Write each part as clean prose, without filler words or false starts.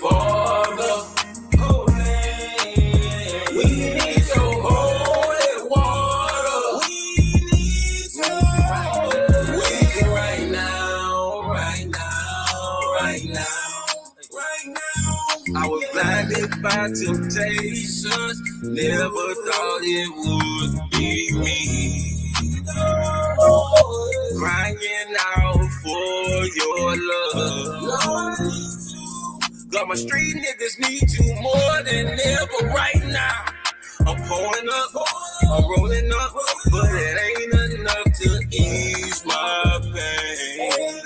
Father, we need your holy water. We need your right now. I was blinded by temptations, never thought it would be me. Crying out for your love. God, my street niggas need you more than ever right now. I'm pulling up, I'm rolling up, but it ain't enough to ease my pain.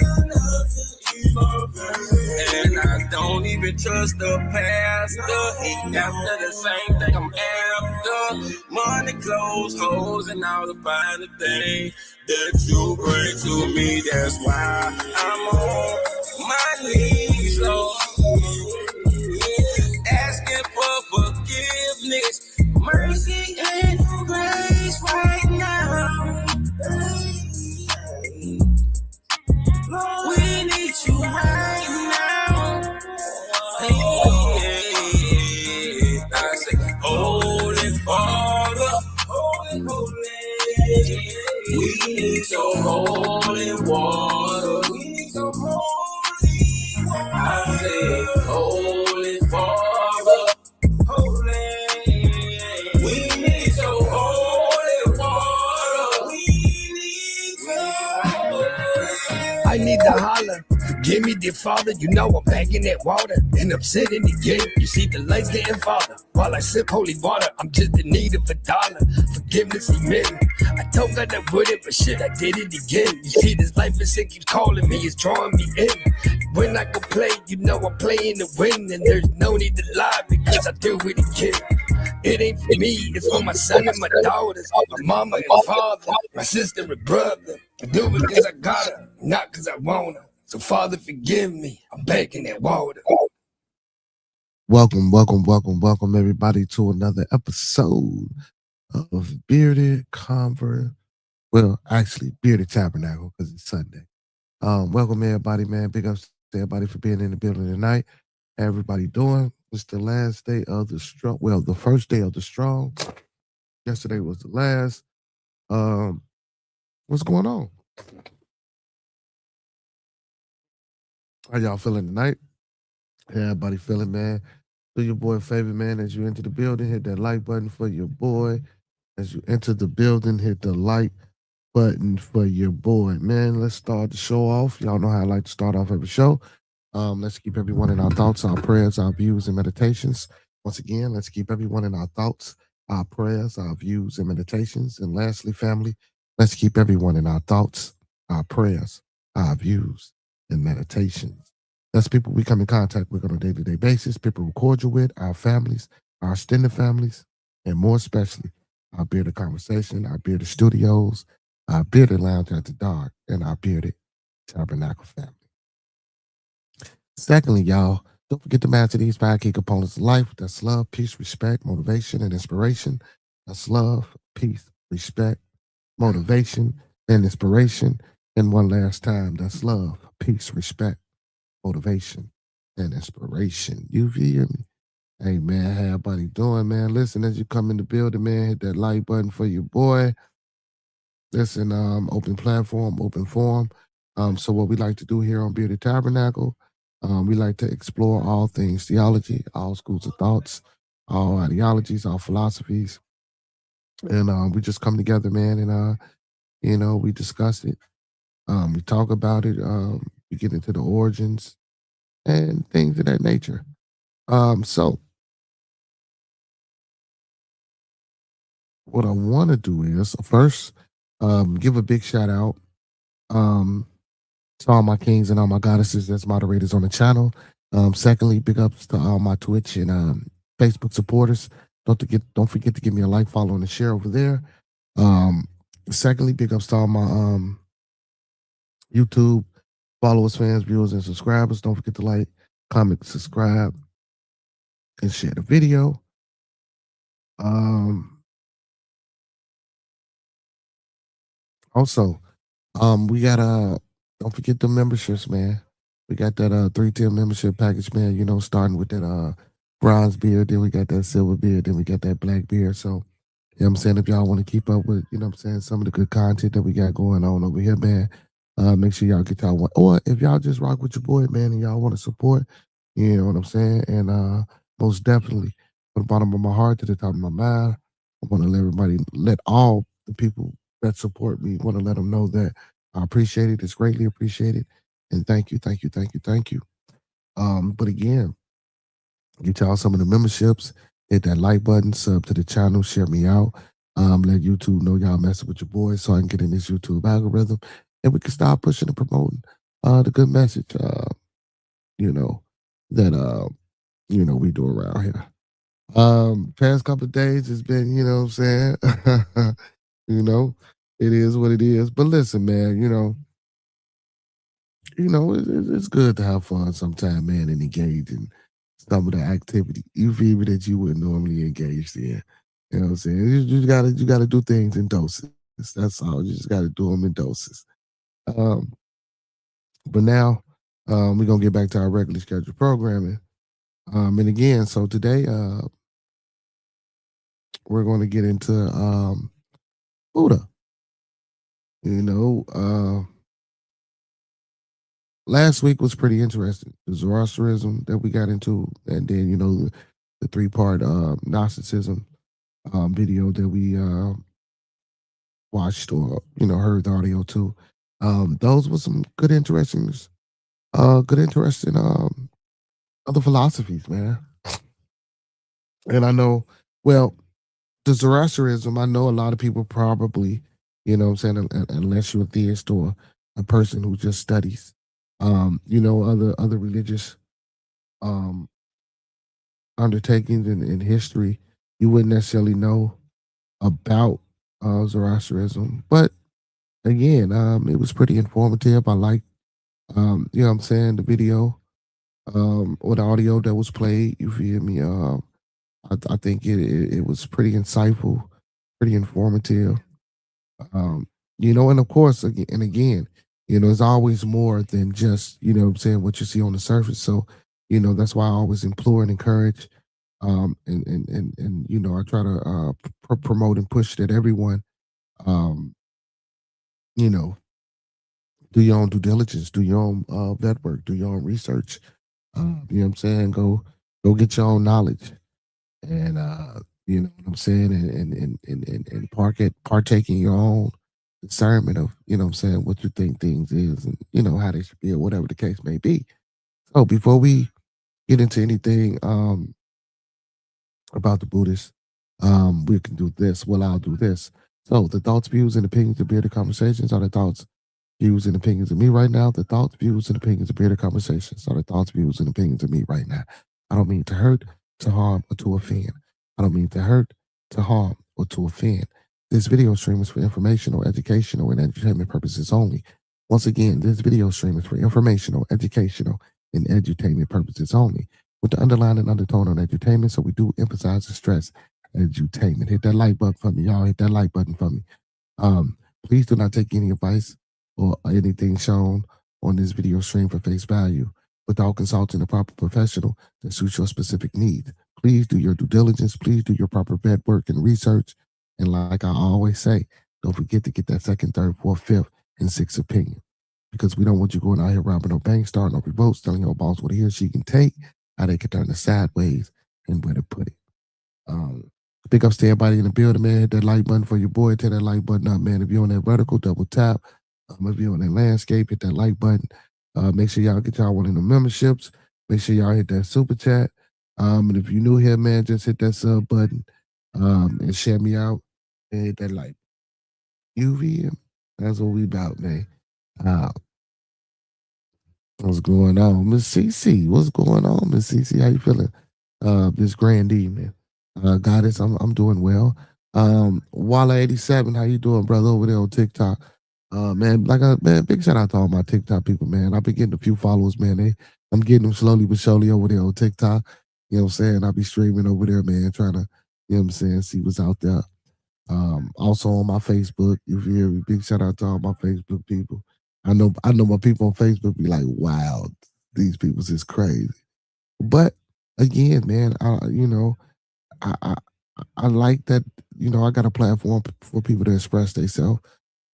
And I don't even trust the pastor. He after the same thing I'm after. Money, clothes, hoes, and all the finer things that you bring to me. That's why I'm on my knees, Lord, asking for forgiveness, mercy, and grace right now. We need you right now. Hey, I say, Holy Father, we need your holy water. I say, Holy Father, we need your holy water. I need to holler. Forgive me, dear Father. You know I'm back in that water, and I'm sitting again. You see the light getting farther. While I sip holy water, I'm just in need of $1. Forgiveness, amen. I told God I wouldn't, but shit, I did it again. You see, this life is sick, keeps calling me, it's drawing me in. When I go play, you know I'm playing to win, and there's no need to lie because I do it again. It ain't for me, it's for my son and my daughters, my mama and father, my sister and brother. I do it because I gotta, not because I wanna. So Father, forgive me, I'm back in that water. Welcome everybody to another episode of Bearded Converse. Well, actually Bearded Tabernacle because it's Sunday. Welcome everybody, man. Big ups to everybody for being in the building tonight. How everybody doing? It's the last day of the strong. Well, the first day of the strong. Yesterday was the last. What's going on? How y'all feeling tonight? How everybody feeling, man? Do your boy a favor, man, as you enter the building, hit that like button for your boy. As you enter the building, hit the like button for your boy. Man, let's start the show off. Y'all know how I like to start off every show. Let's keep everyone in our thoughts, our prayers, our views, and meditations. Once again, let's keep everyone in our thoughts, our prayers, our views, and meditations. And lastly, family, let's keep everyone in our thoughts, our prayers, our views, and meditations. That's people we come in contact with on a day-to-day basis, people we're cordial with, our families, our extended families, and more especially, our bearded conversation, our bearded studios, our bearded lounge at the dark, and our bearded tabernacle family. Secondly, y'all, don't forget to master these 5 key components of life. That's love, peace, respect, motivation, and inspiration. That's love, peace, respect, motivation, and inspiration. And one last time, that's love, peace, respect, motivation, and inspiration. You feel me? Hey, man, how everybody doing, man? Listen, as you come in the building, man, hit that like button for your boy. Listen, open platform, open forum. So what we like to do here on Bearded Tabernacle, we like to explore all things theology, all schools of thoughts, all ideologies, all philosophies. And we just come together, man, and, we discuss it. We talk about it. We get into the origins and things of that nature. So what I want to do is first give a big shout out to all my kings and all my goddesses that's moderators on the channel. Secondly, big ups to all my Twitch and Facebook supporters. Don't forget to give me a like, follow, and a share over there. Secondly, big ups to all my YouTube followers, fans, viewers, and subscribers. Don't forget to like, comment, subscribe, and share the video. Also, We got don't forget the memberships, man. We got that 3 tier membership package, man. You know, starting with that bronze beard, then we got that silver beard, then we got that black beard. So, you know what I'm saying, if y'all want to keep up with, you know what I'm saying, some of the good content that we got going on over here, man, make sure y'all get y'all one. Or if y'all just rock with your boy, man, and y'all want to support, you know what I'm saying? And most definitely, from the bottom of my heart to the top of my mind, I want to let all the people that support me, want to let them know that I appreciate it. It's greatly appreciated. And thank you, thank you, thank you, thank you. But again, get y'all some of the memberships, hit that like button, sub to the channel, share me out. Let YouTube know y'all messing with your boys so I can get in this YouTube algorithm and we can start pushing and promoting the good message you know, that we do around here. Past couple of days it's been, you know what I'm saying? You know, it is what it is. But listen, man, it's good to have fun sometime, man, and engage in some of the activity you feel me that you wouldn't normally engage in. You know what I'm saying? You gotta do things in doses. That's all. You just gotta do them in doses. Um, but now, we're gonna get back to our regularly scheduled programming. And again, so today, we're gonna get into Buddha. You know, last week was pretty interesting. The Zoroastrianism that we got into, and then the 3-part Gnosticism video that we watched or heard the audio to. Those were some good interesting other philosophies, man. And I know, well, the Zoroastrianism, I know a lot of people probably, what I'm saying, unless you're a theist or a person who just studies, other religious um undertakings in history, you wouldn't necessarily know about Zoroastrianism. But again, it was pretty informative. I like, what I'm saying, the video or the audio that was played. You feel me? I think it was pretty insightful, pretty informative. Um, and of course, again, it's always more than just, what I'm saying, what you see on the surface. So, that's why I always implore and encourage, and I try to promote and push that everyone, um, you know, do your own due diligence, do your own vet work, do your own research. You know what I'm saying? Go get your own knowledge, and you know what I'm saying, and partake in your own discernment of, what I'm saying, what you think things is, and how they should be, or whatever the case may be. So before we get into anything about the Buddhists, we can do this. Well, I'll do this. So the thoughts, views, and opinions of Bearded Conversations are the thoughts, views, and opinions of me right now. The thoughts, views, and opinions of Bearded Conversations are the thoughts, views, and opinions of me right now. I don't mean to hurt, to harm, or to offend. I don't mean to hurt, to harm, or to offend. This video stream is for informational, educational, and entertainment purposes only. Once again, this video stream is for informational, educational, and edutainment purposes only, with the underlying and undertone on edutainment, so we do emphasize and stress edutainment. Hit that like button for me, y'all. Hit that like button for me. Please do not take any advice or anything shown on this video stream for face value without consulting a proper professional that suits your specific needs. Please do your due diligence. Please do your proper vet work and research. And like I always say, don't forget to get that second, third, fourth, fifth, and sixth opinion. Because we don't want you going out here robbing no banks, starting no revolts, telling your boss what he or she can take, how they can turn it sideways, and where to put it. Big ups to everybody in the building, man. Hit that like button for your boy. Tear that like button up, man. If you're on that vertical, double tap. If you're on that landscape, hit that like button. Make sure y'all get y'all one of the memberships. Make sure y'all hit that super chat. And if you're new here, man, just hit that sub button and share me out and hit that like. UVM. That's what we about, man. What's going on, Miss CC? What's going on, Miss CC? How you feeling? This grand evening. Goddess, I'm doing well. Walla87, how you doing, brother, over there on TikTok? Man, big shout out to all my TikTok people, man. I've been getting a few followers, man. I'm getting them slowly but surely over there on TikTok. You know what I'm saying? I'll be streaming over there, man, trying to, you know what I'm saying, see what's out there. Also on my Facebook, if you hear me, big shout out to all my Facebook people. I know my people on Facebook be like, wow, these people is crazy. But again, man, I, I I like that, I got a platform for people to express themselves.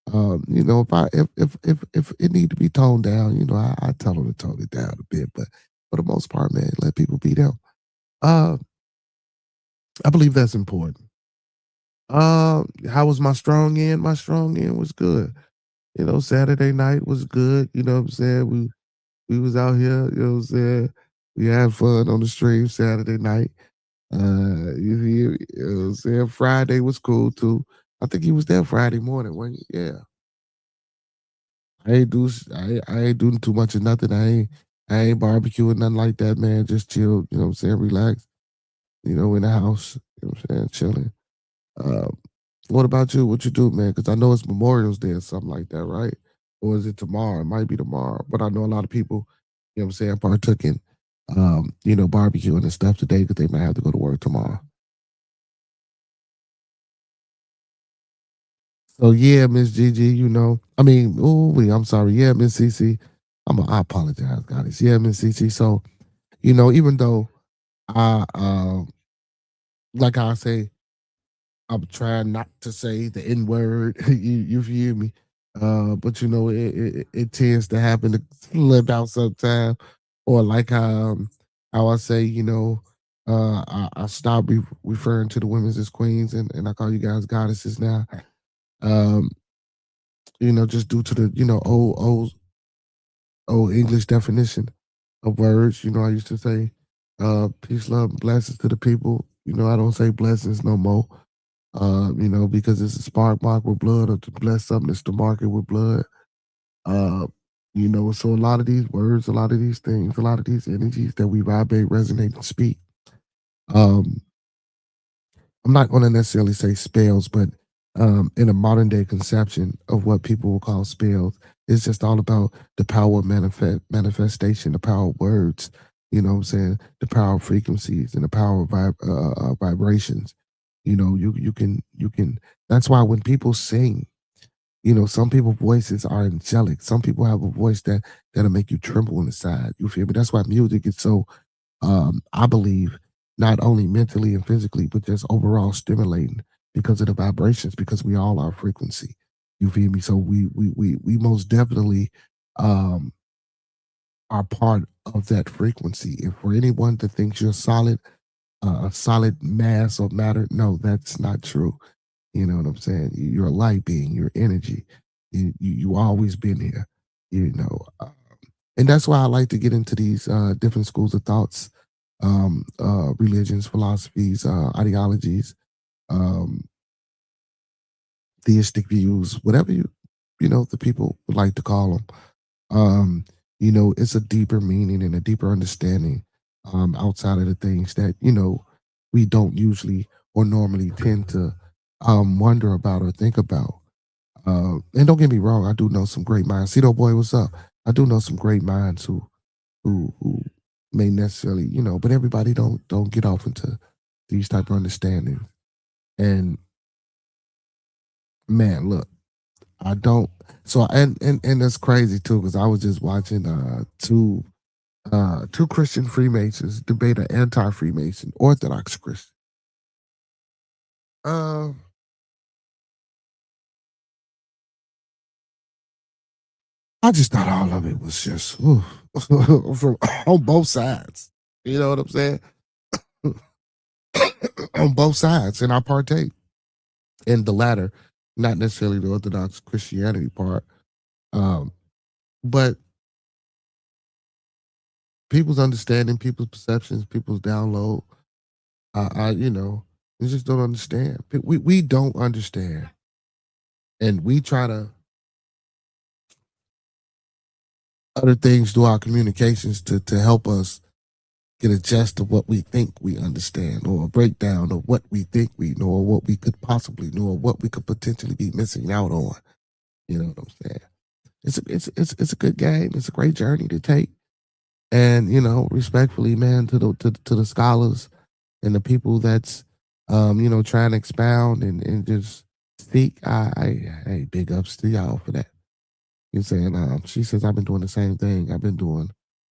If it need to be toned down, I tell them to tone it down a bit. But for the most part, man, let people be them. Uh, I believe that's important. How was my strong end? My strong end was good. Saturday night was good. You know what I'm saying? We was out here, you know what I'm saying? We had fun on the stream Saturday night. You know what I'm saying? Friday was cool too. I think he was there Friday morning, wasn't he? Yeah. I ain't doing too much of nothing. I ain't barbecuing nothing like that, man. Just chill, you know what I'm saying? Relax, in the house, you know what I'm saying? Chilling. Um, what about you? What you do, man? Because I know it's Memorial's Day or something like that, right? Or is it tomorrow? It might be tomorrow. But I know a lot of people, you know what I'm saying, partook in, barbecuing and stuff today because they might have to go to work tomorrow. So yeah, Miss Gigi, I'm sorry. Yeah, Miss CC. I apologize, guys. Yeah, Miss CC. So, even though I like I say, I'm trying not to say the N word. You hear me? But it tends to happen to slip out sometime, or like how I say, I stop referring to the women's as queens, and I call you guys goddesses now. Um, just due to the old English definition of words. I used to say, peace, love, and blessings to the people. I don't say blessings no more. Because it's a spark mark with blood, or to bless something that's to mark it with blood. Uh, so a lot of these words, a lot of these things, a lot of these energies that we vibrate, resonate, and speak. Um, I'm not going to necessarily say spells, but in a modern day conception of what people will call spells, it's just all about the power of manifestation, the power of words. You know what I'm saying? The power of frequencies and the power of vibrations. You can. That's why when people sing, some people's voices are angelic. Some people have a voice that'll make you tremble inside. You feel me? That's why music is so I believe, not only mentally and physically, but just overall stimulating because of the vibrations, because we all are frequency. You feel me? So we most definitely um, are part of that frequency. And for anyone that thinks you're solid, a solid mass or matter, no, that's not true. You know what I'm saying? You're a light being, you're energy. You always been here. You know, and that's why I like to get into these different schools of thoughts, religions, philosophies, ideologies, um, theistic views, whatever the people would like to call them. It's a deeper meaning and a deeper understanding outside of the things that we don't usually or normally tend to wonder about or think about. And don't get me wrong, I do know some great minds. Cito boy, what's up? I do know some great minds who may necessarily, but everybody don't get off into these type of understandings. And man, look, I don't. So and that's crazy too, because I was just watching two Christian Freemasons debate an anti-Freemason Orthodox Christian. Uh, I just thought all of it was just from on both sides. You know what I'm saying? On both sides, and I partake in the latter, not necessarily the Orthodox Christianity part, but people's understanding, people's perceptions, people's download. They just don't understand. We don't understand, and we try to other things through our communications to help us get a gist of what we think we understand, or a breakdown of what we think we know, or what we could possibly know, or what we could potentially be missing out on. You know what I'm saying? It's a good game. It's a great journey to take, and respectfully, man, to the scholars and the people that's trying to expound and just speak. Hey, big ups to y'all for that. You saying, she says, I've been doing the same thing. I've been doing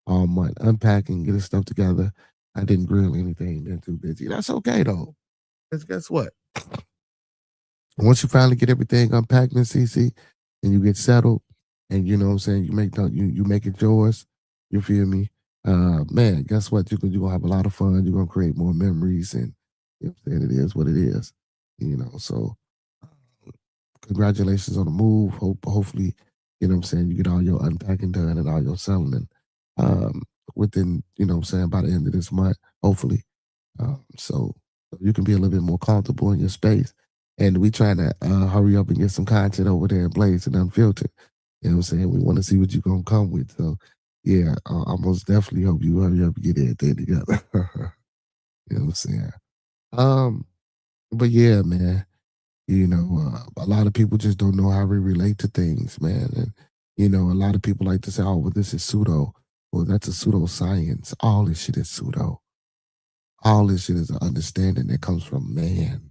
all month, unpacking, getting stuff together. I didn't grill anything, been too busy. That's okay though. Because guess what? Once you finally get everything unpacked in CC and you get settled and you know what I'm saying, you make it yours, you feel me? Man, guess what? You're gonna have a lot of fun, you're gonna create more memories, and you know what I'm saying, it is what it is. So congratulations on the move. Hopefully, you know what I'm saying, you get all your unpacking done and all your selling and within, you know what I'm saying, by the end of this month, hopefully. So you can be a little bit more comfortable in your space. And we trying to hurry up and get some content over there in Blaze and Unfiltered. You know what I'm saying? We want to see what you're going to come with. So, yeah, I most definitely hope you hurry up and get everything together. You know what I'm saying? Um, but yeah, man, a lot of people just don't know how we relate to things, man. And, a lot of people like to say, oh, well, this is pseudo. Well, that's a pseudoscience. All this shit is pseudo. All this shit is an understanding that comes from man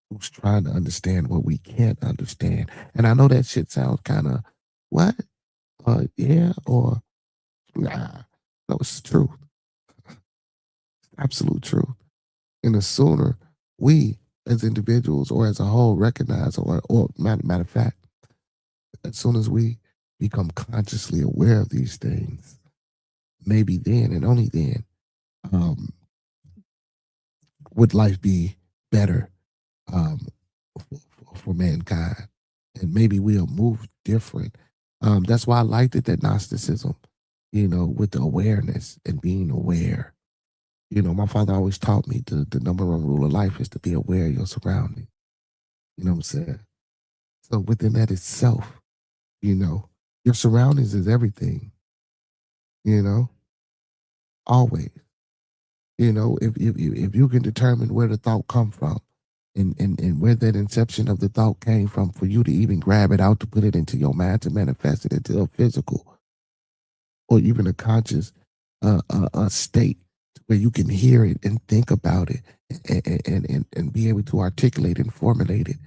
who's trying to understand what we can't understand. And I know that shit sounds kind of, what? Yeah, or nah. No, it's truth. Absolute truth. And the sooner we as individuals or as a whole recognize or matter of fact, as soon as we become consciously aware of these things, maybe then and only then um, would life be better for mankind, and maybe we'll move different. That's why I liked it that Gnosticism, with the awareness and being aware. My father always taught me the number one rule of life is to be aware of your surroundings. You know what I'm saying? So within that itself, your surroundings is everything. Always. If you can determine where the thought come from and where that inception of the thought came from for you to even grab it out to put it into your mind to manifest it into a physical or even a conscious state where you can hear it and think about it and be able to articulate and formulate it,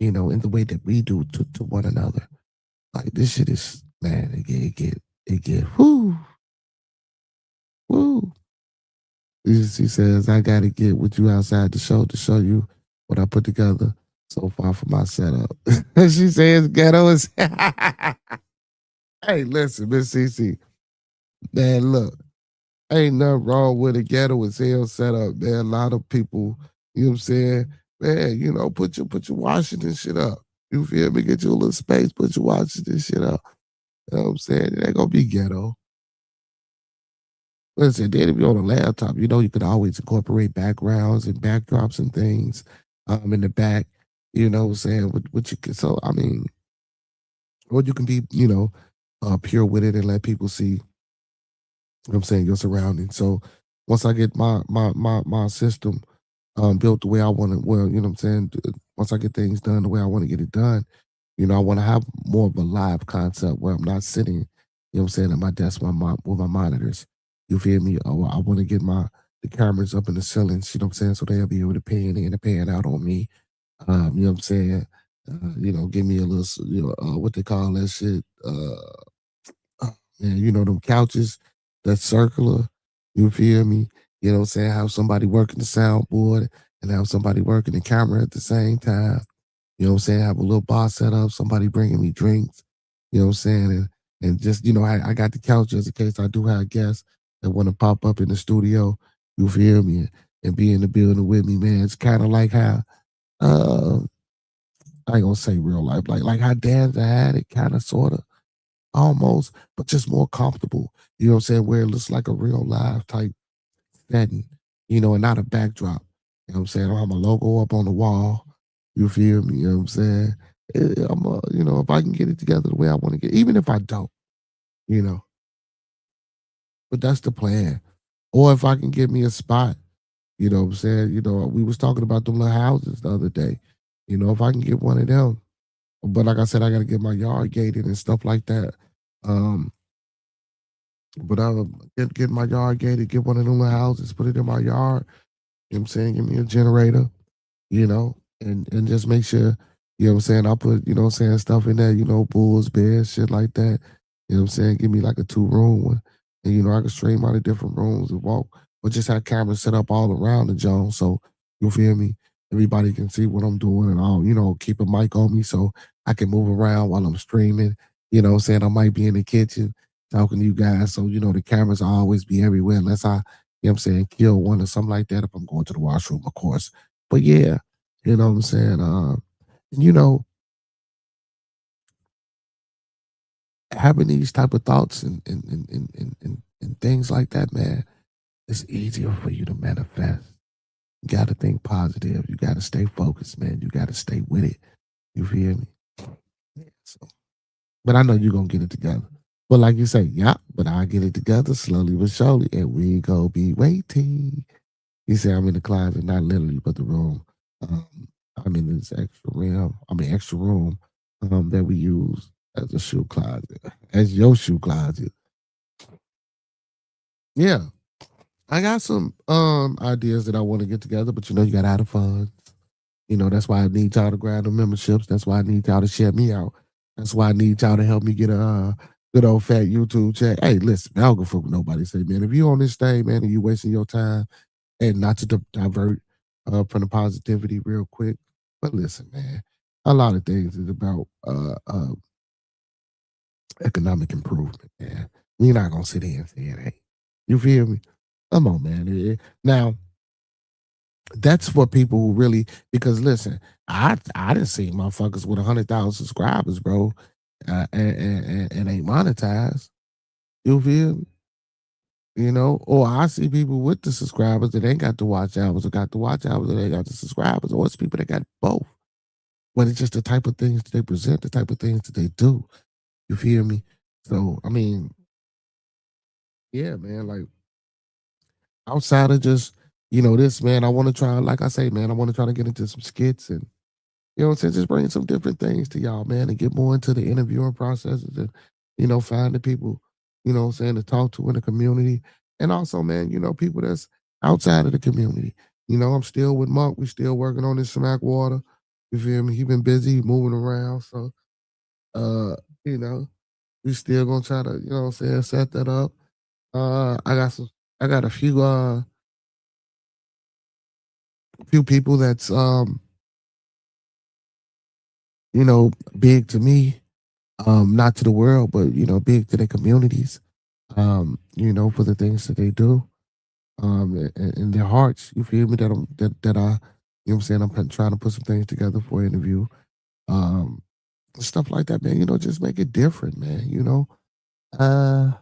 in the way that we do to one another. Like this shit is, man, it get whoo. She says, I got to get with you outside the show to show you what I put together so far for my setup. She says, ghetto is. Hey, listen, Miss CC. Man, look, ain't nothing wrong with a ghetto as hell setup, man. A lot of people, you know what I'm saying? Man, put your Washington shit up. You feel me? Get you a little space, put your Washington shit up. You know what I'm saying? It ain't gonna be ghetto. Listen, then if you're on a laptop, you could always incorporate backgrounds and backdrops and things in the back, what I'm saying? What you can, so, I mean, or you can be, pure with it and let people see, I'm saying, your surroundings. So once I get my system built the way I want it, well, you know what I'm saying? Once I get things done the way I want to get it done, I want to have more of a live concept where I'm not sitting, what I'm saying, at my desk with my monitors. You feel me? Oh, I want to get the cameras up in the ceilings, you know what I'm saying, so they'll be able to pan in and pan out on me. You know what I'm saying? Give me a little, what they call that shit. And them couches that's circular. You feel me? You know what I'm saying? Have somebody working the soundboard and have somebody working the camera at the same time. You know what I'm saying? Have a little bar set up, somebody bringing me drinks. You know what I'm saying? And just, I got the couch just in case I do have guests that want to pop up in the studio. You feel me? And be in the building with me, man. It's kind of like how, I ain't gonna say real life, like how Danza had it, kind of, sort of, almost, but just more comfortable. You know what I'm saying? Where it looks like a real live type setting, and not a backdrop. You know what I'm saying? I don't have my logo up on the wall. You feel me? You know what I'm saying? If I can get it together the way I want to get, even if I don't, you know, but that's the plan. Or if I can get me a spot, you know what I'm saying? We was talking about them little houses the other day. If I can get one of them, but like I said, I got to get my yard gated and stuff like that. But I'll get my yard gated, get one of them little houses, put it in my yard. You know what I'm saying? Give me a generator. and just make sure, what I'm saying, I'll put, what I'm saying, stuff in there, bulls, bears, shit like that. What I'm saying? Give me like a 2-room one. And I can stream out of different rooms and walk, but just have cameras set up all around the joint. So you feel me? Everybody can see what I'm doing and all, keep a mic on me so I can move around while I'm streaming. What I'm saying? I might be in the kitchen talking to you guys. So, the cameras will always be everywhere unless I, what I'm saying, kill one or something like that if I'm going to the washroom, of course. But yeah, what I'm saying? You know, having these type of thoughts and things like that, man, it's easier for you to manifest. You got to think positive. You got to stay focused, man. You got to stay with it. You feel me? Yeah, so, but I know you're going to get it together. But like you say, yeah, but I'll get it together slowly but surely, and we go be waiting. You say I'm in the closet, not literally, but the room. Um, I'm in this extra room that we use as a shoe closet, as your shoe closet. Yeah, I got some ideas that I want to get together, but you got to have the funds. That's why I need y'all to grab the memberships. That's why I need y'all to share me out. That's why I need y'all to help me get a good old fat YouTube check. Hey, listen, I don't go for what nobody say, man. If you on this thing, man, and you wasting your time, and not to divert from the positivity real quick, but listen, man, a lot of things is about economic improvement, man. We're not gonna sit here and say it ain't. You feel me? Come on, man. Now, that's for people who really, because listen, I didn't see motherfuckers with 100,000 subscribers, bro, and ain't monetized. You feel me? Or I see people with the subscribers that ain't got the watch hours, or got the watch hours that ain't got the subscribers, or it's people that got both. When it's just the type of things that they present, the type of things that they do. You feel me? So I mean, yeah, man. Like outside of just this, man, I want to try. Like I say, man, I want to try to get into some skits and what I'm saying, just bring some different things to y'all, man, and get more into the interviewing processes and find the people what I'm saying, to talk to in the community, and also, man, people that's outside of the community. I'm still with Monk. We still working on this smack water. You feel me? He been busy moving around, so uh, you know, we still gonna try to, what I'm saying, set that up. I got a few people that's big to me, not to the world, but big to their communities, for the things that they do, in their hearts. You feel me? That I, what I'm saying, I'm trying to put some things together for an interview, um, stuff like that, man. Just make it different, man. Uh,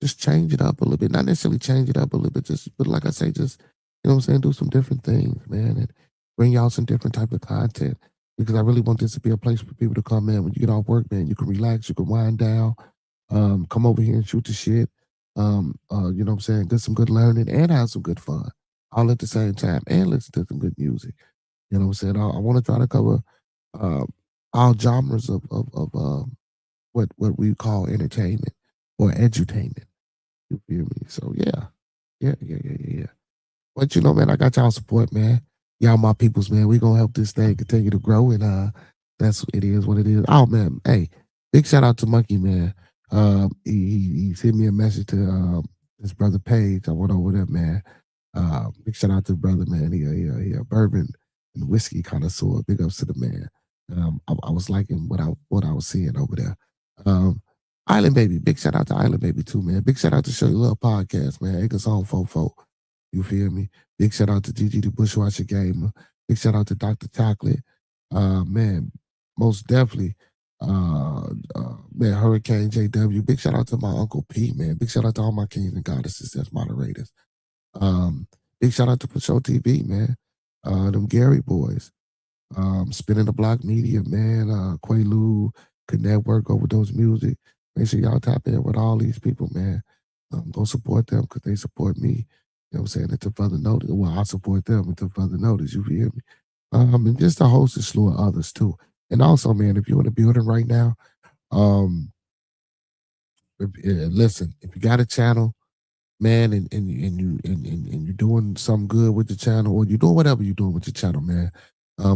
just change it up a little bit. Not necessarily change it up a little bit, just but like I say, just what I'm saying, do some different things, man, and bring y'all some different type of content. Because I really want this to be a place for people to come in when you get off work, man. You can relax, you can wind down, come over here and shoot the shit. What I'm saying, get some good learning and have some good fun. All at the same time and listen to some good music. What I'm saying? I want to try to cover um all genres of what we call entertainment or edutainment. You feel me? So yeah. Yeah. But man, I got y'all support, man. Y'all my peoples, man. We gonna help this thing continue to grow, and that's it is what it is. Oh man, hey, big shout out to Monkey, man. He sent me a message to his brother Page. I went over there, man. Big shout out to the brother, man. He a bourbon and whiskey connoisseur. Big ups to the man. I was liking what I was seeing over there. Island Baby, big shout out to Island Baby too, man. Big shout out to Show You Love Podcast, man. Acres on Fofo. You feel me? Big shout out to Gigi the Bushwasher Gamer. Big shout out to Dr. Chocolate. Man, most definitely. Man, Hurricane JW. Big shout out to my Uncle P, man. Big shout out to all my kings and goddesses as moderators. Big shout out to Patrol TV, man. Them Gary boys. Spinning the Block Media, man. Quaalude, could network overdose music. Make sure y'all tap in with all these people, man. Go support them because they support me. You know what I'm saying? Until further notice. Well, I support them until further notice. You feel me? And just a host of slew of others too. And also, man, if you're in the building right now, listen, if you got a channel, man, and you're doing something good with the channel, or you're doing whatever you're doing with your channel, man,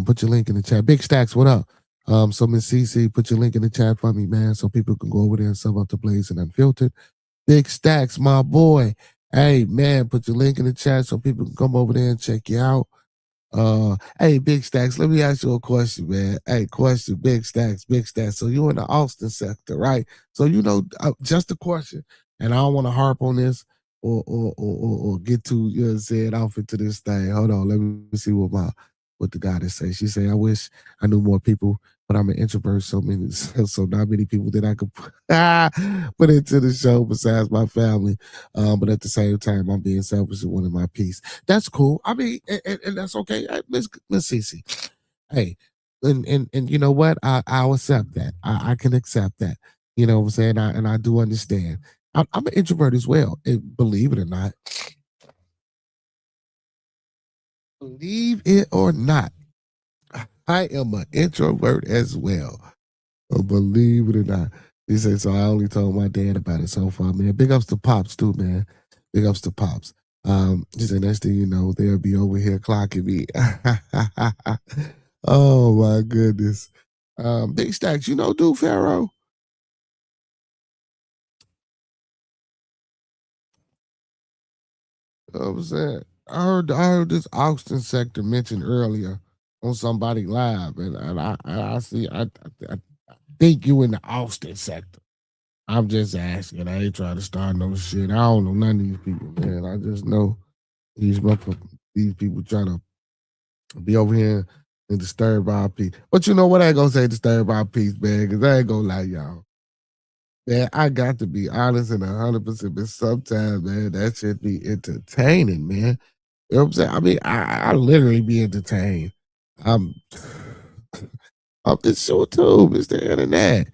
put your link in the chat. Big Stacks, what up? So Miss CC, put your link in the chat for me, man, so people can go over there and sub up to Blaze and Unfiltered. Big Stacks, my boy. Hey, man, put your link in the chat so people can come over there and check you out. Hey, Big Stacks, let me ask you a question, man. Hey, question, Big Stacks, Big Stacks. So you in the Austin sector, right? So just a question, and I don't want to harp on this or get too, you know what I'm saying, off into this thing. Hold on, let me see what the goddess say. She say, I wish I knew more people, but I'm an introvert, so not many people that I could put into the show besides my family. But at the same time, I'm being selfish and wanting my peace. That's cool. I mean, and that's okay. Miss Cece. Hey, and you know what? I'll accept that. I can accept that. You know what I'm saying? I do understand. I'm an introvert as well. Believe it or not. Believe it or not, I am an introvert as well. Believe it or not. He said, so I only told my dad about it so far, man. Big ups to Pops too, man. Big ups to Pops. He said, next thing you know, they'll be over here clocking me. Oh my goodness. Big Stacks, you know Dude Pharaoh? You know what I'm saying? I heard this Austin sector mentioned earlier on somebody live, and I see I think you in the Austin sector. I'm just asking. I ain't trying to start no shit. I don't know none of these people, man. I just know these people trying to be over here and disturb our peace. But you know what? I ain't gonna say disturb our peace, man, because I ain't gonna lie, y'all. Man, I got to be honest and 100%, but sometimes, man, that shit be entertaining, man. You know what I'm saying? I mean, I literally be entertained. I'm, I'm just sure too, Mr. Internet.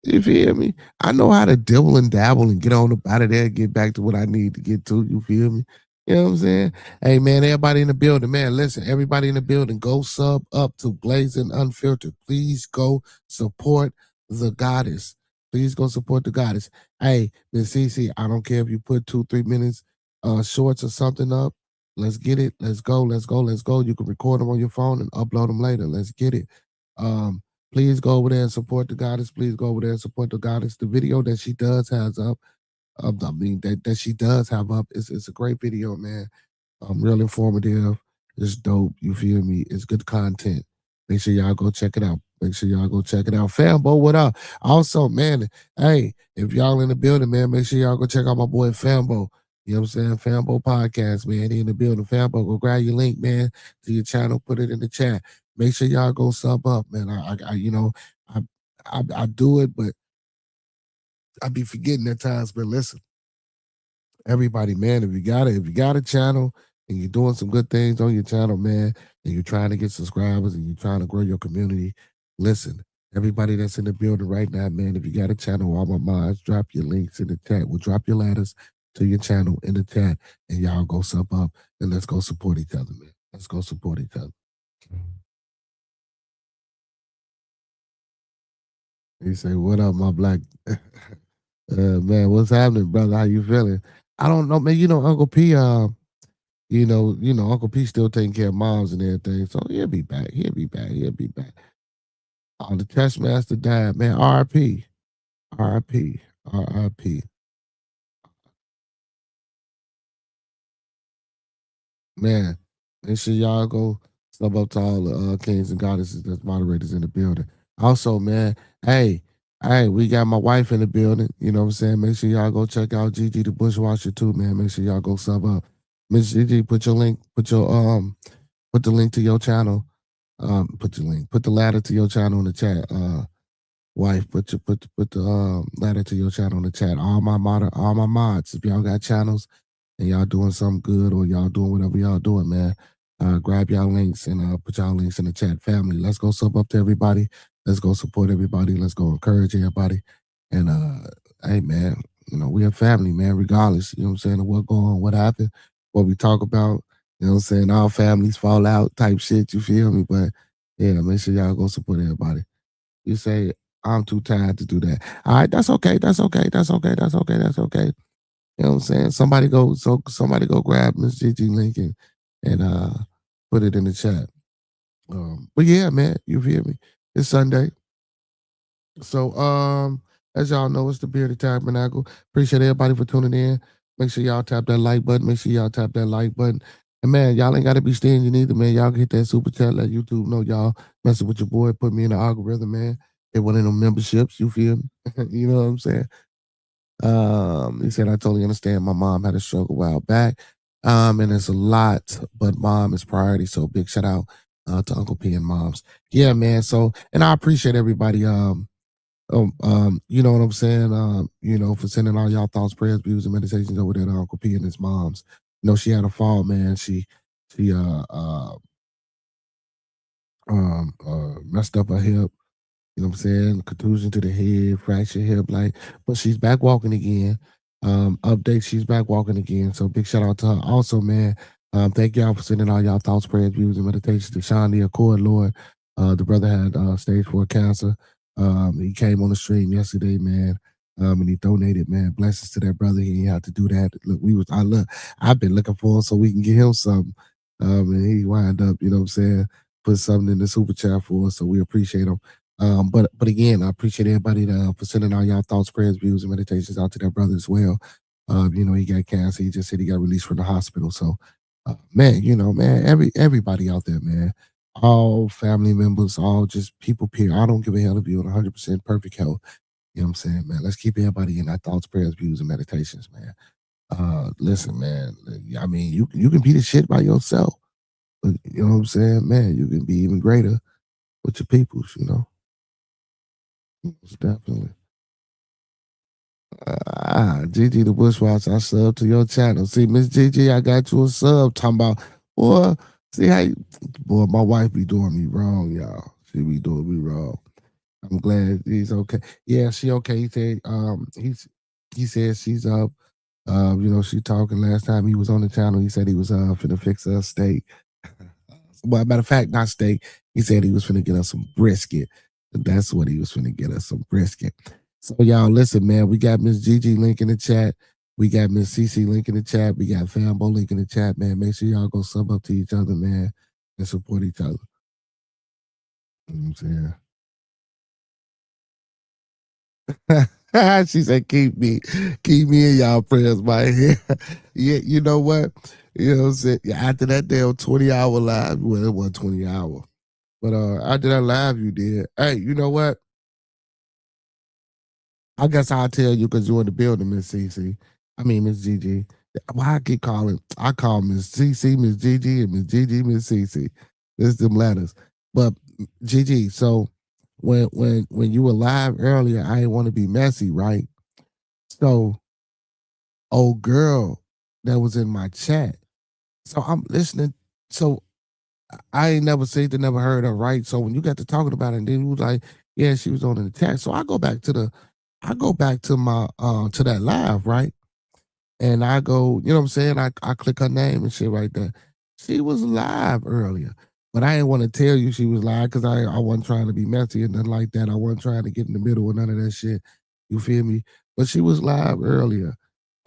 You feel me? I know how to dibble and dabble and get on up out of there, get back to what I need to get to. You feel me? You know what I'm saying? Hey man, everybody in the building, man, listen, everybody in the building, go sub up to Blazing Unfiltered. Please go support the goddess. Please go support the goddess. Hey, Miss CC, I don't care if you put 2-3 minutes shorts or something up. Let's get it. Let's go. Let's go. Let's go. You can record them on your phone and upload them later. Let's get it. Please go over there and support the goddess. Please go over there and support the goddess. The video that she does has up, that she does have up, is a great video, man. Real informative. It's dope. You feel me? It's good content. Make sure y'all go check it out. Make sure y'all go check it out. Fambo, what up? Also, man, hey, if y'all in the building, man, make sure y'all go check out my boy Fambo. You know what I'm saying? Fambo podcast, man. He in the building. Fambo, go grab your link, man, to your channel. Put it in the chat. Make sure y'all go sub up, man. I do it, but I be forgetting at times. But listen, everybody, man, if you got a channel and you're doing some good things on your channel, man, and you're trying to get subscribers and you're trying to grow your community, listen, everybody that's in the building right now, man, if you got a channel, all my mods, drop your links in the chat. We'll drop your ladders to your channel in the chat, and y'all go sub up and let's go support each other, man. Let's go support each other. He say, "What up, my black man? What's happening, brother? How you feeling?" I don't know, man. You know, Uncle P. Uncle P still taking care of moms and everything, so he'll be back. He'll be back. He'll be back. Oh, the test master died, man. R.I.P. R.I.P. R.I.P. Man, make sure y'all go sub up to all the kings and goddesses that's moderators in the building. Also, man, hey, we got my wife in the building. You know what I'm saying? Make sure y'all go check out Gigi the Bushwasher too, man. Make sure y'all go sub up. Miss Gigi, put the link to your channel. Put the ladder to your channel in the chat. Wife, put the ladder to your channel in the chat. All my mods, if y'all got channels and y'all doing something good or y'all doing whatever y'all doing, man, grab y'all links and put y'all links in the chat. Family, let's go sub up to everybody. Let's go support everybody. Let's go encourage everybody. And hey, man, we a family, man, regardless, you know what I'm saying, of what going on, what happened, what we talk about, you know what I'm saying, all families fall out type shit, you feel me? But yeah, make sure y'all go support everybody. You say, I'm too tired to do that. All right, that's okay. That's okay. That's okay. That's okay. That's okay. You know what I'm saying? Somebody go grab Miss Gigi Lincoln and put it in the chat. But yeah, man, you feel me? It's Sunday. So as y'all know, it's the Bearded Tabernacle. Appreciate everybody for tuning in. Make sure y'all tap that like button. Make sure y'all tap that like button. And man, y'all ain't gotta be stingy neither, man. Y'all can hit that super chat, let YouTube know y'all messing with your boy, put me in the algorithm, man. Get one of them memberships, you feel me? You know what I'm saying? He said, I totally understand. My mom had a stroke a while back. And it's a lot, but mom is priority. So big shout out to Uncle P and moms. Yeah, man. So, and I appreciate everybody. You know what I'm saying? For sending all y'all thoughts, prayers, views, and meditations over there to Uncle P and his moms. She had a fall, man. She messed up her hip. You know what I'm saying? Contusion to the head, fractured hip, but she's back walking again. Update, she's back walking again. So big shout out to her. Also, man, thank y'all for sending all y'all thoughts, prayers, views, and meditations to Sean the Accord Lord. The brother had stage 4 cancer. He came on the stream yesterday, man. And he donated, man. Blessings to that brother. He didn't have to do that. I've been looking for him so we can get him something. And he wind up, you know what I'm saying, put something in the super chat for us. So we appreciate him. But again, I appreciate everybody for sending all y'all thoughts, prayers, views, and meditations out to that brother as well. He got cancer. He just said he got released from the hospital. So, man, everybody out there, man, all family members, all just people, period. I don't give a hell if you're in 100% perfect health. You know what I'm saying, man? Let's keep everybody in our thoughts, prayers, views, and meditations, man. Listen, man. I mean, you can be the shit by yourself, but you know what I'm saying, man. You can be even greater with your peoples. Most definitely. Gigi the Bushwatch, I sub to your channel. See, Miss Gigi, I got you a sub. Talking about, boy, see how boy, my wife be doing me wrong, y'all. She be doing me wrong. I'm glad he's okay. Yeah, she okay. He said she's up. She talking last time he was on the channel. He said he was finna fix her steak. Well, matter of fact, not steak. He said he was finna get us some brisket. That's what he was finna get us, some brisket. So y'all listen, man. We got Miss Gigi link in the chat. We got Miss CC link in the chat. We got Fambo link in the chat, man. Make sure y'all go sub up to each other, man, and support each other. You know what I'm saying? She said, keep me in y'all prayers, man. Yeah, you know what? You know what I'm saying? Yeah, after that damn 20-hour live, well, it wasn't 20 hour. But after that live you did, hey, you know what? I guess I'll tell you because you're in the building, Miss CC. I mean, Miss Gigi. Why I keep calling? I call Miss CC, Miss Gigi, and Miss Gigi, Miss CC. This them letters. But Gigi, so when you were live earlier, I didn't want to be messy, right? So, old girl that was in my chat. So I'm listening. So I ain't never seen it, never heard her, right? So when you got to talking about it, and then you was like, yeah, she was on the chat. So I go back to my to that live, right? And I go, you know what I'm saying? I click her name and shit right there. She was live earlier. But I didn't want to tell you she was live because I wasn't trying to be messy and nothing like that. I wasn't trying to get in the middle of none of that shit. You feel me? But she was live earlier.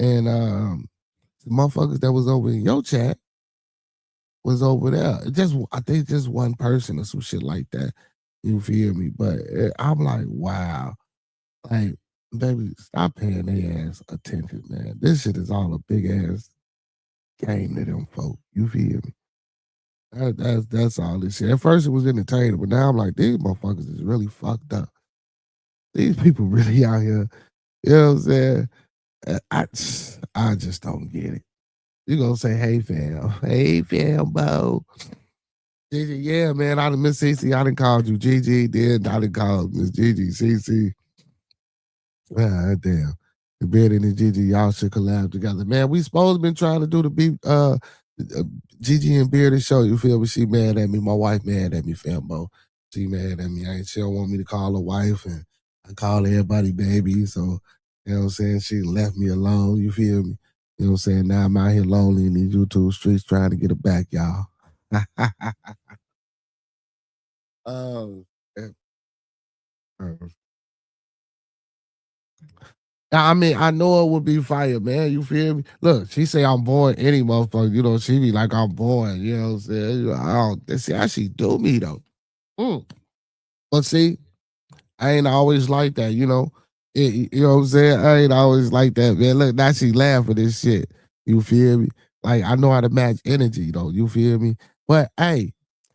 And the motherfuckers that was over in your chat was over there. I think just one person or some shit like that. You feel me? But I'm like, wow. Like, baby, stop paying their ass attention, man. This shit is all a big ass game to them folk. You feel me? That's all this shit. At first it was entertaining, but now I'm like, these motherfuckers is really fucked up. These people really out here. You know what I'm saying? I just don't get it. You gonna say, hey fam, hey fam, Bo. Gigi, yeah, man. I done Miss Cece, I done called you Gigi, then I done called Miss Gigi, Cece. Ah, damn. The Beard and the Gigi, y'all should collab together. Man, we supposed to been trying to do the beat Gigi and Beard show. You feel me? She mad at me. My wife mad at me, Fambo. She mad at me. She don't want me to call her wife and I call everybody baby. So, you know what I'm saying? She left me alone. You feel me? You know what I'm saying? Now I'm out here lonely in these YouTube streets trying to get her back, y'all. um, I mean, I know it would be fire, man. You feel me? Look, she say I'm born any motherfucker. You know, she be like I'm born. You know what I'm saying? You know, I don't see how she do me though. Mm. But see, I ain't always like that. You know, you know what I'm saying? I ain't always like that, man. Look, now she laugh at this shit. You feel me? Like I know how to match energy though. You feel me? But hey,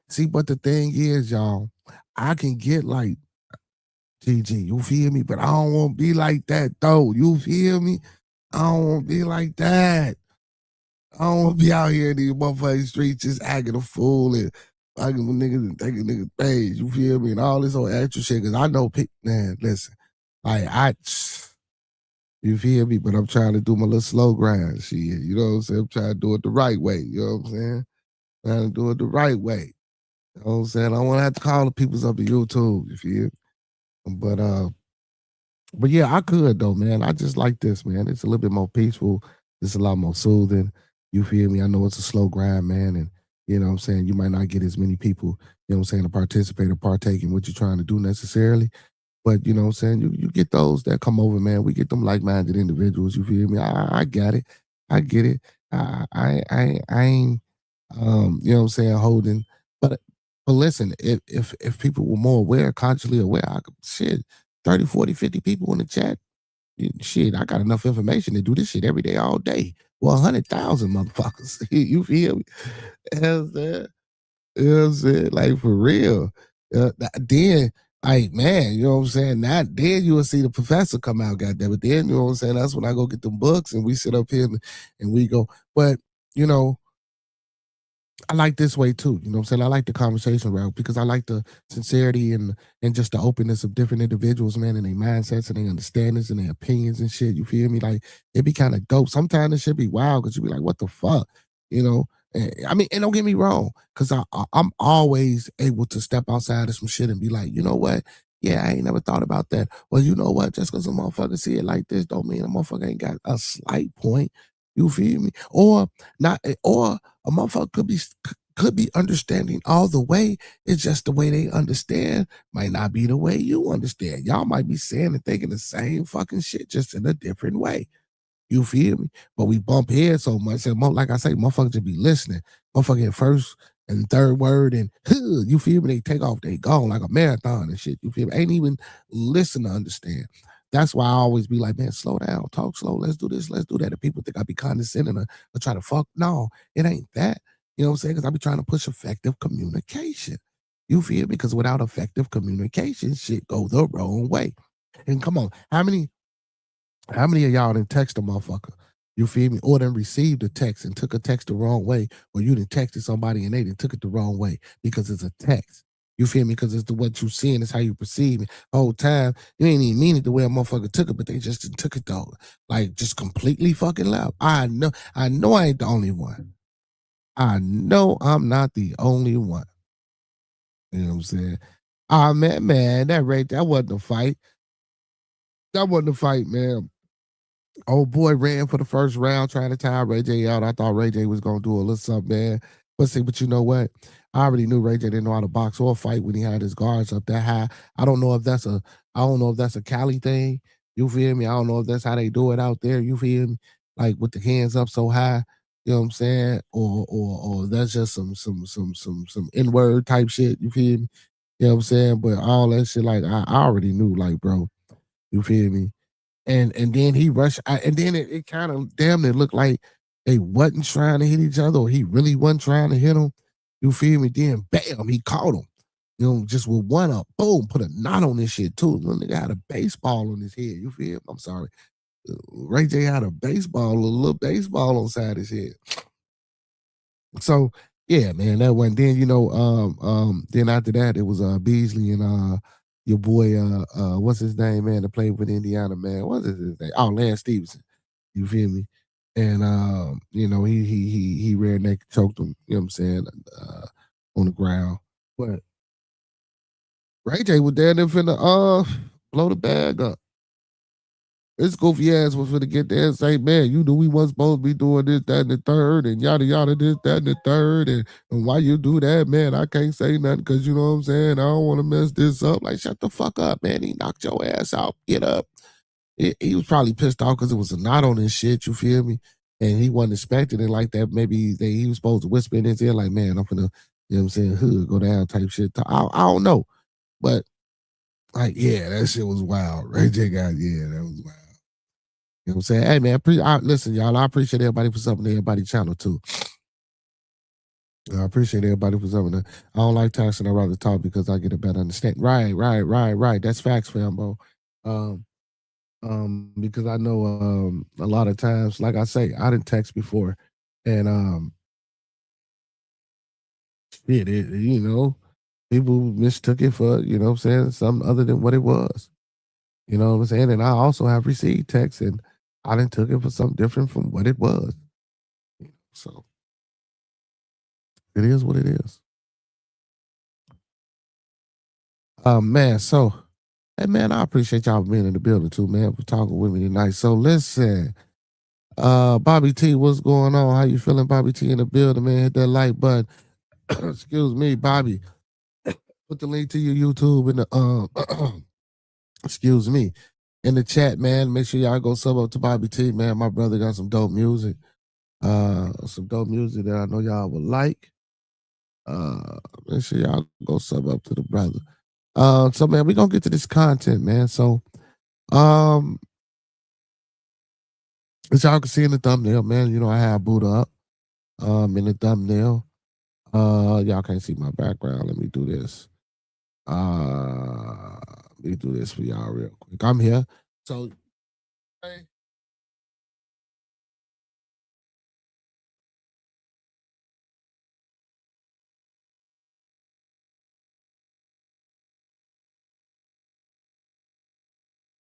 see, but the thing is, y'all, I can get like TG, you feel me? But I don't want to be like that though. You feel me? I don't want to be like that. I don't want to be out here in these motherfucking streets just acting a fool and fucking with niggas and taking niggas' things. You feel me? And all this old extra shit. Cause I know, man, listen, like you feel me? But I'm trying to do my little slow grind shit. You know what I'm saying? I'm trying to do it the right way. You know what I'm saying? Trying to do it the right way. You know what I'm saying? I don't want to have to call the peoples up to YouTube. You feel me? But yeah, I could though, man. I just like this, man. It's a little bit more peaceful. It's a lot more soothing. You feel me? I know it's a slow grind, man. And you know what I'm saying? You might not get as many people, you know what I'm saying, to participate or partake in what you're trying to do necessarily. But you know what I'm saying? You get those that come over, man. We get them like-minded individuals. You feel me? I got it. I get it. I ain't you know what I'm saying, holding. But listen, if people were more aware, consciously aware, I could shit, 30, 40, 50 people in the chat. Shit, I got enough information to do this shit every day, all day. Well, 100,000 motherfuckers. You feel me? You know what I'm saying? You know what I'm saying? Like for real. Then, like, man, you know what I'm saying? Not then you will see the professor come out, goddamn it. Then, you know what I'm saying? That's when I go get them books and we sit up here and we go. But, you know, I like this way too. You know what I'm saying? I like the conversation route because I like the sincerity and just the openness of different individuals, man, and their mindsets and their understandings and their opinions and shit. You feel me? Like it be kind of dope. Sometimes it should be wild because you be like, what the fuck? You know? I mean, and don't get me wrong, because I'm always able to step outside of some shit and be like, you know what? Yeah, I ain't never thought about that. Well, you know what? Just because a motherfucker see it like this don't mean a motherfucker ain't got a slight point. You feel me? Or not, or a motherfucker could be understanding all the way. It's just the way they understand might not be the way you understand. Y'all might be saying and thinking the same fucking shit, just in a different way. You feel me? But we bump heads so much. And like I say, motherfuckers just be listening. Motherfucker at first and third word and you feel me? They take off, they gone like a marathon and shit. You feel me? Ain't even listen to understand. That's why I always be like, man, slow down, talk slow. Let's do this, let's do that. And people think I be condescending or try to fuck. No, it ain't that. You know what I'm saying? Because I be trying to push effective communication. You feel me? Because without effective communication, shit go the wrong way. And come on, how many of y'all didn't text a motherfucker? You feel me? Or then received a text and took a text the wrong way, or you didn't texted somebody and they didn't took it the wrong way because it's a text. You feel me? Because it's what you seeing, it's how you perceive it. The whole time, you ain't even mean it the way a motherfucker took it, but they just took it though. Like just completely fucking loud. I know I ain't the only one. I know I'm not the only one. You know what I'm saying? Ah man, that wasn't a fight. That wasn't a fight, man. Old boy ran for the first round trying to tire Ray J out. I thought Ray J was gonna do a little something, man. But you know what? I already knew Ray J didn't know how to box or fight when he had his guards up that high. I don't know if that's a Cali thing. You feel me? I don't know if that's how they do it out there. You feel me? Like with the hands up so high. You know what I'm saying? Or that's just some N-word type shit. You feel me? You know what I'm saying? But all that shit, like I already knew, like, bro, you feel me? And then he rushed, and then it kind of damn it looked like they wasn't trying to hit each other, or he really wasn't trying to hit him. You feel me? Then bam, he caught him. You know, just with one up, boom, put a knot on this shit too. The nigga had a baseball on his head. You feel me? I'm sorry. Ray J had a little baseball on the side of his head. So yeah, man, that one. Then then after that it was Beasley and your boy what's his name, man, that played with Indiana, man. What is his name? Oh, Lance Stevenson. You feel me? And he rear naked choked him, you know what I'm saying, on the ground. But Ray J was there finna blow the bag up. This goofy ass was finna get there and say, man, you knew we wasn't supposed to be doing this, that, and the third, and yada yada, this, that, and the third, and why you do that, man? I can't say nothing because you know what I'm saying. I don't want to mess this up. Like, shut the fuck up, man. He knocked your ass out. Get up. he was probably pissed off because it was a knot on his shit. You feel me? And he wasn't expecting it like that. Maybe he was supposed to whisper in his ear like, "Man, I'm gonna, you know what I'm saying, hood go down type shit." I don't know, but like, yeah, that shit was wild. Ray J got, yeah, that was wild. You know what I'm saying? Hey man, listen, y'all. I appreciate everybody for something to everybody's channel too. I appreciate everybody for something. I don't like talking. I rather talk because I get a better understanding. Right. That's facts, Fambo. Um, because I know a lot of times, like I say, I didn't text before, and people mistook it for what I'm saying, something other than what it was. You know what I'm saying? And I also have received texts, and I didn't took it for something different from what it was. So it is what it is. Man, so hey man, I appreciate y'all being in the building too, man, for talking with me tonight. So listen, Bobby T, what's going on? How you feeling, Bobby T, in the building, man? Hit that like button. Excuse me, Bobby. Put the link to your YouTube in the excuse me, in the chat, man. Make sure y'all go sub up to Bobby T, man. My brother got some dope music. Some dope music that I know y'all would like. Make sure y'all go sub up to the brother. So man, we gonna get to this content, man. So um as y'all can see in the thumbnail, man, I have Buddha up in the thumbnail. Y'all can't see my background. Let me do this. Let me do this for y'all real quick. I'm here. So hey,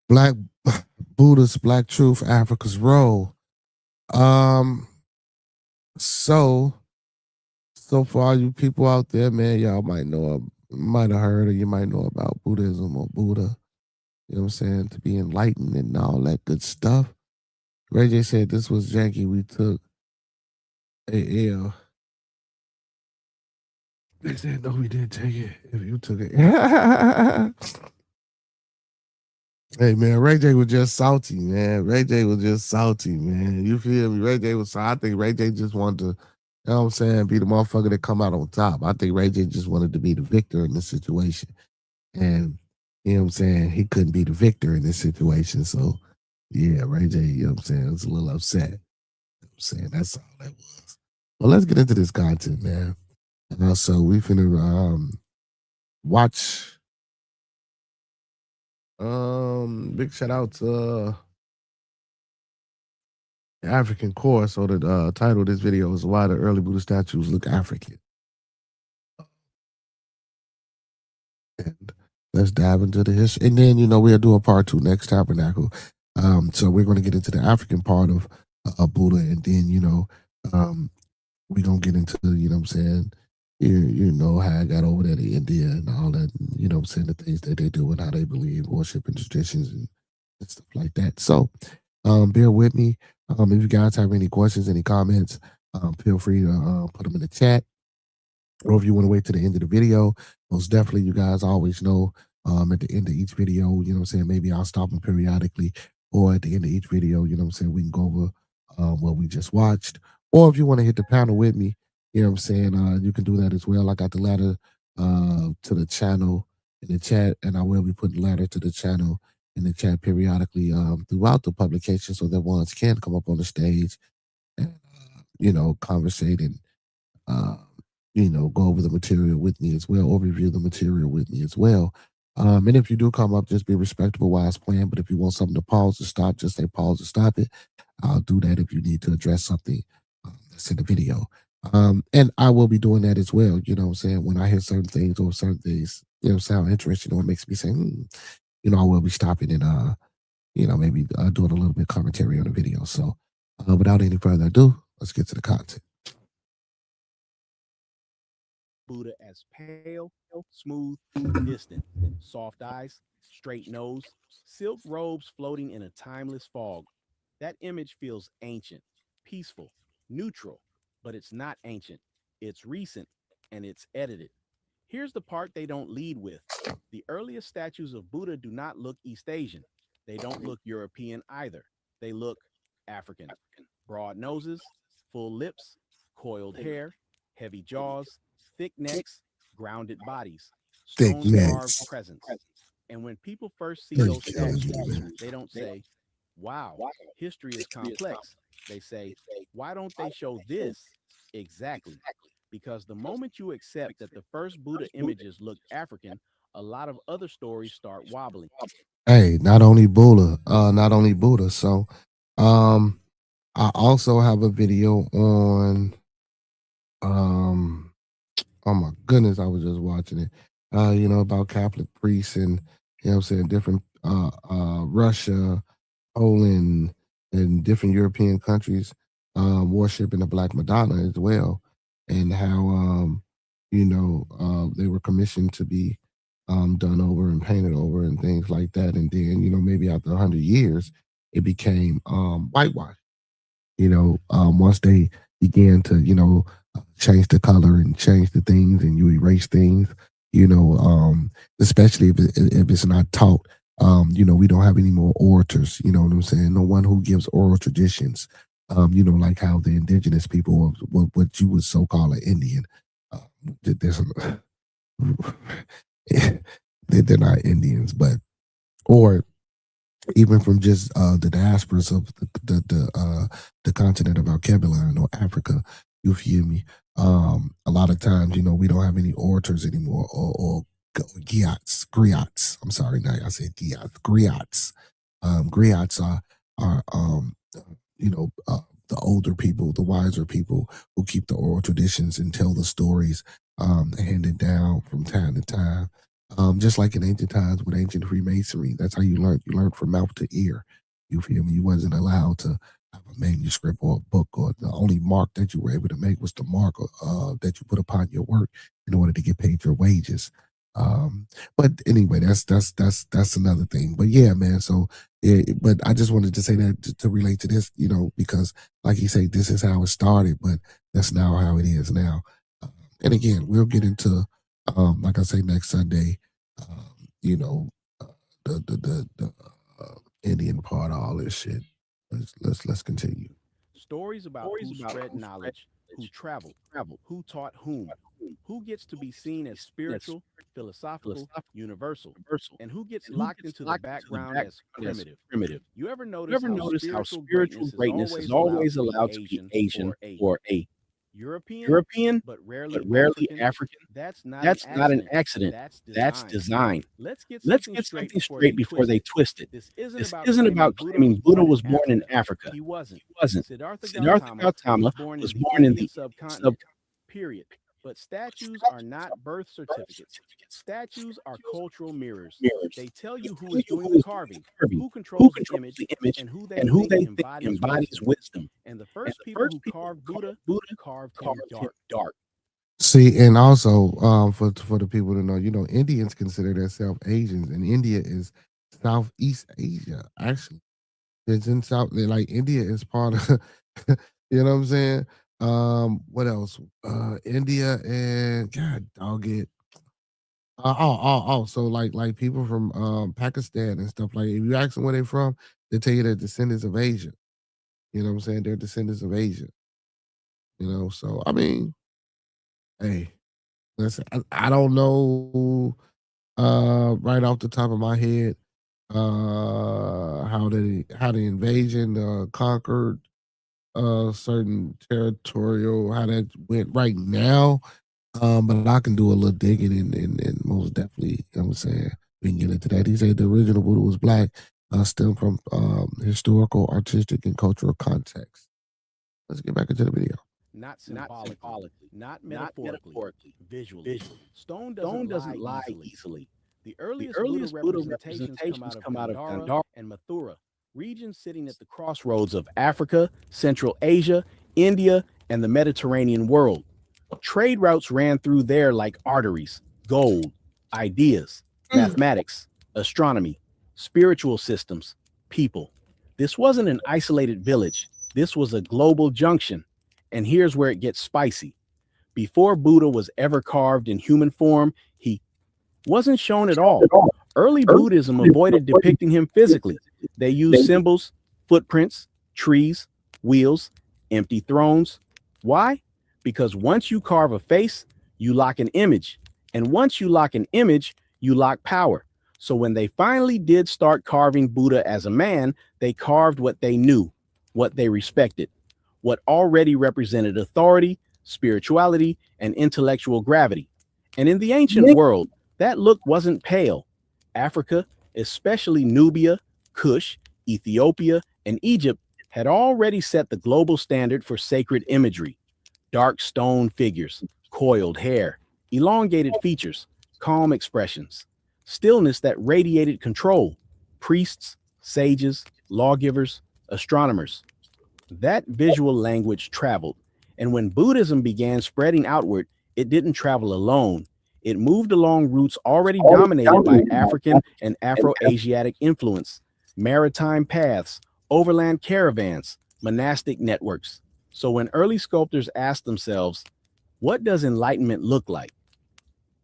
Black Buddha's Black Truth, Africa's Role. Um, so for all you people out there, man, y'all might have heard or you might know about Buddhism or Buddha. You know what I'm saying? To be enlightened and all that good stuff. Ray J said this was janky. We took a L. They said no, we didn't take it. If you took it, hey man, Ray J was just salty, man. Ray J was just salty, man. You feel me? Ray J was. I think Ray J just wanted to, what I'm saying, be the motherfucker that come out on top. I think Ray J just wanted to be the victor in this situation, and you know what I'm saying, he couldn't be the victor in this situation. So yeah, Ray J, what I'm saying, was a little upset. I'm saying that's all that was. Well, let's get into this content, man. So we finna watch. Big shout out to African Core. So the title of this video is "Why the Early Buddha Statues Look African." And let's dive into the history, and then we'll do a part 2 next Tabernacle. So we're going to get into the African part of Buddha, and then um, we're gonna get into what I'm saying. You know how I got over there to India and all that. What I'm saying, the things that they do and how they believe, worship and traditions and stuff like that. So bear with me. If you guys have any questions, any comments, feel free to put them in the chat. Or if you want to wait to the end of the video, most definitely, you guys always know at the end of each video, what I'm saying, maybe I'll stop them periodically, or at the end of each video, what I'm saying, we can go over what we just watched. Or if you want to hit the panel with me, what I'm saying, you can do that as well. I got the ladder to the channel in the chat, and I will be putting ladder to the channel in the chat periodically throughout the publication so that ones can come up on the stage and, conversate and uh, go over the material with me as well, or review the material with me as well. And if you do come up, just be respectable while it's playing. But if you want something to pause or stop, just say pause or stop it. I'll do that if you need to address something that's in the video. And I will be doing that as well. You know what I'm saying? When I hear certain things or certain things, sound interesting or it makes me say, I will be stopping and, maybe doing a little bit of commentary on the video. So without any further ado, let's get to the content. Buddha as pale, smooth, distant, soft eyes, straight nose, silk robes floating in a timeless fog. That image feels ancient, peaceful, neutral, but it's not ancient. It's recent and it's edited. Here's the part they don't lead with. The earliest statues of Buddha do not look East Asian. They don't look European either. They look African. Broad noses, full lips, coiled hair, heavy jaws, thick necks, grounded bodies, Thick stone carved necks. presence. And when people first see They those killing you, statues, man. they don't say, wow, history is complex. They say, why don't they show this exactly? Because the moment you accept that the first Buddha images looked African, a lot of other stories start wobbling. Hey, not only Buddha, not only Buddha. So, um, I also have a video on, um, oh my goodness, I was just watching it. About Catholic priests and I'm saying different Russia, Poland, and different European countries worshiping the Black Madonna as well, and how they were commissioned to be done over and painted over and things like that, and then maybe after 100 years, it became whitewashed. Once they began to change the color and change the things, and you erase things, especially if it's not taught. We don't have any more orators, you know what I'm saying? No one who gives oral traditions, like how the indigenous people, what you would so call an Indian, there's they're not Indians, but, or even from just the diasporas of the continent of Alkebulan or Africa, you feel me? A lot of times, we don't have any orators anymore, or griots. I'm sorry, now I said griots. Griots are the older people, the wiser people who keep the oral traditions and tell the stories handed down from time to time. Just like in ancient times with ancient Freemasonry, that's how you learned. You learned from mouth to ear. You feel me? You wasn't allowed to have a manuscript or a book, or the only mark that you were able to make was the mark that you put upon your work in order to get paid your wages. But anyway, that's another thing. But yeah, man. So, but I just wanted to say that to relate to this, because like you say, this is how it started, but that's now how it is now. And again, we'll get into, like I say, next Sunday, uh, the Indian part of all this shit. Let's continue. Stories about who spread knowledge, who traveled, who taught who gets to be seen as spiritual, philosophical, universal, and who gets locked into the background as primitive. You ever notice how spiritual greatness is always allowed to be Asian or a European, but rarely African? That's not an accident. That's design. Let's get something straight before they twist it. This isn't about claiming Buddha was born in Africa. He wasn't. Siddhartha Gautama was born in the subcontinent. Period. But statues are not birth certificates. Statues are cultural mirrors. They tell you who is doing the carving, who controls the image, and who they think embodies wisdom. And the first people who carved Buddha carved him dark. See, and also for the people to know, Indians consider themselves Asians, and India is Southeast Asia. Actually, it's in South. Like India is part of. You know what I'm saying? What else? India and God dog it. So like people from Pakistan and stuff, like if you ask them where they're from, they tell you they're descendants of Asia. You know what I'm saying? They're descendants of Asia. So I mean, hey, listen, I don't know right off the top of my head how the invasion conquered certain territorial, how that went right now. But I can do a little digging and most definitely, you know what I'm saying, we can get into that. He said the original Buddha was black, stemmed from historical, artistic, and cultural context. Let's get back into the video. Not symbolically, not metaphorically, visually. Stone doesn't lie easily. The earliest Buddha representations come out of Gandhara and Mathura, regions sitting at the crossroads of Africa, Central Asia, India, and the Mediterranean world. Trade routes ran through there like arteries: gold, ideas, mathematics, astronomy, spiritual systems, people. This wasn't an isolated village. This was a global junction. And here's where it gets spicy. Before Buddha was ever carved in human form, he wasn't shown at all. Early Buddhism avoided depicting him physically. They use symbols, footprints, trees, wheels, empty thrones. Why? Because once you carve a face, you lock an image. And once you lock an image, you lock power. So when they finally did start carving Buddha as a man, they carved what they knew, what they respected, what already represented authority, spirituality, and intellectual gravity. And in the ancient world, that look wasn't pale. Africa, especially Nubia, Kush, Ethiopia, and Egypt, had already set the global standard for sacred imagery. Dark stone figures, coiled hair, elongated features, calm expressions, stillness that radiated control, priests, sages, lawgivers, astronomers. That visual language traveled, and when Buddhism began spreading outward, it didn't travel alone. It moved along routes already dominated by African and Afro-Asiatic influence, maritime paths, overland caravans, monastic networks. So when early sculptors asked themselves, what does enlightenment look like?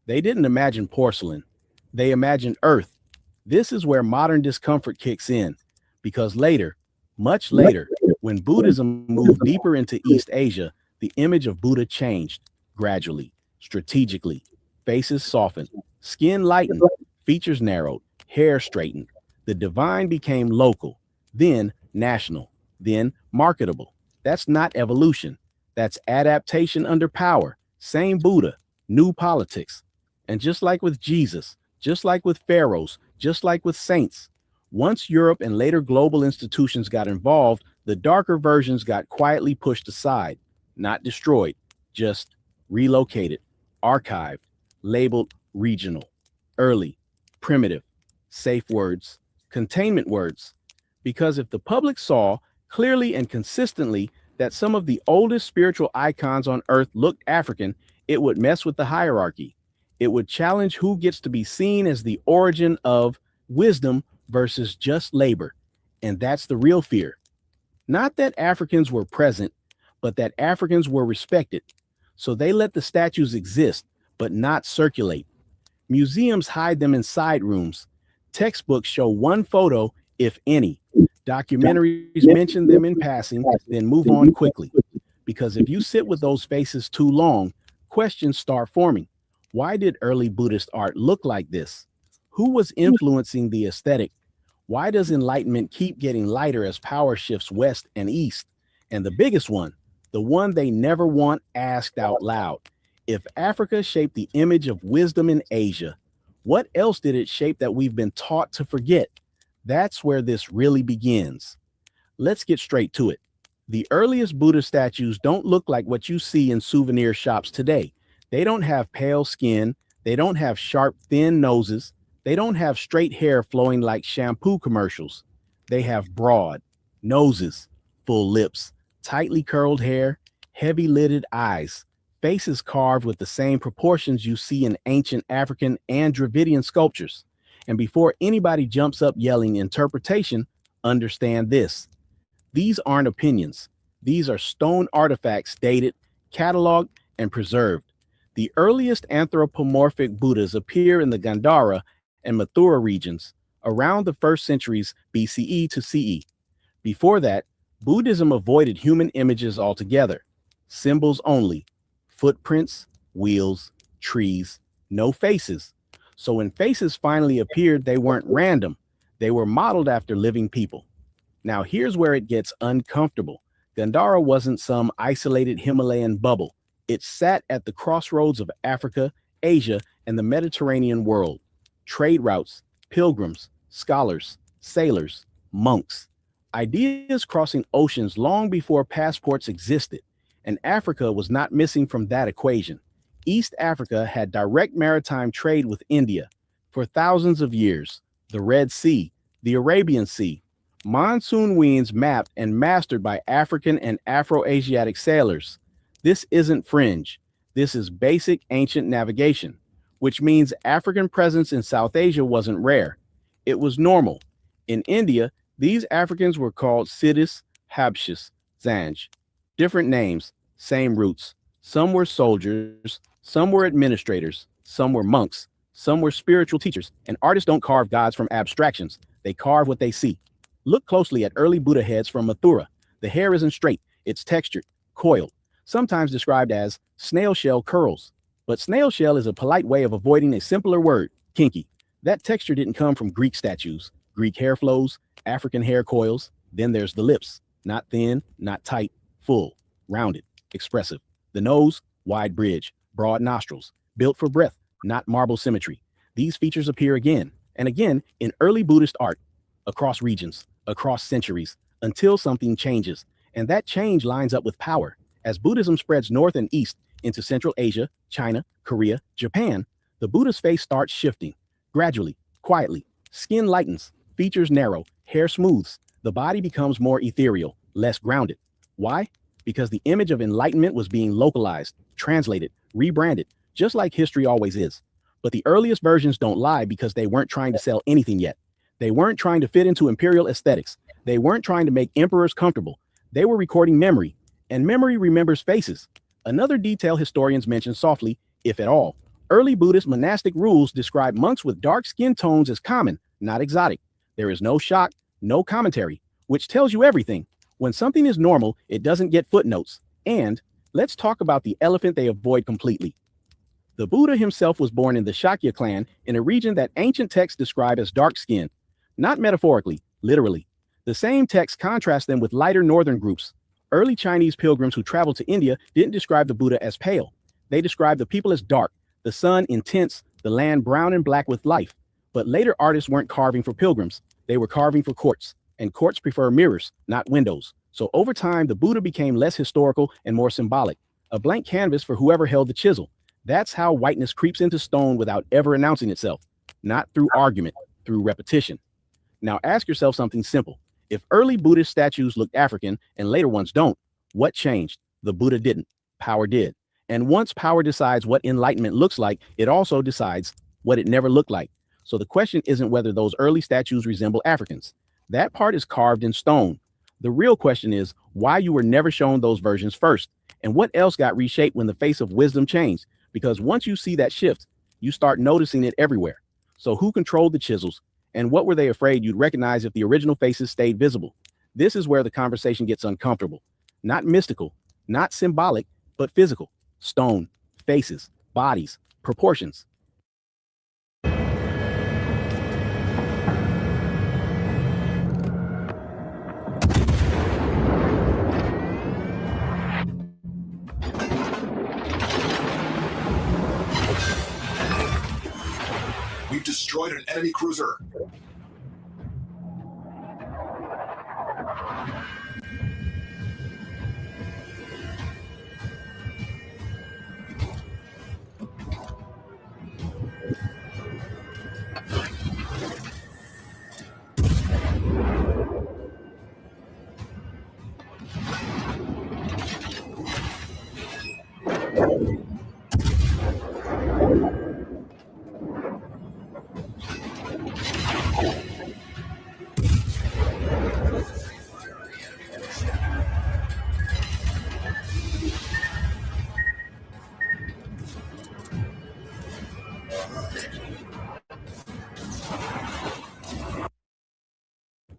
They didn't imagine porcelain. They imagined earth. This is where modern discomfort kicks in, because later, much later, when Buddhism moved deeper into East Asia, the image of Buddha changed gradually, strategically. Faces softened, skin lightened, features narrowed, hair straightened. The divine became local, then national, then marketable. That's not evolution. That's adaptation under power. Same Buddha, new politics. And just like with Jesus, just like with pharaohs, just like with saints, once Europe and later global institutions got involved, the darker versions got quietly pushed aside, not destroyed, just relocated, archived, labeled regional, early, primitive, safe words, containment words. Because if the public saw clearly and consistently that some of the oldest spiritual icons on earth looked African, it would mess with the hierarchy. It would challenge who gets to be seen as the origin of wisdom versus just labor. And that's the real fear. Not that Africans were present, but that Africans were respected. So they let the statues exist, but not circulate. Museums hide them in side rooms. Textbooks show one photo, if any. Documentaries mention them in passing, then move on quickly. Because if you sit with those faces too long, questions start forming. Why did early Buddhist art look like this? Who was influencing the aesthetic? Why does enlightenment keep getting lighter as power shifts west and east? And the biggest one, the one they never want asked out loud. If Africa shaped the image of wisdom in Asia, what else did it shape that we've been taught to forget? That's where this really begins. Let's get straight to it. The earliest Buddha statues don't look like what you see in souvenir shops today. They don't have pale skin. They don't have sharp, thin noses. They don't have straight hair flowing like shampoo commercials. They have broad noses, full lips, tightly curled hair, heavy-lidded eyes, faces carved with the same proportions you see in ancient African and Dravidian sculptures. And before anybody jumps up yelling interpretation, understand this. These aren't opinions. These are stone artifacts dated, cataloged, and preserved. The earliest anthropomorphic Buddhas appear in the Gandhara and Mathura regions around the 1st centuries BCE to CE. Before that, Buddhism avoided human images altogether. Symbols only. Footprints, wheels, trees, no faces. So when faces finally appeared, they weren't random. They were modeled after living people. Now here's where it gets uncomfortable. Gandhara wasn't some isolated Himalayan bubble. It sat at the crossroads of Africa, Asia, and the Mediterranean world. Trade routes, pilgrims, scholars, sailors, monks. Ideas crossing oceans long before passports existed. And Africa was not missing from that equation. East Africa had direct maritime trade with India for thousands of years. The Red Sea, the Arabian Sea, monsoon winds mapped and mastered by African and Afro-Asiatic sailors. This isn't fringe. This is basic ancient navigation, which means African presence in South Asia wasn't rare. It was normal. In India, these Africans were called Siddhis, Habshis, Zanj. Different names, same roots. Some were soldiers, some were administrators, some were monks, some were spiritual teachers. And artists don't carve gods from abstractions. They carve what they see. Look closely at early Buddha heads from Mathura. The hair isn't straight, it's textured, coiled, sometimes described as snail shell curls. But snail shell is a polite way of avoiding a simpler word, kinky. That texture didn't come from Greek statues, Greek hair flows, African hair coils. Then there's the lips, not thin, not tight, full, rounded, expressive. The nose, wide bridge, broad nostrils, built for breath, not marble symmetry. These features appear again and again in early Buddhist art, across regions, across centuries, until something changes. And that change lines up with power. As Buddhism spreads north and east into Central Asia, China, Korea, Japan, the Buddha's face starts shifting. Gradually, quietly, skin lightens, features narrow, hair smooths. The body becomes more ethereal, less grounded. Why? Because the image of enlightenment was being localized, translated, rebranded, just like history always is. But the earliest versions don't lie because they weren't trying to sell anything yet. They weren't trying to fit into imperial aesthetics. They weren't trying to make emperors comfortable. They were recording memory, and memory remembers faces. Another detail historians mention softly, if at all. Early Buddhist monastic rules describe monks with dark skin tones as common, not exotic. There is no shock, no commentary, which tells you everything. When something is normal, it doesn't get footnotes. And let's talk about the elephant they avoid completely. The Buddha himself was born in the Shakya clan in a region that ancient texts describe as dark skinned, not metaphorically, literally. The same texts contrast them with lighter northern groups. Early Chinese pilgrims who traveled to India didn't describe the Buddha as pale. They described the people as dark, the sun intense, the land brown and black with life. But later artists weren't carving for pilgrims. They were carving for courts, and courts prefer mirrors, not windows. So over time, the Buddha became less historical and more symbolic, a blank canvas for whoever held the chisel. That's how whiteness creeps into stone without ever announcing itself, not through argument, through repetition. Now ask yourself something simple. If early Buddhist statues looked African and later ones don't, what changed? The Buddha didn't. Power did. And once power decides what enlightenment looks like, it also decides what it never looked like. So the question isn't whether those early statues resemble Africans. That part is carved in stone. The real question is why you were never shown those versions first, and what else got reshaped when the face of wisdom changed. Because once you see that shift, you start noticing it everywhere. So who controlled the chisels, and what were they afraid you'd recognize if the original faces stayed visible? This is where the conversation gets uncomfortable. Not mystical, not symbolic, but physical. Stone, faces, bodies, proportions. We've destroyed an enemy cruiser.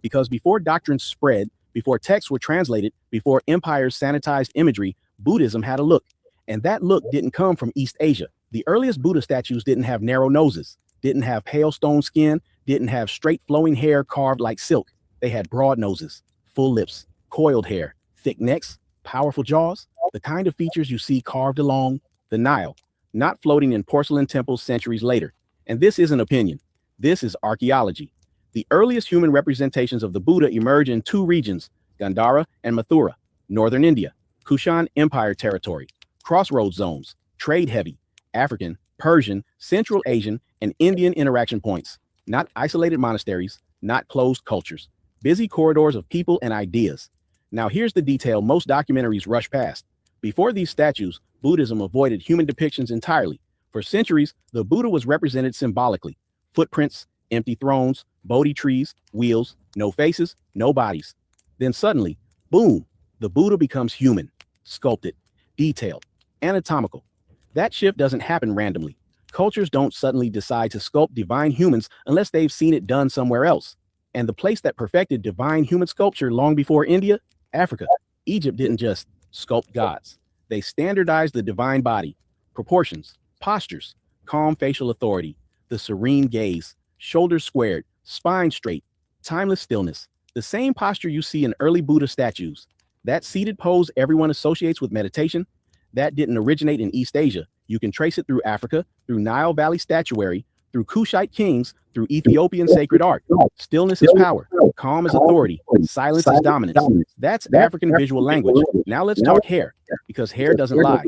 Because before doctrines spread, before texts were translated, before empires sanitized imagery, Buddhism had a look. And that look didn't come from East Asia. The earliest Buddha statues didn't have narrow noses, didn't have pale stone skin, didn't have straight flowing hair carved like silk. They had broad noses, full lips, coiled hair, thick necks, powerful jaws, the kind of features you see carved along the Nile, not floating in porcelain temples centuries later. And this isn't opinion. This is archaeology. The earliest human representations of the Buddha emerge in two regions, Gandhara and Mathura, northern India, Kushan Empire territory, crossroads zones, trade-heavy, African, Persian, Central Asian, and Indian interaction points, not isolated monasteries, not closed cultures, busy corridors of people and ideas. Now here's the detail most documentaries rush past. Before these statues, Buddhism avoided human depictions entirely. For centuries, the Buddha was represented symbolically. Footprints, empty thrones, Bodhi trees, wheels, no faces, no bodies. Then suddenly, boom, the Buddha becomes human, sculpted, detailed, anatomical. That shift doesn't happen randomly. Cultures don't suddenly decide to sculpt divine humans unless they've seen it done somewhere else. And the place that perfected divine human sculpture long before India, Africa. Egypt didn't just sculpt gods. They standardized the divine body, proportions, postures, calm facial authority, the serene gaze, shoulders squared, spine straight, timeless stillness. The same posture you see in early Buddha statues. That seated pose everyone associates with meditation, that didn't originate in East Asia. You can trace it through Africa, through Nile Valley statuary, through Kushite kings, through Ethiopian sacred art. Stillness is power, calm is authority, silence is dominance. That's African visual language. Now let's talk hair, because hair doesn't lie.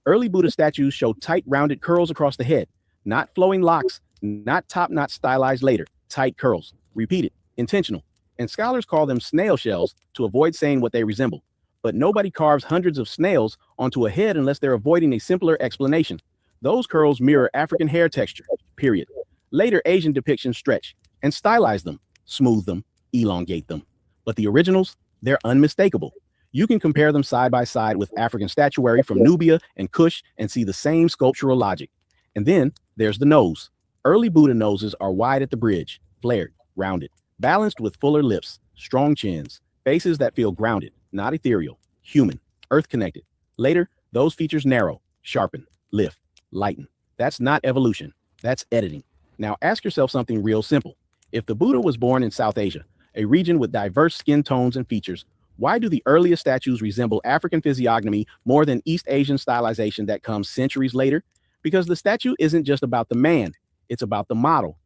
Early Buddha statues show tight, rounded curls across the head, not flowing locks, not top-knot stylized later, tight curls, repeated, intentional. And scholars call them snail shells to avoid saying what they resemble. But nobody carves hundreds of snails onto a head unless they're avoiding a simpler explanation. Those curls mirror African hair texture, period. Later Asian depictions stretch and stylize them, smooth them, elongate them. But the originals, they're unmistakable. You can compare them side by side with African statuary from Nubia and Kush and see the same sculptural logic. And then there's the nose. Early Buddha noses are wide at the bridge, flared, rounded, balanced with fuller lips, strong chins, faces that feel grounded, not ethereal, human, earth-connected. Later, those features narrow, sharpen, lift, lighten. That's not evolution. That's editing. Now ask yourself something real simple. If the Buddha was born in South Asia, a region with diverse skin tones and features, why do the earliest statues resemble African physiognomy more than East Asian stylization that comes centuries later? Because the statue isn't just about the man, it's about the model.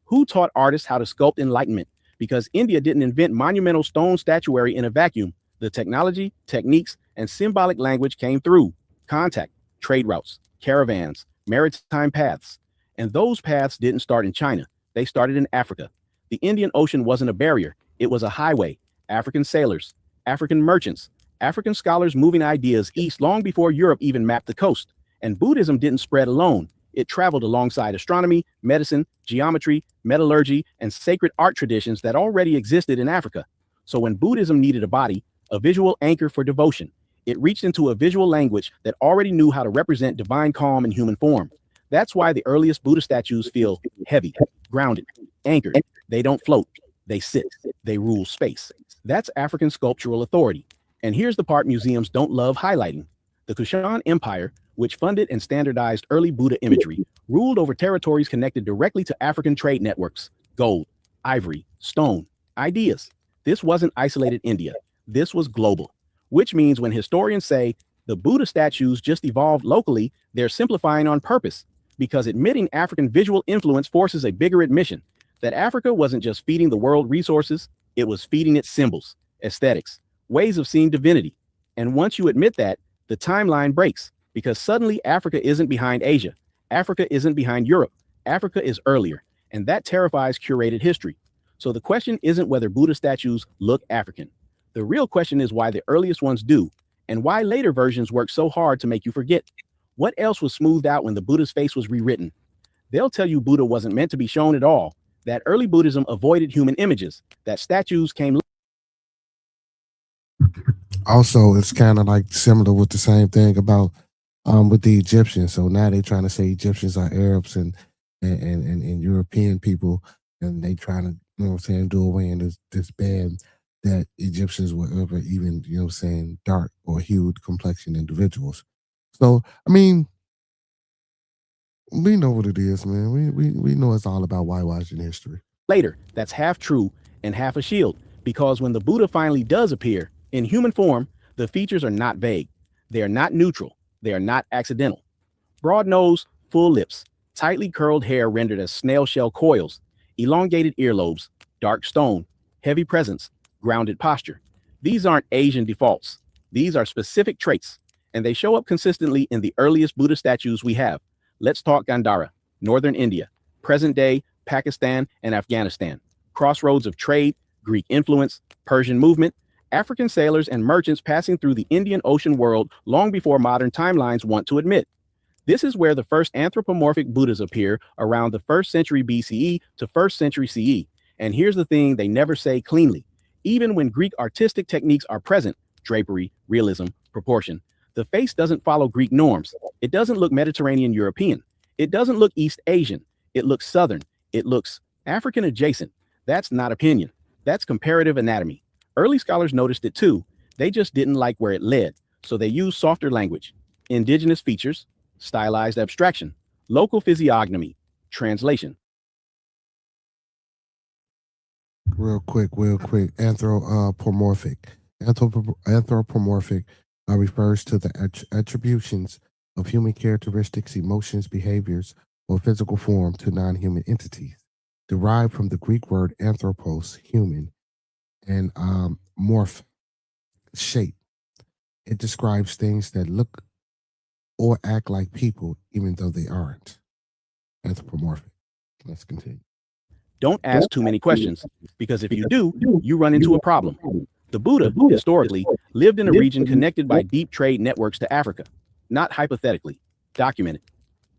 Who taught artists how to sculpt enlightenment? Because India didn't invent monumental stone statuary in a vacuum. The technology, techniques, and symbolic language came through contact, trade routes, caravans, maritime paths. And those paths didn't start in China. They started in Africa. The Indian Ocean wasn't a barrier. It was a highway. African sailors, African merchants, African scholars moving ideas east long before Europe even mapped the coast. And Buddhism didn't spread alone. It traveled alongside astronomy, medicine, geometry, metallurgy, and sacred art traditions that already existed in Africa. So when Buddhism needed a body, a visual anchor for devotion, it reached into a visual language that already knew how to represent divine calm in human form. That's why the earliest Buddha statues feel heavy, grounded, anchored. They don't float, they sit, they rule space. That's African sculptural authority. And here's the part museums don't love highlighting. The Kushan Empire, which funded and standardized early Buddha imagery, ruled over territories connected directly to African trade networks, gold, ivory, stone, ideas. This wasn't isolated India. This was global, which means when historians say the Buddha statues just evolved locally, they're simplifying on purpose, because admitting African visual influence forces a bigger admission that Africa wasn't just feeding the world resources, it was feeding it symbols, aesthetics, ways of seeing divinity. And once you admit that, the timeline breaks, because suddenly Africa isn't behind Asia. Africa isn't behind Europe. Africa is earlier, and that terrifies curated history. So the question isn't whether Buddha statues look African. The real question is why the earliest ones do, and why later versions work so hard to make you forget. What else was smoothed out when the Buddha's face was rewritten? They'll tell you Buddha wasn't meant to be shown at all, that early Buddhism avoided human images, that statues came. Also, it's kind of like similar with the same thing about with the Egyptians. So now they're trying to say Egyptians are Arabs and European people, and they trying to, you know what I'm saying, do away in this band that Egyptians were ever even, you know what I'm saying, dark or hued complexion individuals. So, I mean, we know what it is, man. We know it's all about whitewashing history. Later, that's half true and half a shield, because when the Buddha finally does appear in human form, the features are not vague. They are not neutral. They are not accidental. Broad nose, full lips, tightly curled hair rendered as snail shell coils, elongated earlobes, dark stone, heavy presence, grounded posture. These aren't Asian defaults. These are specific traits, and they show up consistently in the earliest Buddha statues we have. Let's talk Gandhara, northern India, present-day Pakistan and Afghanistan, crossroads of trade, Greek influence, Persian movement, African sailors and merchants passing through the Indian Ocean world long before modern timelines want to admit. This is where the first anthropomorphic Buddhas appear around the 1st century BCE to 1st century CE. And here's the thing they never say cleanly. Even when Greek artistic techniques are present, drapery, realism, proportion, the face doesn't follow Greek norms. It doesn't look Mediterranean European. It doesn't look East Asian. It looks Southern. It looks African adjacent. That's not opinion. That's comparative anatomy. Early scholars noticed it too. They just didn't like where it led, so they used softer language, indigenous features, stylized abstraction, local physiognomy, translation. Real quick. Anthropomorphic. Anthropomorphic refers to the attributions of human characteristics, emotions, behaviors, or physical form to non-human entities, derived from the Greek word anthropos, human, and morph, shape. It describes things that look or act like people, even though they aren't. Anthropomorphic. Let's continue. Don't ask too many questions, because if you do, you run into a problem. The Buddha, historically, lived in a region connected by deep trade networks to Africa, not hypothetically, documented.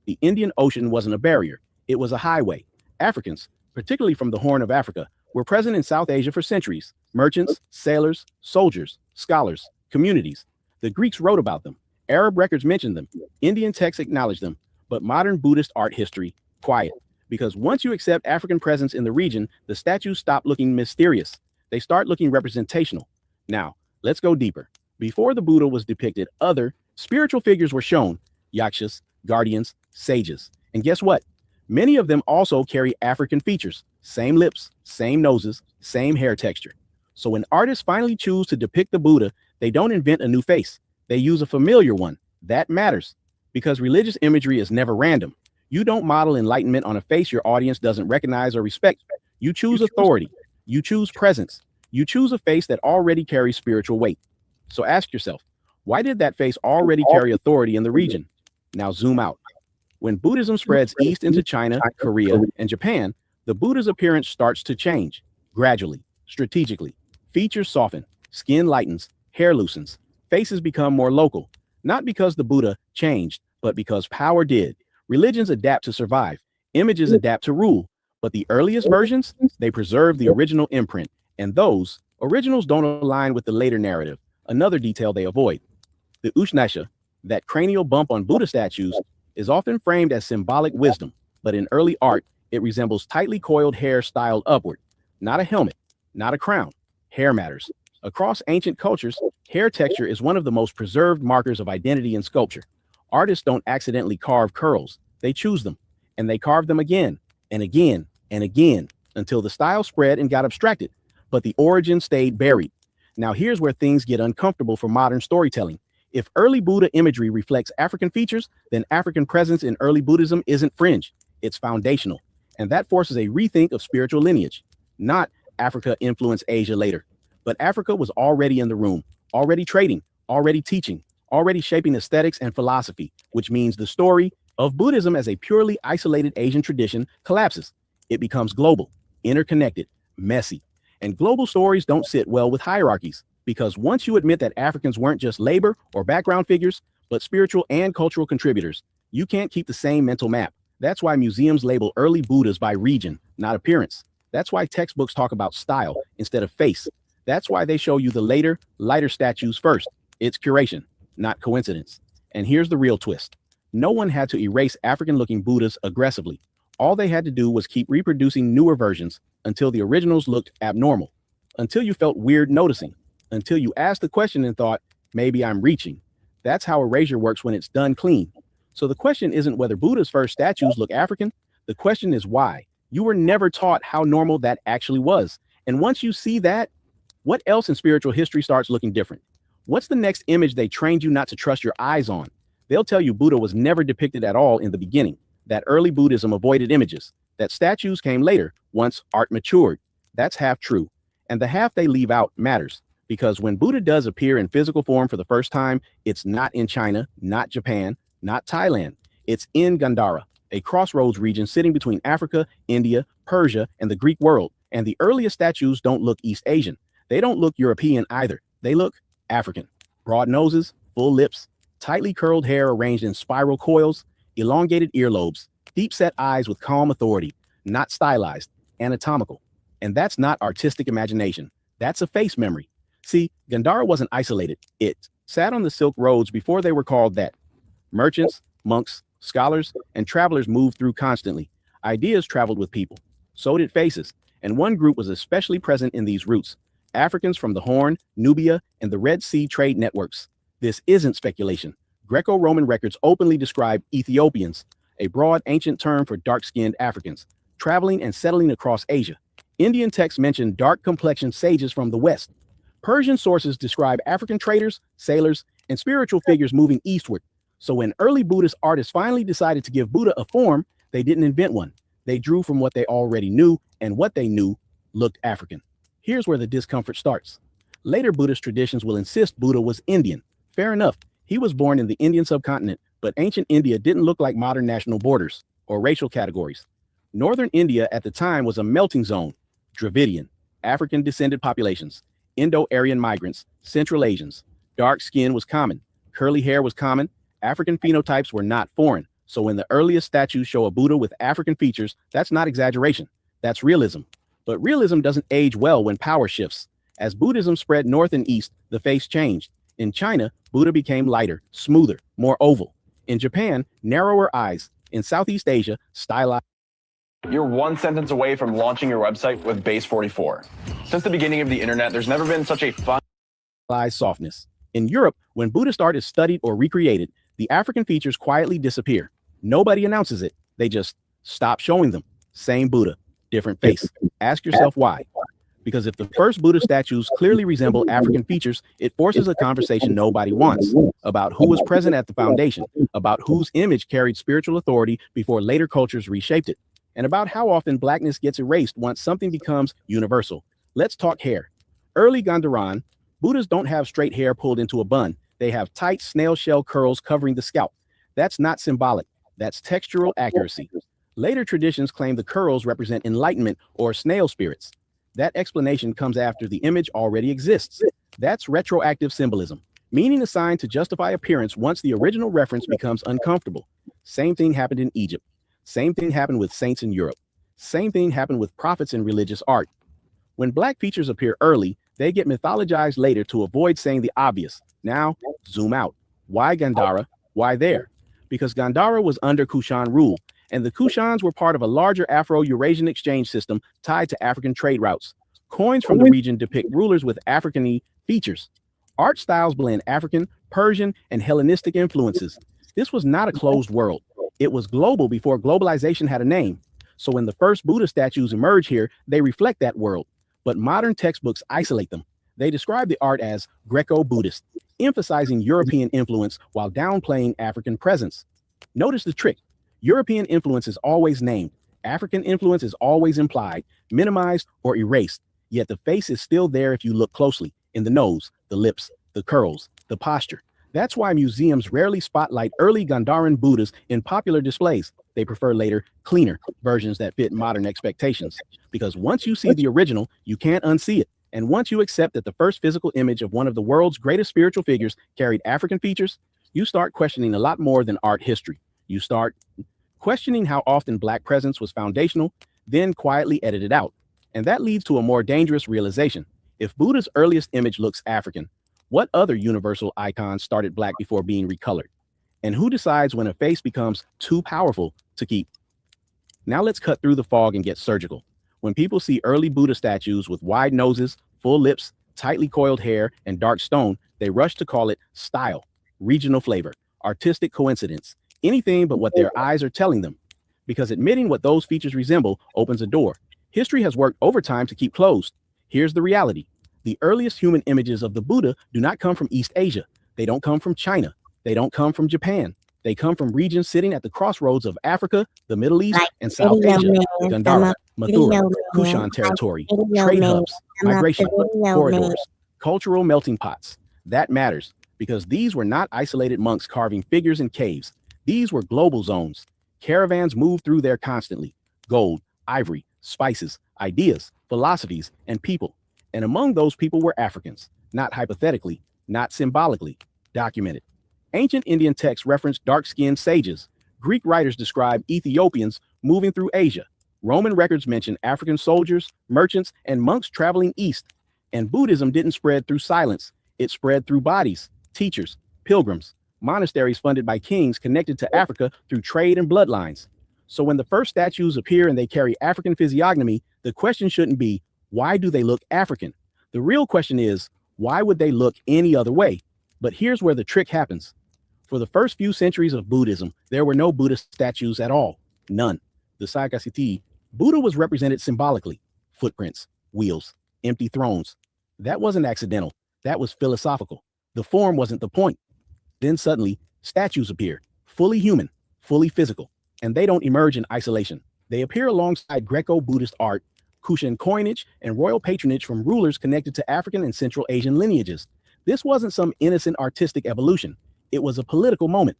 The Indian Ocean wasn't a barrier, it was a highway. Africans, particularly from the Horn of Africa, were present in South Asia for centuries. Merchants, sailors, soldiers, scholars, communities. The Greeks wrote about them. Arab records mentioned them. Indian texts acknowledge them. But modern Buddhist art history, quiet. Because once you accept African presence in the region, the statues stop looking mysterious. They start looking representational. Now, let's go deeper. Before the Buddha was depicted, other spiritual figures were shown: yakshas, guardians, sages. And guess what? Many of them also carry African features. Same lips, same noses, same hair texture. So when artists finally choose to depict the Buddha, they don't invent a new face. They use a familiar one. That matters, because religious imagery is never random. You don't model enlightenment on a face your audience doesn't recognize or respect. You choose authority. You choose presence. You choose a face that already carries spiritual weight. So ask yourself, why did that face already carry authority in the region? Now zoom out. When Buddhism spreads east into China, Korea, and Japan, the Buddha's appearance starts to change, gradually, strategically. Features soften, skin lightens, hair loosens, faces become more local. Not because the Buddha changed, but because power did. Religions adapt to survive, images adapt to rule, but the earliest versions, they preserve the original imprint, and those originals don't align with the later narrative, another detail they avoid. The Ushnesha, that cranial bump on Buddha statues, is often framed as symbolic wisdom, but in early art, it resembles tightly coiled hair styled upward. Not a helmet, not a crown. Hair matters. Across ancient cultures, hair texture is one of the most preserved markers of identity in sculpture. Artists don't accidentally carve curls, they choose them, and they carve them again and again and again until the style spread and got abstracted, but the origin stayed buried. Now here's where things get uncomfortable for modern storytelling. If early Buddha imagery reflects African features, then African presence in early Buddhism isn't fringe, it's foundational. And that forces a rethink of spiritual lineage. Not Africa influenced Asia later, but Africa was already in the room, already trading, already teaching, already shaping aesthetics and philosophy, which means the story of Buddhism as a purely isolated Asian tradition collapses. It becomes global, interconnected, messy. And global stories don't sit well with hierarchies, because once you admit that Africans weren't just labor or background figures, but spiritual and cultural contributors, you can't keep the same mental map. That's why museums label early Buddhas by region, not appearance. That's why textbooks talk about style instead of face. That's why they show you the later, lighter statues first. It's curation, not coincidence. And here's the real twist. No one had to erase African-looking Buddhas aggressively. All they had to do was keep reproducing newer versions until the originals looked abnormal, until you felt weird noticing, until you asked the question and thought, maybe I'm reaching. That's how erasure works when it's done clean. So the question isn't whether Buddha's first statues look African. The question is why. You were never taught how normal that actually was. And once you see that, what else in spiritual history starts looking different? What's the next image they trained you not to trust your eyes on? They'll tell you Buddha was never depicted at all in the beginning, that early Buddhism avoided images, that statues came later once art matured. That's half true. And the half they leave out matters, because when Buddha does appear in physical form for the first time, it's not in China, not Japan, not Thailand. It's in Gandhara, a crossroads region sitting between Africa, India, Persia, and the Greek world. And the earliest statues don't look East Asian. They don't look European either. They look African. Broad noses, full lips, tightly curled hair arranged in spiral coils, elongated earlobes, deep-set eyes with calm authority, not stylized, anatomical. And that's not artistic imagination. That's a face memory. See, Gandhara wasn't isolated. It sat on the Silk Roads before they were called that. Merchants, monks, scholars, and travelers moved through constantly. Ideas traveled with people. So did faces. and one group was especially present in these routes: Africans from the Horn, Nubia, and the Red Sea trade networks. This isn't speculation. Greco-Roman records openly describe Ethiopians, a broad ancient term for dark-skinned Africans, traveling and settling across Asia. Indian texts mention dark-complexioned sages from the West. Persian sources describe African traders, sailors, and spiritual figures moving eastward. So when early Buddhist artists finally decided to give Buddha a form, they didn't invent one. They drew from what they already knew, and what they knew looked African. Here's where the discomfort starts. Later Buddhist traditions will insist Buddha was Indian. Fair enough. He was born in the Indian subcontinent, but ancient India didn't look like modern national borders or racial categories. Northern India at the time was a melting zone: Dravidian, African descended populations, Indo-Aryan migrants, Central Asians. Dark skin was common, curly hair was common, African phenotypes were not foreign. So when the earliest statues show a Buddha with African features, that's not exaggeration, that's realism. But realism doesn't age well when power shifts. As Buddhism spread north and east, the face changed. In China, Buddha became lighter, smoother, more oval. In Japan, narrower eyes. In Southeast Asia, stylized. You're one sentence away from launching your website with Base 44. Since the beginning of the internet, there's never been such a fun softness. In Europe, when Buddhist art is studied or recreated, the African features quietly disappear. Nobody announces it. They just stop showing them. Same Buddha, different face. Ask yourself why. Because if the first Buddha statues clearly resemble African features, it forces a conversation nobody wants about who was present at the foundation, about whose image carried spiritual authority before later cultures reshaped it, and about how often blackness gets erased once something becomes universal. Let's talk hair. Early Gandharan, Buddhas don't have straight hair pulled into a bun. They have tight snail shell curls covering the scalp. That's not symbolic. That's textural accuracy. Later traditions claim the curls represent enlightenment or snail spirits. That explanation comes after the image already exists. That's retroactive symbolism, meaning assigned to justify appearance once the original reference becomes uncomfortable. Same thing happened in Egypt. Same thing happened with saints in Europe. Same thing happened with prophets in religious art. When black features appear early, they get mythologized later to avoid saying the obvious. Now, zoom out. Why Gandhara? Why there? Because Gandhara was under Kushan rule, and the Kushans were part of a larger Afro-Eurasian exchange system tied to African trade routes. Coins from the region depict rulers with African-y features. Art styles blend African, Persian, and Hellenistic influences. This was not a closed world. It was global before globalization had a name. So when the first Buddha statues emerge here, they reflect that world. But modern textbooks isolate them. They describe the art as Greco-Buddhist, emphasizing European influence while downplaying African presence. Notice the trick. European influence is always named. African influence is always implied, minimized, or erased. Yet the face is still there if you look closely, in the nose, the lips, the curls, the posture. That's why museums rarely spotlight early Gandharan Buddhas in popular displays. They prefer later, cleaner versions that fit modern expectations. Because once you see the original, you can't unsee it. And once you accept that the first physical image of one of the world's greatest spiritual figures carried African features, you start questioning a lot more than art history. You start questioning how often Black presence was foundational, then quietly edited out. And that leads to a more dangerous realization. If Buddha's earliest image looks African, what other universal icons started Black before being recolored? And who decides when a face becomes too powerful to keep? Now let's cut through the fog and get surgical. When people see early Buddha statues with wide noses, full lips, tightly coiled hair, and dark stone, they rush to call it style, regional flavor, artistic coincidence, anything but what their eyes are telling them. Because admitting what those features resemble opens a door. History has worked overtime to keep closed. Here's the reality. The earliest human images of the Buddha do not come from East Asia. They don't come from China. They don't come from Japan. They come from regions sitting at the crossroads of Africa, the Middle East, and South Asia. Gandhara, Mathura, Kushan territory, trade hubs, migration, corridors, cultural melting pots. That matters because these were not isolated monks carving figures in caves. These were global zones. Caravans moved through there constantly. Gold, ivory, spices, ideas, philosophies, and people. And among those people were Africans, not hypothetically, not symbolically, documented. Ancient Indian texts reference dark-skinned sages. Greek writers describe Ethiopians moving through Asia. Roman records mention African soldiers, merchants, and monks traveling east. And Buddhism didn't spread through silence. It spread through bodies, teachers, pilgrims, monasteries funded by kings connected to Africa through trade and bloodlines. So when the first statues appear and they carry African physiognomy, The question shouldn't be, why do they look African? The real question is, why would they look any other way? But here's where the trick happens. For the first few centuries of Buddhism, there were no Buddha statues at all. None. The Sagasiti, Buddha was represented symbolically. Footprints, wheels, empty thrones. That wasn't accidental. That was philosophical. The form wasn't the point. Then suddenly, statues appear, fully human, fully physical, and they don't emerge in isolation. They appear alongside Greco-Buddhist art, Kushan coinage, and royal patronage from rulers connected to African and Central Asian lineages. This wasn't some innocent artistic evolution. It was a political moment.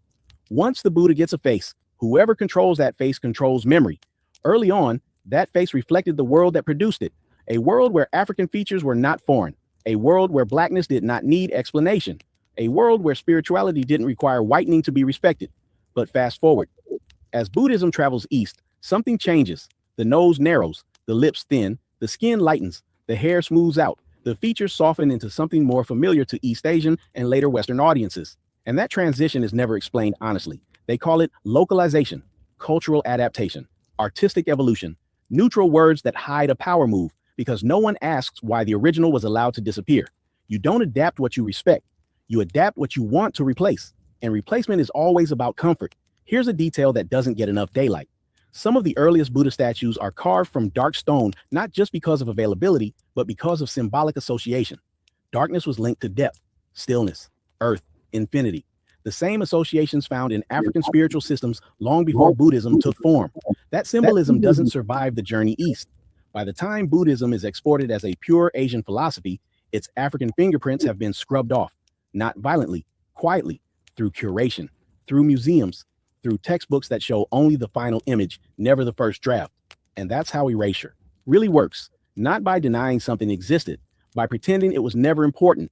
Once the Buddha gets a face, whoever controls that face controls memory. Early on, that face reflected the world that produced it, a world where African features were not foreign, a world where blackness did not need explanation, a world where spirituality didn't require whitening to be respected. But fast forward. As Buddhism travels east, something changes. The nose narrows, the lips thin, the skin lightens, the hair smooths out, the features soften into something more familiar to East Asian and later Western audiences. And that transition is never explained honestly. They call it localization, cultural adaptation, artistic evolution, neutral words that hide a power move, because no one asks why the original was allowed to disappear. You don't adapt what you respect. You adapt what you want to replace. And replacement is always about comfort. Here's a detail that doesn't get enough daylight. Some of the earliest Buddha statues are carved from dark stone, not just because of availability, but because of symbolic association. Darkness was linked to depth, stillness, earth, infinity. The same associations found in African spiritual systems long before Buddhism took form. That symbolism doesn't survive the journey east. By the time Buddhism is exported as a pure Asian philosophy, its African fingerprints have been scrubbed off, not violently, quietly, through curation, through museums, through textbooks that show only the final image, never the first draft. And that's how erasure really works, not by denying something existed, by pretending it was never important.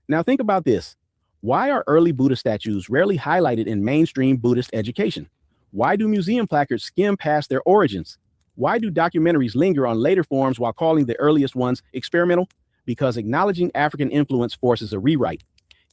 Now think about this. Why are early Buddha statues rarely highlighted in mainstream Buddhist education? Why do museum placards skim past their origins? Why do documentaries linger on later forms while calling the earliest ones experimental? Because acknowledging African influence forces a rewrite.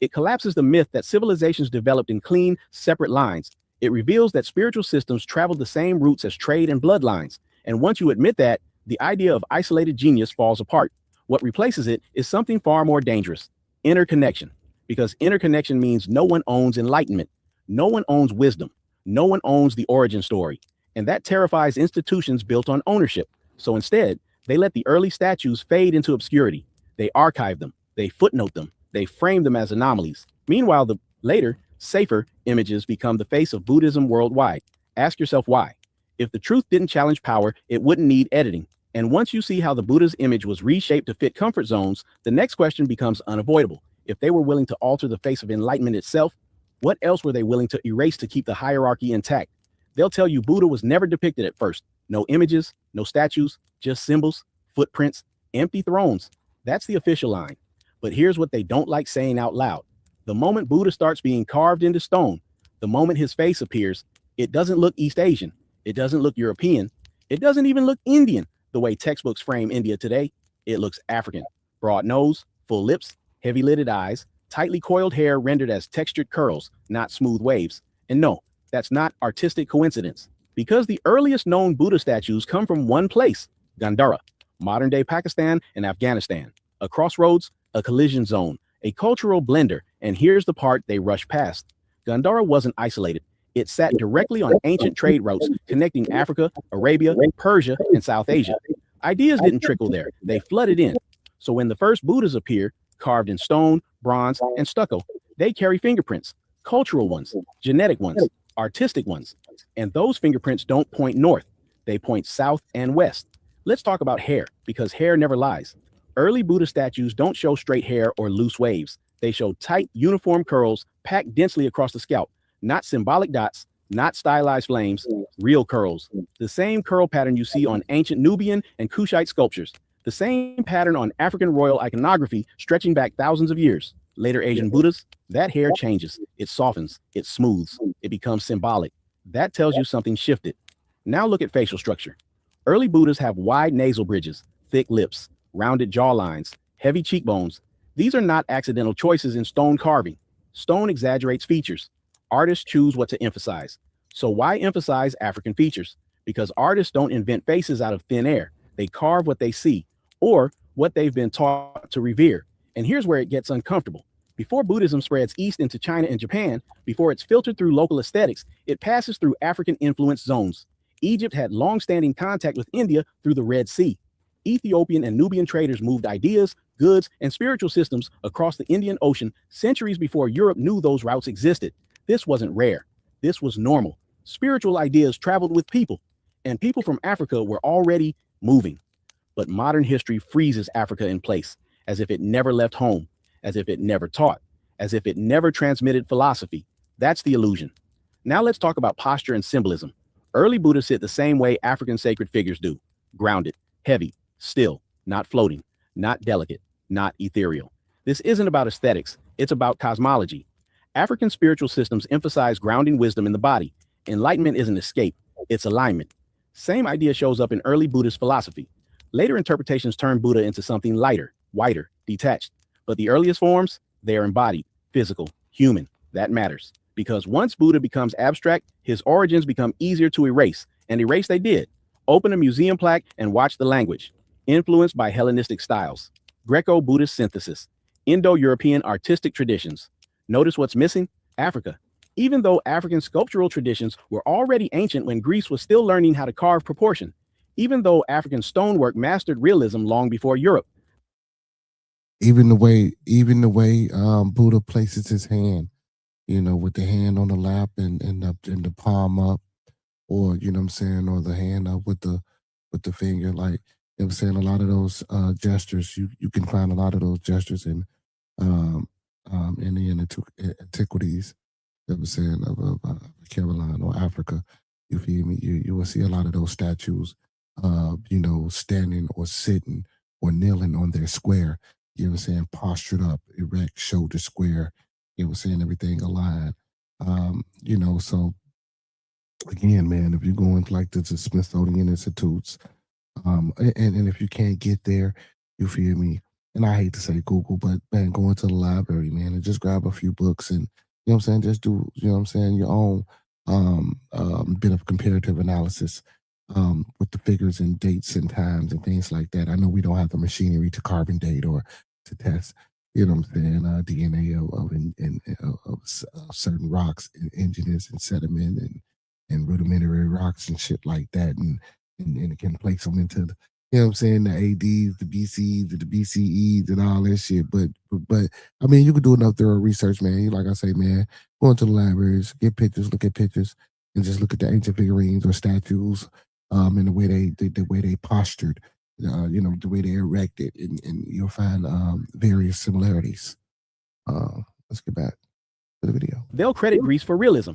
It collapses the myth that civilizations developed in clean, separate lines. It reveals that spiritual systems traveled the same routes as trade and bloodlines. And once you admit that, the idea of isolated genius falls apart. What replaces it is something far more dangerous: interconnection. Because interconnection means no one owns enlightenment. No one owns wisdom. No one owns the origin story. And that terrifies institutions built on ownership. So instead, they let the early statues fade into obscurity. They archive them. They footnote them. They frame them as anomalies. Meanwhile, the later, safer images become the face of Buddhism worldwide. Ask yourself why. If the truth didn't challenge power, it wouldn't need editing. And once you see how the Buddha's image was reshaped to fit comfort zones, the next question becomes unavoidable. If they were willing to alter the face of enlightenment itself, what else were they willing to erase to keep the hierarchy intact? They'll tell you Buddha was never depicted at first. No images, no statues, just symbols, footprints, empty thrones. That's the official line. But here's what they don't like saying out loud. The moment Buddha starts being carved into stone, the moment his face appears, it doesn't look East Asian. It doesn't look European. It doesn't even look Indian, the way textbooks frame India today. It looks African. Broad nose, full lips, heavy-lidded eyes, tightly coiled hair rendered as textured curls, not smooth waves. And no, that's not artistic coincidence. Because the earliest known Buddha statues come from one place, Gandhara, modern-day Pakistan and Afghanistan. A crossroads, a collision zone, a cultural blender. And here's the part they rush past. Gandhara wasn't isolated. It sat directly on ancient trade routes connecting Africa, Arabia, Persia, and South Asia. Ideas didn't trickle there. They flooded in. So when the first Buddhas appear, carved in stone, bronze, and stucco, they carry fingerprints, cultural ones, genetic ones, artistic ones. And those fingerprints don't point north. They point south and west. Let's talk about hair, because hair never lies. Early Buddha statues don't show straight hair or loose waves. They show tight, uniform curls packed densely across the scalp, not symbolic dots, not stylized flames, real curls. The same curl pattern you see on ancient Nubian and Kushite sculptures. The same pattern on African royal iconography stretching back thousands of years. Later Asian Buddhas, that hair changes. It softens, it smooths, it becomes symbolic. That tells you something shifted. Now look at facial structure. Early Buddhas have wide nasal bridges, thick lips, rounded jawlines, heavy cheekbones. These are not accidental choices in stone carving. Stone exaggerates features. Artists choose what to emphasize. So why emphasize African features? Because artists don't invent faces out of thin air. They carve what they see or what they've been taught to revere. And here's where it gets uncomfortable. Before Buddhism spreads east into China and Japan, before it's filtered through local aesthetics, it passes through African influence zones. Egypt had long-standing contact with India through the Red Sea. Ethiopian and Nubian traders moved ideas, goods, and spiritual systems across the Indian Ocean centuries before Europe knew those routes existed. This wasn't rare. This was normal. Spiritual ideas traveled with people, and people from Africa were already moving. But modern history freezes Africa in place, as if it never left home, as if it never taught, as if it never transmitted philosophy. That's the illusion. Now let's talk about posture and symbolism. Early Buddha sit the same way African sacred figures do: grounded, heavy, still, not floating, not delicate, not ethereal. This isn't about aesthetics, it's about cosmology. African spiritual systems emphasize grounding wisdom in the body. Enlightenment isn't escape, it's alignment. Same idea shows up in early Buddhist philosophy. Later interpretations turn Buddha into something lighter, whiter, detached. But the earliest forms, they are embodied, physical, human. That matters. Because once Buddha becomes abstract, his origins become easier to erase. And erase they did. Open a museum plaque and watch the language. Influenced by Hellenistic styles. Greco-Buddhist synthesis. Indo-European artistic traditions. Notice what's missing? Africa. Even though African sculptural traditions were already ancient when Greece was still learning how to carve proportion. Even though African stonework mastered realism long before Europe. Even the way Buddha places his hand, with the hand on the lap and the palm up, or what I'm saying, or the hand up with the finger, like I'm saying, a lot of those gestures, you can find a lot of those gestures in the antiquities. I'm saying of Caroline or Africa. You feel me? You will see a lot of those statues, standing or sitting or kneeling on their square. You know what I'm saying? Postured up, erect, shoulder square. You know what I'm saying? Everything aligned. So again, man, if you're going like to the Smithsonian Institutes, and if you can't get there, you feel me? And I hate to say Google, but man, go into the library, man, and just grab a few books and, you know what I'm saying, just do, your own bit of comparative analysis with the figures and dates and times and things like that. I know we don't have the machinery to carbon date or to test, DNA of certain rocks, indigenous and sediment and rudimentary rocks and shit like that, and it can place them into the, the ADs, the BCs, the BCEs, and all that shit. But I mean, you can do enough thorough research, man. Like I say, man, go into the libraries, get pictures, look at pictures, and just look at the ancient figurines or statues, and the way they postured, the way they erected, and you'll find various similarities. Let's get back to the video. They'll credit Greece for realism,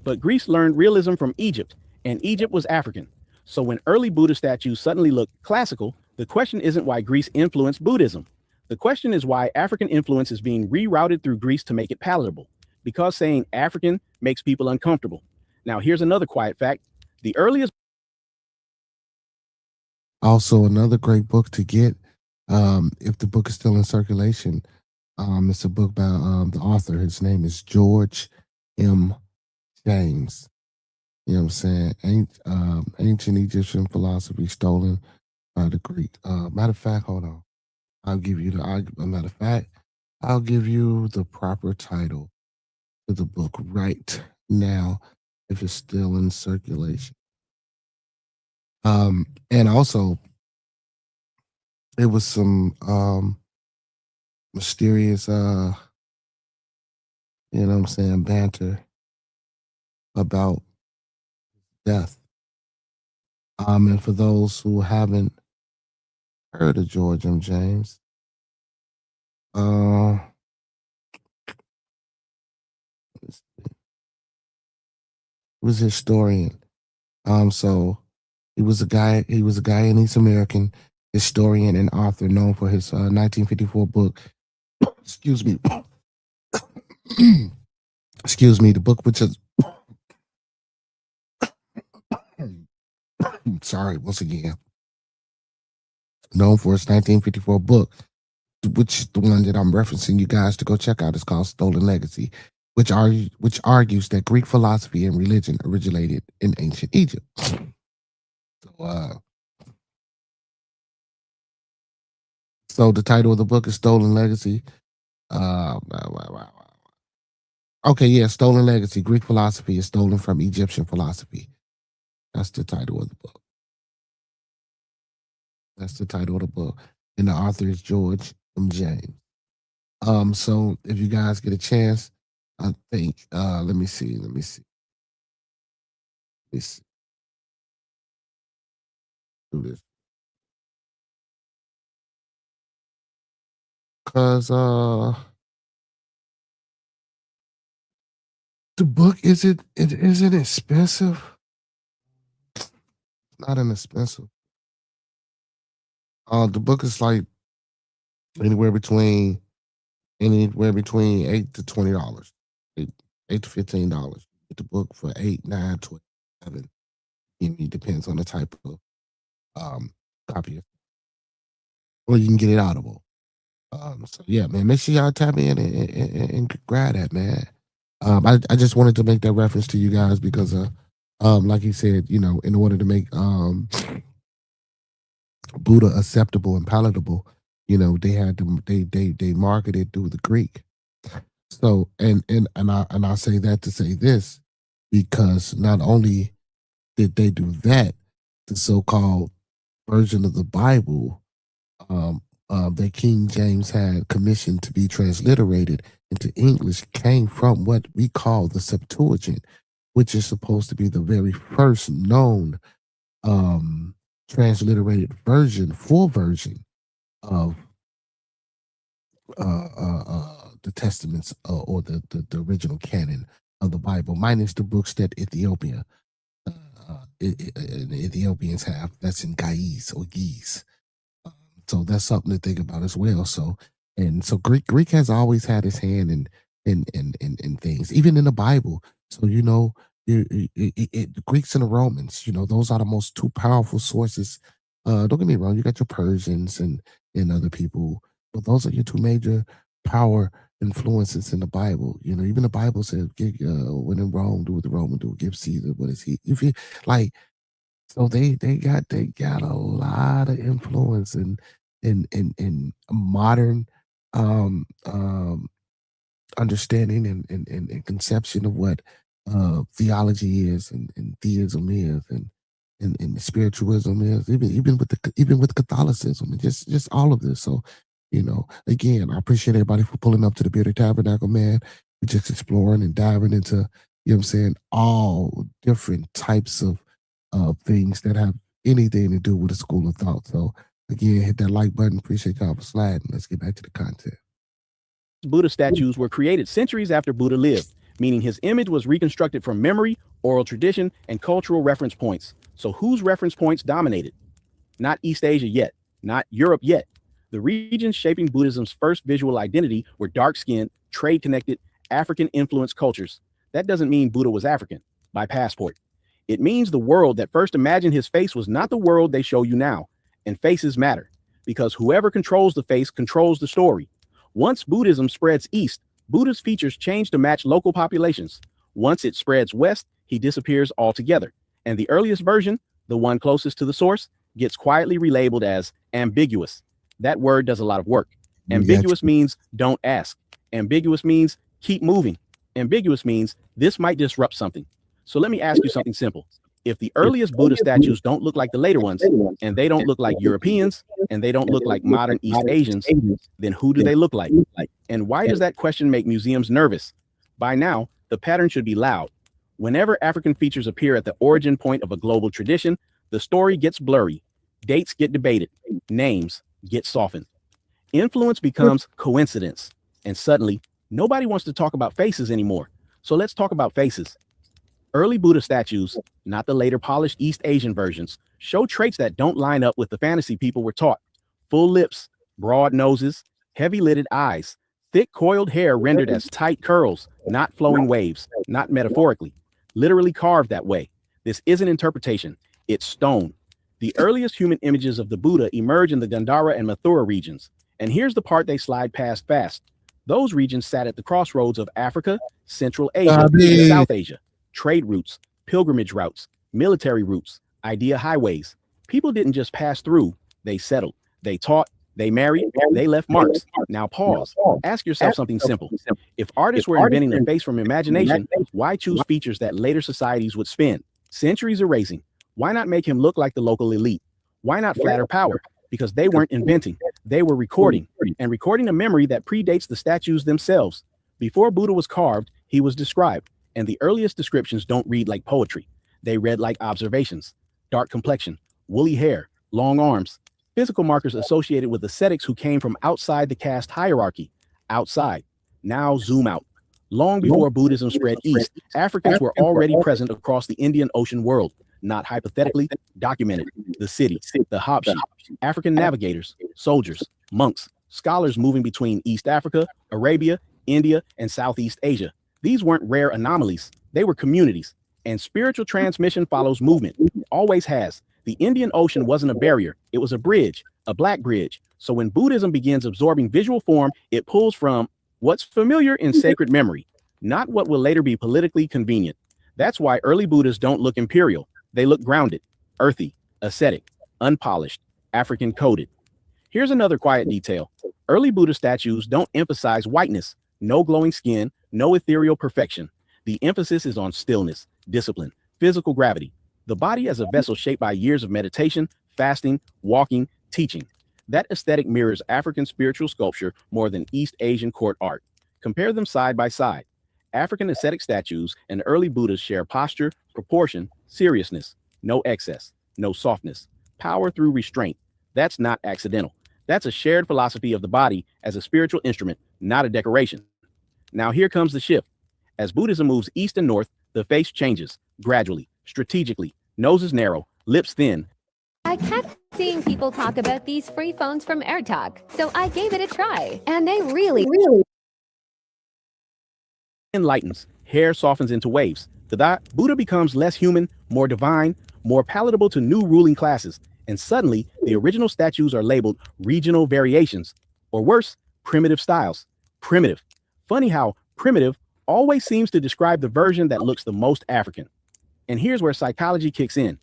but Greece learned realism from Egypt, and Egypt was African. So when early Buddha statues suddenly look classical, the question isn't why Greece influenced Buddhism. The question is why African influence is being rerouted through Greece to make it palatable, because saying African makes people uncomfortable. Now, here's another quiet fact. The earliest... Also, another great book to get, if the book is still in circulation, it's a book by the author. His name is George M. James. You know what I'm saying? Ancient Egyptian philosophy stolen by the Greek. Matter of fact, hold on. I'll give you the proper title to the book right now if it's still in circulation. And also, it was some mysterious, banter about death. And for those who haven't heard of George M. James, he was a historian. So he was a Guyanese American historian and author known for his 1954 book. Excuse me. Excuse me. The book, which is sorry, once again, known for his 1954 book, which the one that I'm referencing you guys to go check out is called Stolen Legacy, which argues that Greek philosophy and religion originated in ancient Egypt. So So the title of the book is Stolen Legacy. Okay, yeah, Stolen Legacy. Greek philosophy is stolen from Egyptian philosophy. That's the title of the book. That's the title of the book. And the author is George M. James. So if you guys get a chance, I think let me see. Let's do this. Cause the book isn't expensive. It's not inexpensive. The book is like anywhere between $8 to $20. $8 to $15. Get the book for $8, $9, $12, $11. It depends on the type of copy. Or you can get it audible. So yeah, man, make sure y'all tap in and grab that, man. I just wanted to make that reference to you guys because like he said, you know, in order to make Buddha acceptable and palatable, you know, they had to they marketed through the Greek. So and I say that to say this, because not only did they do that, the so-called version of the Bible that King James had commissioned to be transliterated into English came from what we call the Septuagint, which is supposed to be the very first known transliterated full version of the Testaments or the original canon of the Bible, minus the books that the Ethiopians have. That's in Ge'ez or Ge'ez. So that's something to think about as well. So Greek has always had his hand in things, even in the Bible. So you know, the Greeks and the Romans, you know, those are the most two powerful sources. Don't get me wrong, you got your Persians and other people, but those are your two major power influences in the Bible. You know, even the Bible says, "When in Rome, do what the Roman do. Give Caesar what is he." If you like, so they got a lot of influence in modern understanding and conception of what theology is and theism is and spiritualism is, even with Catholicism and just all of this. So, you know, again, I appreciate everybody for pulling up to the Bearded Tabernacle, man. We're just exploring and diving into, you know what I'm saying, all different types of things that have anything to do with the school of thought. So again, hit that like button. Appreciate y'all for sliding. Let's get back to the content. Buddha statues were created centuries after Buddha lived, meaning his image was reconstructed from memory, oral tradition, and cultural reference points. So whose reference points dominated? Not East Asia yet, not Europe yet. The regions shaping Buddhism's first visual identity were dark-skinned, trade-connected, African-influenced cultures. That doesn't mean Buddha was African by passport. It means the world that first imagined his face was not the world they show you now. And faces matter, because whoever controls the face controls the story. Once Buddhism spreads east, Buddha's features change to match local populations. Once it spreads west, he disappears altogether. And the earliest version, the one closest to the source, gets quietly relabeled as ambiguous. That word does a lot of work. Ambiguous means don't ask. Ambiguous means keep moving. Ambiguous means this might disrupt something. So let me ask you something simple. If the earliest Buddha statues don't look like the later ones, and they don't look like Europeans, and they don't look like modern East Asians, then who do they look like? And why does that question make museums nervous? By now, the pattern should be loud. Whenever African features appear at the origin point of a global tradition, the story gets blurry, dates get debated, names get softened. Influence becomes coincidence, and suddenly, nobody wants to talk about faces anymore. So let's talk about faces. Early Buddha statues, not the later polished East Asian versions, show traits that don't line up with the fantasy people were taught. Full lips, broad noses, heavy-lidded eyes, thick coiled hair rendered as tight curls, not flowing waves, not metaphorically, literally carved that way. This isn't interpretation, it's stone. The earliest human images of the Buddha emerge in the Gandhara and Mathura regions. And here's the part they slide past fast. Those regions sat at the crossroads of Africa, Central Asia, and South Asia. Trade routes, pilgrimage routes, military routes, idea highways. People didn't just pass through, they settled, they taught, They married, they left marks. Now pause. Ask yourself something simple. If artists were inventing a face from imagination, why choose features that later societies would spin? Centuries erasing. Why not make him look like the local elite? Why not flatter power? Because they weren't inventing, they were recording, and recording a memory that predates the statues themselves. Before Buddha was carved, he was described, and the earliest descriptions don't read like poetry. They read like observations. Dark complexion, woolly hair, long arms, physical markers associated with ascetics who came from outside the caste hierarchy. Outside. Now zoom out. Long before Buddhism spread east, Africans were already present across the Indian Ocean world, not hypothetically, documented. The city, the Habshi, African navigators, soldiers, monks, scholars moving between East Africa, Arabia, India, and Southeast Asia. These weren't rare anomalies. They were communities. And spiritual transmission follows movement, always has. The Indian Ocean wasn't a barrier. It was a bridge, a black bridge. So when Buddhism begins absorbing visual form, it pulls from what's familiar in sacred memory, not what will later be politically convenient. That's why early Buddhists don't look imperial. They look grounded, earthy, ascetic, unpolished, African coded. Here's another quiet detail. Early Buddha statues don't emphasize whiteness, no glowing skin, no ethereal perfection. The emphasis is on stillness, discipline, physical gravity. The body as a vessel shaped by years of meditation, fasting, walking, teaching. That aesthetic mirrors African spiritual sculpture more than East Asian court art. Compare them side by side. African ascetic statues and early Buddhas share posture, proportion, seriousness, no excess, no softness, power through restraint. That's not accidental. That's a shared philosophy of the body as a spiritual instrument, not a decoration. Now here comes the shift. As Buddhism moves east and north, the face changes, gradually, strategically, noses narrow, lips thin. I kept seeing people talk about these free phones from AirTalk, so I gave it a try, and they really Enlightens, hair softens into waves. The Buddha becomes less human, more divine, more palatable to new ruling classes, and suddenly the original statues are labeled regional variations, or worse, primitive styles. Primitive. Funny how primitive always seems to describe the version that looks the most African. And here's where psychology kicks in.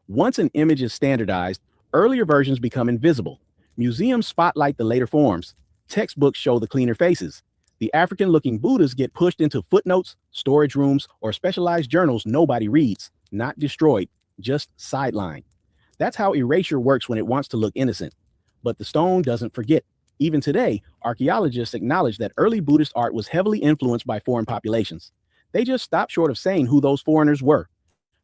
Once an image is standardized, earlier versions become invisible. Museums spotlight the later forms. Textbooks show the cleaner faces. The African-looking Buddhas get pushed into footnotes, storage rooms, or specialized journals nobody reads. Not destroyed, just sidelined. That's how erasure works when it wants to look innocent. But the stone doesn't forget. Even today, archaeologists acknowledge that early Buddhist art was heavily influenced by foreign populations. They just stopped short of saying who those foreigners were.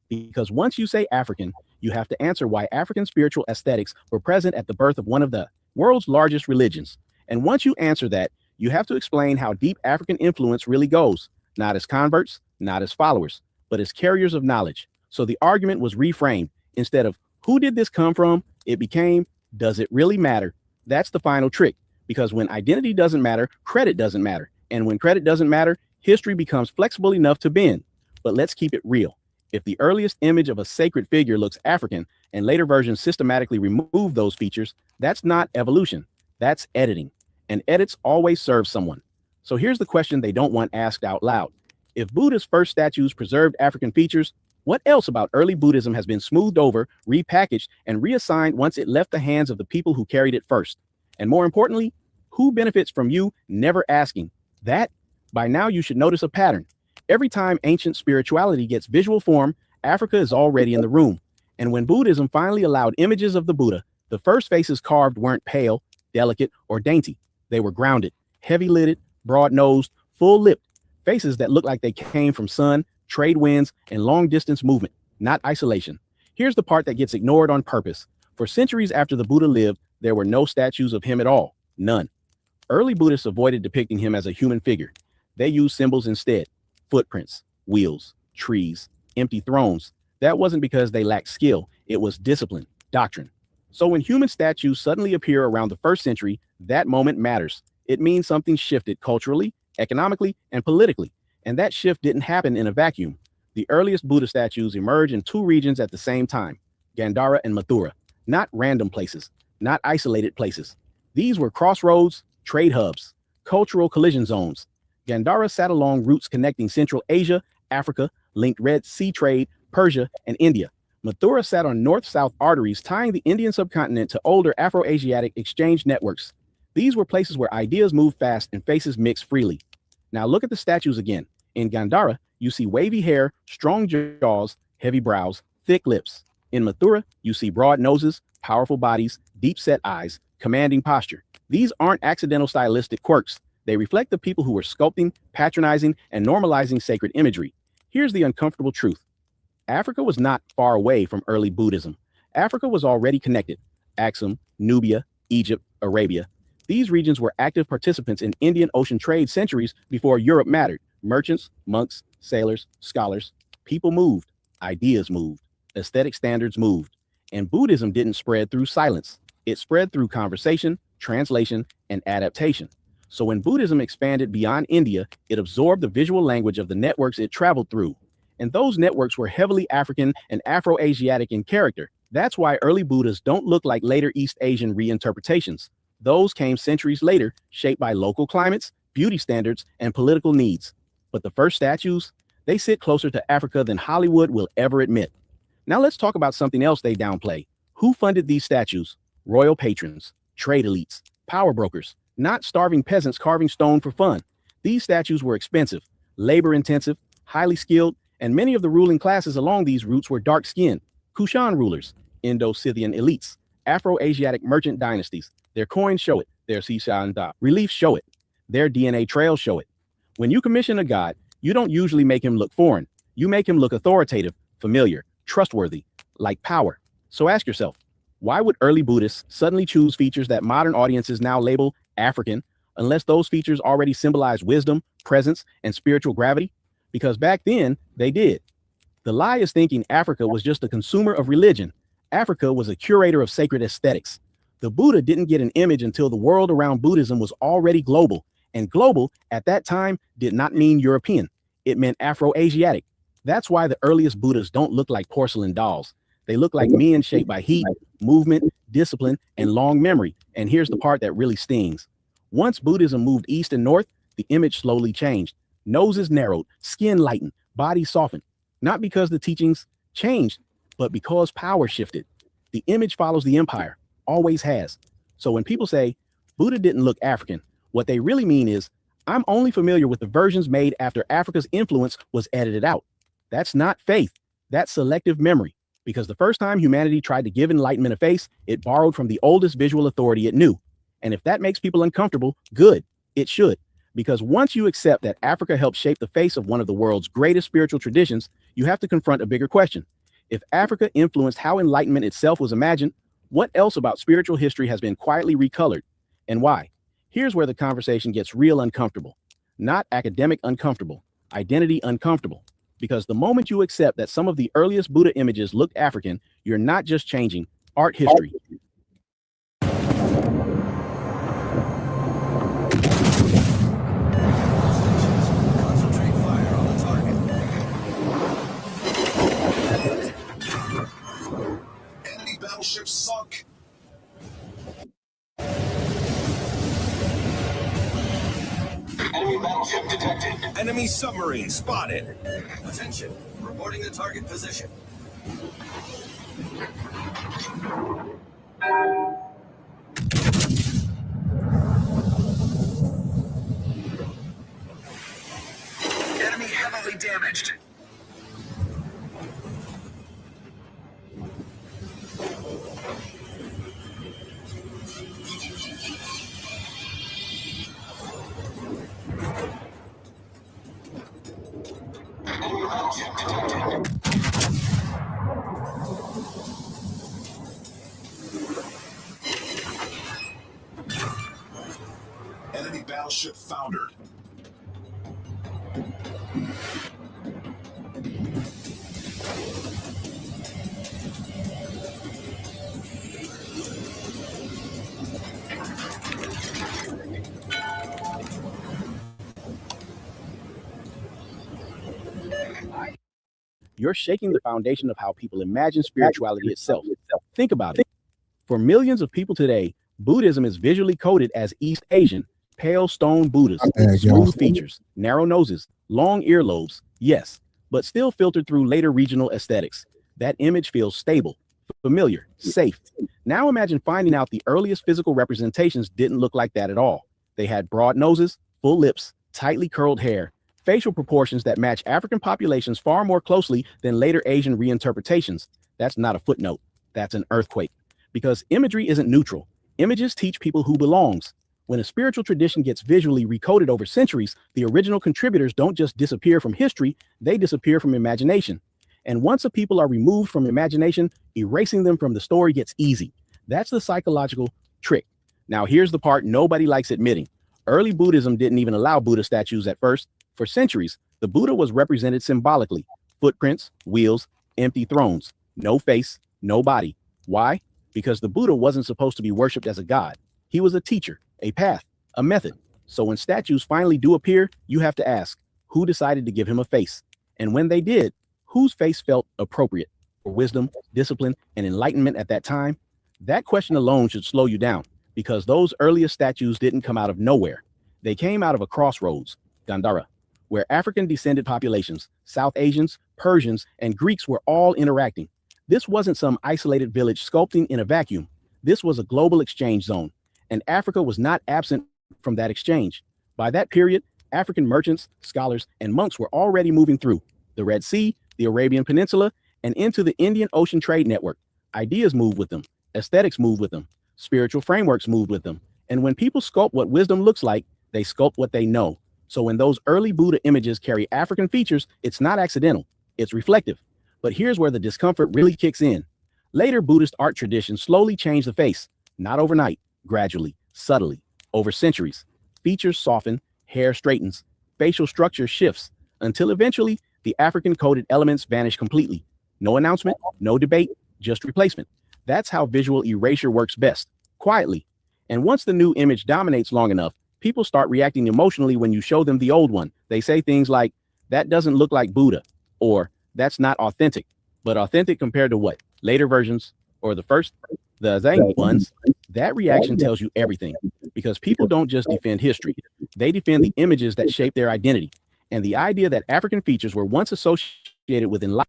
Because once you say African, you have to answer why African spiritual aesthetics were present at the birth of one of the world's largest religions. And once you answer that, you have to explain how deep African influence really goes, not as converts, not as followers, but as carriers of knowledge. So the argument was reframed. Instead of who did this come from, it became, does it really matter? That's the final trick, because when identity doesn't matter, credit doesn't matter. And when credit doesn't matter, history becomes flexible enough to bend. But let's keep it real. If the earliest image of a sacred figure looks African and later versions systematically remove those features, that's not evolution, that's editing. And edits always serve someone. So here's the question they don't want asked out loud. If Buddha's first statues preserved African features, what else about early Buddhism has been smoothed over, repackaged, and reassigned once it left the hands of the people who carried it first? And more importantly, who benefits from you never asking? That, by now you should notice a pattern. Every time ancient spirituality gets visual form, Africa is already in the room. And when Buddhism finally allowed images of the Buddha, the first faces carved weren't pale, delicate, or dainty. They were grounded, heavy-lidded, broad-nosed, full-lipped, faces that looked like they came from sun, trade winds, and long-distance movement, not isolation. Here's the part that gets ignored on purpose. For centuries after the Buddha lived, there were no statues of him at all, none. Early Buddhists avoided depicting him as a human figure. They used symbols instead. Footprints, wheels, trees, empty thrones. That wasn't because they lacked skill. It was discipline, doctrine. So when human statues suddenly appear around the 1st century, that moment matters. It means something shifted culturally, economically, and politically. And that shift didn't happen in a vacuum. The earliest Buddha statues emerged in 2 regions at the same time, Gandhara and Mathura. Not random places, not isolated places. These were crossroads, trade hubs, cultural collision zones. Gandhara sat along routes connecting Central Asia, Africa, linked Red Sea trade, Persia, and India. Mathura sat on north-south arteries tying the Indian subcontinent to older Afro-Asiatic exchange networks. These were places where ideas moved fast and faces mixed freely. Now look at the statues again. In Gandhara, you see wavy hair, strong jaws, heavy brows, thick lips. In Mathura, you see broad noses, powerful bodies, deep-set eyes, commanding posture. These aren't accidental stylistic quirks. They reflect the people who were sculpting, patronizing, and normalizing sacred imagery. Here's the uncomfortable truth. Africa was not far away from early Buddhism. Africa was already connected. Axum, Nubia, Egypt, Arabia. These regions were active participants in Indian Ocean trade centuries before Europe mattered. Merchants, monks, sailors, scholars. People moved. Ideas moved. Aesthetic standards moved. And Buddhism didn't spread through silence. It spread through conversation, translation, and adaptation. So when Buddhism expanded beyond India, it absorbed the visual language of the networks it traveled through. And those networks were heavily African and Afro-Asiatic in character. That's why early Buddhas don't look like later East Asian reinterpretations. Those came centuries later, shaped by local climates, beauty standards, and political needs. But the first statues, they sit closer to Africa than Hollywood will ever admit. Now let's talk about something else they downplay. Who funded these statues? Royal patrons, trade elites, power brokers, not starving peasants carving stone for fun. These statues were expensive, labor-intensive, highly skilled, and many of the ruling classes along these routes were dark-skinned. Kushan rulers, Indo-Scythian elites, Afro-Asiatic merchant dynasties. Their coins show it. Their Sishanda reliefs show it. Their DNA trails show it. When you commission a god, you don't usually make him look foreign. You make him look authoritative, familiar, trustworthy, like power. So ask yourself, why would early Buddhists suddenly choose features that modern audiences now label African, unless those features already symbolize wisdom, presence, and spiritual gravity? Because back then, they did. The lie is thinking Africa was just a consumer of religion. Africa was a curator of sacred aesthetics. The Buddha didn't get an image until the world around Buddhism was already global. And global, at that time, did not mean European. It meant Afro-Asiatic. That's why the earliest Buddhas don't look like porcelain dolls. They look like men shaped by heat, movement, discipline, and long memory. And here's the part that really stings. Once Buddhism moved east and north, the image slowly changed. Noses narrowed, skin lightened, bodies softened. Not because the teachings changed, but because power shifted. The image follows the empire, always has. So when people say Buddha didn't look African, what they really mean is, I'm only familiar with the versions made after Africa's influence was edited out. That's not faith, that's selective memory. Because the first time humanity tried to give enlightenment a face, it borrowed from the oldest visual authority it knew. And if that makes people uncomfortable, good, it should. Because once you accept that Africa helped shape the face of one of the world's greatest spiritual traditions, you have to confront a bigger question. If Africa influenced how enlightenment itself was imagined, what else about spiritual history has been quietly recolored? And why? Here's where the conversation gets real uncomfortable. Not academic uncomfortable, identity uncomfortable. Because the moment you accept that some of the earliest Buddha images looked African, you're not just changing art history. Concentrate fire on the target. Enemy battleship sunk. Enemy battleship detected. Enemy submarine spotted. Attention, reporting the target position. Enemy heavily damaged. Enemy battleship detected. Enemy battleship foundered. You're shaking the foundation of how people imagine spirituality itself. Think about it. For millions of people today, Buddhism is visually coded as East Asian, pale stone Buddhas, smooth features, narrow noses, long earlobes, yes, but still filtered through later regional aesthetics. That image feels stable, familiar, safe. Now imagine finding out the earliest physical representations didn't look like that at all. They had broad noses, full lips, tightly curled hair, facial proportions that match African populations far more closely than later Asian reinterpretations. That's not a footnote. That's an earthquake. Because imagery isn't neutral. Images teach people who belongs. When a spiritual tradition gets visually recoded over centuries, the original contributors don't just disappear from history, they disappear from imagination. And once a people are removed from imagination, erasing them from the story gets easy. That's the psychological trick. Now, here's the part nobody likes admitting. Early Buddhism didn't even allow Buddha statues at first. For centuries, the Buddha was represented symbolically. Footprints, wheels, empty thrones, no face, no body. Why? Because the Buddha wasn't supposed to be worshipped as a god. He was a teacher, a path, a method. So when statues finally do appear, you have to ask, who decided to give him a face? And when they did, whose face felt appropriate for wisdom, discipline, and enlightenment at that time? That question alone should slow you down, because those earliest statues didn't come out of nowhere. They came out of a crossroads, Gandhara, where African descended populations, South Asians, Persians, and Greeks were all interacting. This wasn't some isolated village sculpting in a vacuum. This was a global exchange zone, and Africa was not absent from that exchange. By that period, African merchants, scholars, and monks were already moving through the Red Sea, the Arabian Peninsula, and into the Indian Ocean trade network. Ideas moved with them, aesthetics moved with them, spiritual frameworks moved with them. And when people sculpt what wisdom looks like, they sculpt what they know. So when those early Buddha images carry African features, it's not accidental, it's reflective. But here's where the discomfort really kicks in. Later Buddhist art traditions slowly changed the face, not overnight, gradually, subtly, over centuries. Features soften, hair straightens, facial structure shifts, until eventually the African coded elements vanish completely. No announcement, no debate, just replacement. That's how visual erasure works best, quietly. And once the new image dominates long enough, people start reacting emotionally when you show them the old one. They say things like, that doesn't look like Buddha, or that's not authentic. But authentic compared to what? Later versions, or the first, the Zhang ones? That reaction tells you everything, because people don't just defend history. They defend the images that shape their identity. And the idea that African features were once associated with enlightenment,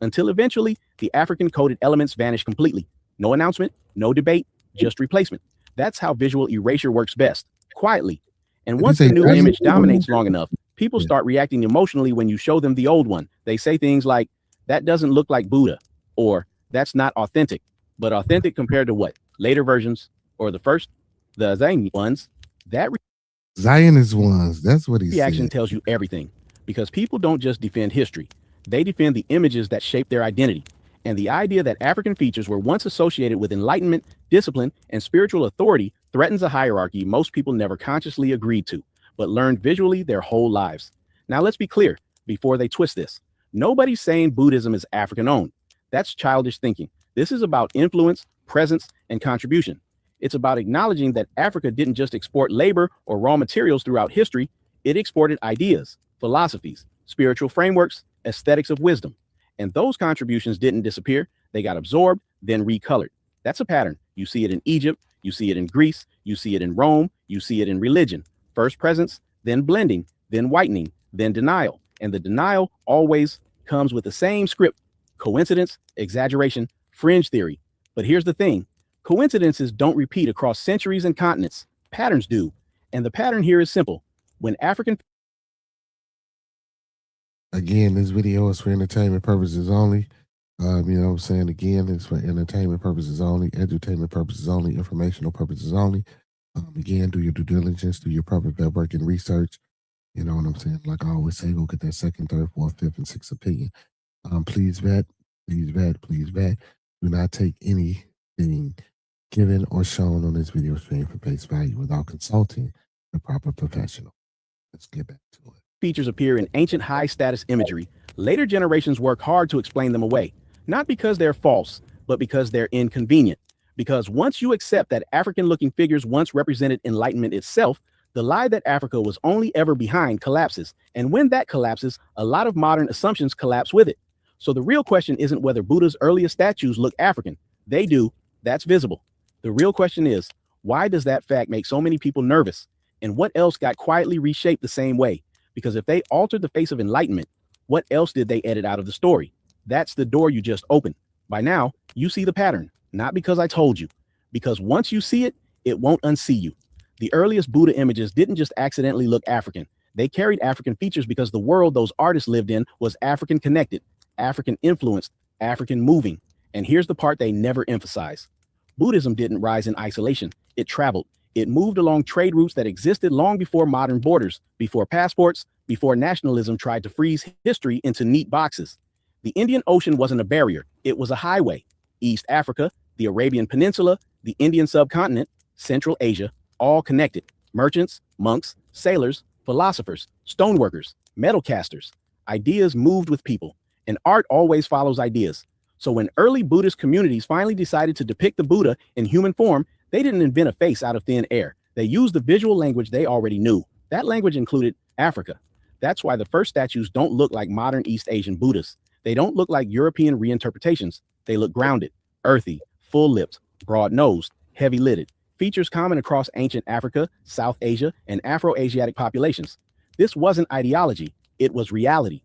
until eventually the African coded elements vanish completely. No announcement, no debate, just replacement. That's how visual erasure works best, quietly. And once the new image dominates long enough, people start reacting emotionally when you show them the old one. They say things like, that doesn't look like Buddha, or that's not authentic. But authentic compared to what? Later versions, or the first, the Zhang ones? That Zionist ones. That's what he reaction said. tells you everything, because people don't just defend history. They defend the images that shape their identity. And the idea that African features were once associated with enlightenment, discipline, and spiritual authority threatens a hierarchy most people never consciously agreed to, but learned visually their whole lives. Now let's be clear, before they twist this. Nobody's saying Buddhism is African-owned. That's childish thinking. This is about influence, presence, and contribution. It's about acknowledging that Africa didn't just export labor or raw materials throughout history, it exported ideas, philosophies, spiritual frameworks, aesthetics of wisdom. And those contributions didn't disappear, they got absorbed, then recolored. That's a pattern. You see it in Egypt, you see it in Greece, you see it in Rome, you see it in religion. First presence, then blending, then whitening, then denial. And the denial always comes with the same script: coincidence, exaggeration, fringe theory. But here's the thing. Coincidences don't repeat across centuries and continents. Patterns do. And the pattern here is simple. When African... Again, this video is for entertainment purposes only. You know what I'm saying? Again, it's for entertainment purposes only, edutainment purposes only, informational purposes only. Again, do your due diligence, do your proper vet work and research. You know what I'm saying? Like I always say, go get that second, third, fourth, fifth, and sixth opinion. Please vet, please vet, please vet. Do not take anything given or shown on this video stream for face value without consulting the proper professional. Let's get back to it. Features appear in ancient high-status imagery, later generations work hard to explain them away, not because they're false, but because they're inconvenient. Because once you accept that African-looking figures once represented enlightenment itself, the lie that Africa was only ever behind collapses. And when that collapses, a lot of modern assumptions collapse with it. So the real question isn't whether Buddha's earliest statues look African. They do. That's visible. The real question is, why does that fact make so many people nervous? And what else got quietly reshaped the same way? Because if they altered the face of enlightenment, what else did they edit out of the story? That's the door you just opened. By now, you see the pattern, not because I told you, because once you see it, it won't unsee you. The earliest Buddha images didn't just accidentally look African. They carried African features because the world those artists lived in was African connected, African influenced, African moving. And here's the part they never emphasize. Buddhism didn't rise in isolation. It traveled. It moved along trade routes that existed long before modern borders, before passports, before nationalism tried to freeze history into neat boxes. The Indian Ocean wasn't a barrier. It was a highway. East Africa, the Arabian Peninsula, the Indian subcontinent, Central Asia, all connected. Merchants, monks, sailors, philosophers, stoneworkers, metal casters. Ideas moved with people, and art always follows ideas. So when early Buddhist communities finally decided to depict the Buddha in human form, they didn't invent a face out of thin air. They used the visual language they already knew. That language included Africa. That's why the first statues don't look like modern East Asian Buddhists. They don't look like European reinterpretations. They look grounded, earthy, full-lipped, broad-nosed, heavy-lidded. Features common across ancient Africa, South Asia, and Afro-Asiatic populations. This wasn't ideology, it was reality.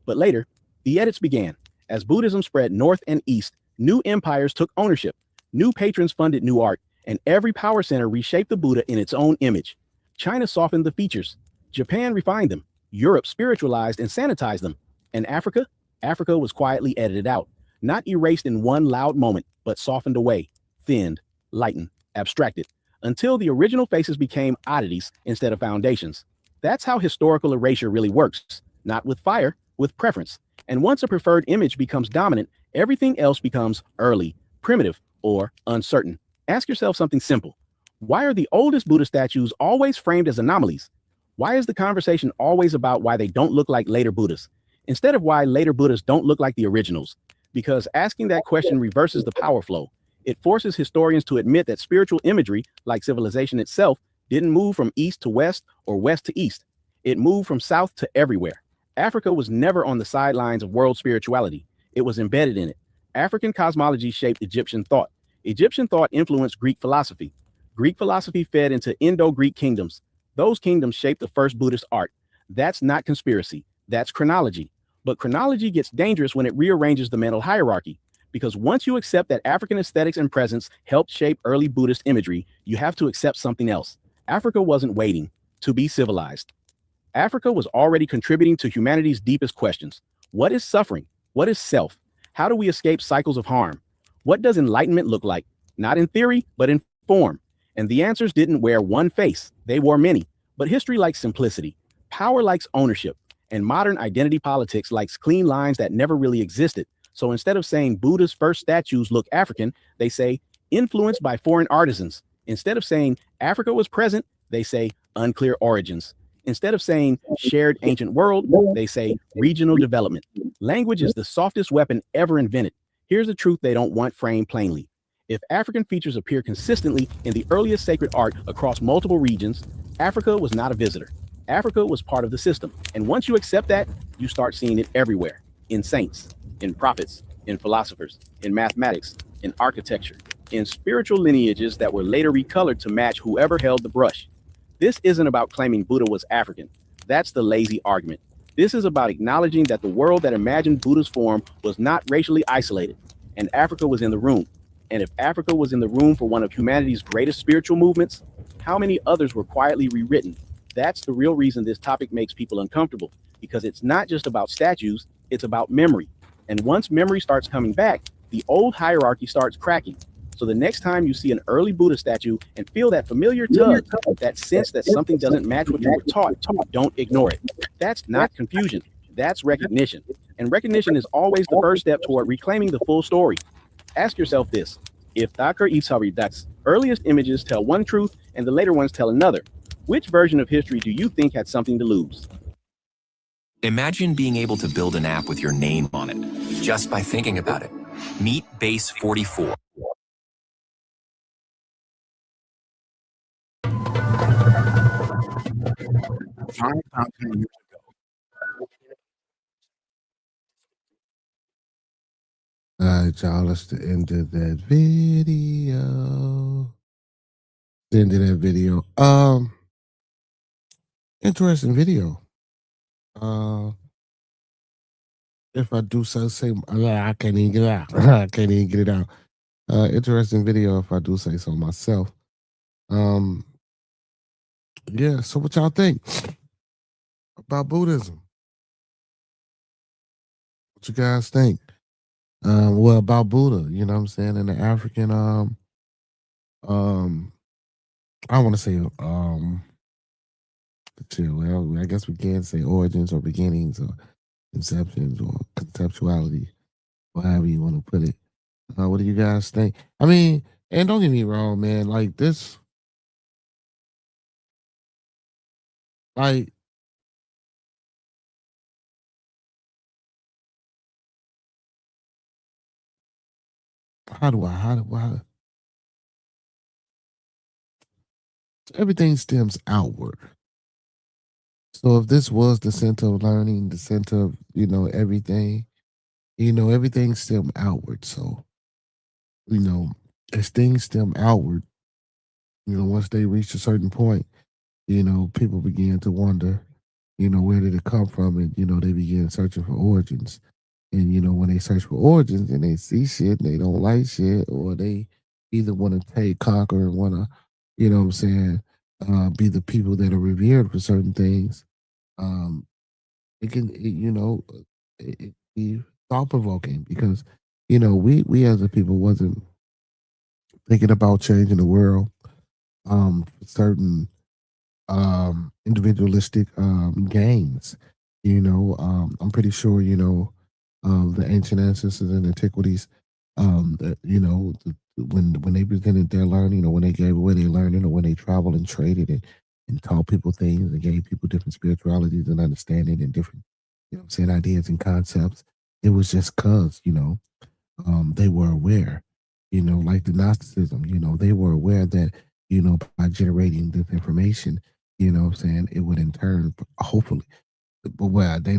But later, the edits began. As Buddhism spread north and east, new empires took ownership, new patrons funded new art, and every power center reshaped the Buddha in its own image. China softened the features. Japan refined them. Europe spiritualized and sanitized them. And Africa was quietly edited out, not erased in one loud moment, but softened away, thinned, lightened, abstracted, until the original faces became oddities instead of foundations. That's how historical erasure really works, not with fire, with preference. And once a preferred image becomes dominant, everything else becomes early, primitive, or uncertain. Ask yourself something simple. Why are the oldest Buddha statues always framed as anomalies? Why is the conversation always about why they don't look like later Buddhas, instead of why later Buddhas don't look like the originals? Because asking that question reverses the power flow. It forces historians to admit that spiritual imagery, like civilization itself, didn't move from east to west or west to east. It moved from south to everywhere. Africa was never on the sidelines of world spirituality. It was embedded in it. African cosmology shaped Egyptian thought. Egyptian thought influenced Greek philosophy. Greek philosophy fed into Indo-Greek kingdoms. Those kingdoms shaped the first Buddhist art. That's not conspiracy. That's chronology. But chronology gets dangerous when it rearranges the mental hierarchy. Because once you accept that African aesthetics and presence helped shape early Buddhist imagery, you have to accept something else. Africa wasn't waiting to be civilized. Africa was already contributing to humanity's deepest questions. What is suffering? What is self? How do we escape cycles of harm? What does enlightenment look like? Not in theory, but in form. And the answers didn't wear one face. They wore many. But history likes simplicity. Power likes ownership. And modern identity politics likes clean lines that never really existed. So instead of saying Buddha's first statues look African, they say influenced by foreign artisans. Instead of saying Africa was present, they say unclear origins. Instead of saying shared ancient world, they say regional development. Language is the softest weapon ever invented. Here's the truth they don't want framed plainly. If African features appear consistently in the earliest sacred art across multiple regions, Africa was not a visitor. Africa was part of the system. And once you accept that, you start seeing it everywhere. In saints, in prophets, in philosophers, in mathematics, in architecture, in spiritual lineages that were later recolored to match whoever held the brush. This isn't about claiming Buddha was African. That's the lazy argument. This is about acknowledging that the world that imagined Buddha's form was not racially isolated, and Africa was in the room. And if Africa was in the room for one of humanity's greatest spiritual movements, how many others were quietly rewritten? That's the real reason this topic makes people uncomfortable, because it's not just about statues, it's about memory. And once memory starts coming back, the old hierarchy starts cracking. So the next time you see an early Buddha statue and feel that familiar tug, that sense that something doesn't match what you were taught, don't ignore it. That's not confusion. That's recognition. And recognition is always the first step toward reclaiming the full story. Ask yourself this. If Thakur Isharidak's earliest images tell one truth and the later ones tell another, which version of history do you think had something to lose? Imagine being able to build an app with your name on it, just by thinking about it. Meet Base 44. About 10 years ago. All right, y'all, that's the end of that video. Interesting video. if I do so say, I can't even get it out. I can't even get it out. Interesting video if I do say so myself. Um, yeah. So what y'all think about Buddhism? What you guys think? Well, about Buddha, you know what I'm saying, in the African, um, I want to say, well, I guess we can say origins or beginnings or conceptions or conceptuality, or however you want to put it. What do you guys think? I mean, and don't get me wrong, man. Like this, like how do I? Everything stems outward. So if this was the center of learning, the center of everything, everything stem outward. So as things stem outward, once they reach a certain point, people begin to wonder, where did it come from, and they begin searching for origins. And when they search for origins and they see shit and they don't like shit, or they either want to take, conquer, and want to, what I'm saying, be the people that are revered for certain things. Um, it be thought provoking because we as a people wasn't thinking about changing the world for certain individualistic gains. I'm pretty sure the ancient ancestors and antiquities, that, when they presented their learning, or when they gave away their learning, or when they traveled and traded and taught people things and gave people different spiritualities and understanding and different, I'm saying, ideas and concepts, it was just cause, they were aware, like the Gnosticism, they were aware that, by generating this information, I'm saying, it would in turn, hopefully, but well, they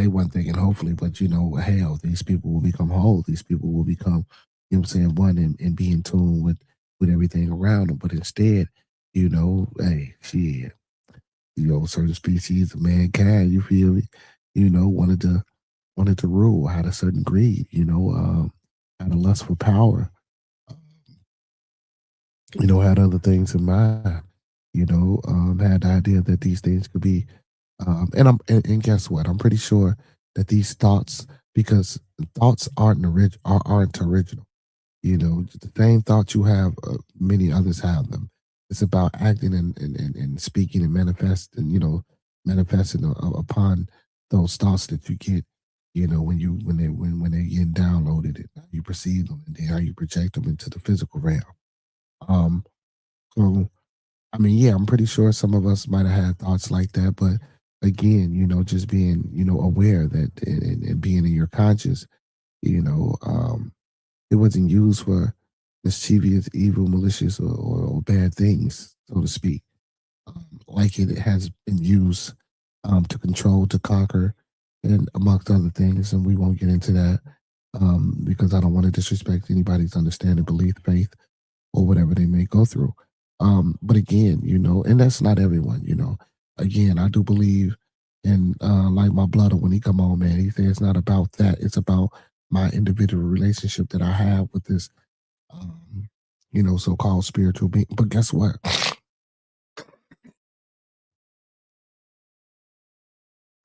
weren't thinking hopefully, but hell, these people will become whole. These people will become, I'm saying, one and be in tune with everything around them. But instead, hey, shit, certain species of mankind, you feel me, wanted to rule, had a certain greed, had a lust for power, had other things in mind, had the idea that these things could be, and guess what? I'm pretty sure that these thoughts, because thoughts aren't original. The same thoughts you have, many others have them. It's about acting and speaking and manifesting, manifesting upon those thoughts that you get, when they get downloaded, and how you perceive them, and then how you project them into the physical realm. Um, so I mean, yeah, I'm pretty sure some of us might have had thoughts like that, but again, just being, aware that, and being in your conscious, it wasn't used for mischievous, evil, malicious, or bad things, so to speak. Like it has been used to control, to conquer, and amongst other things. And we won't get into that because I don't want to disrespect anybody's understanding, belief, faith, or whatever they may go through. But again, and that's not everyone, Again, I do believe in, like my brother, when he come on, man, he says it's not about that. It's about my individual relationship that I have with this, so-called spiritual being. But guess what?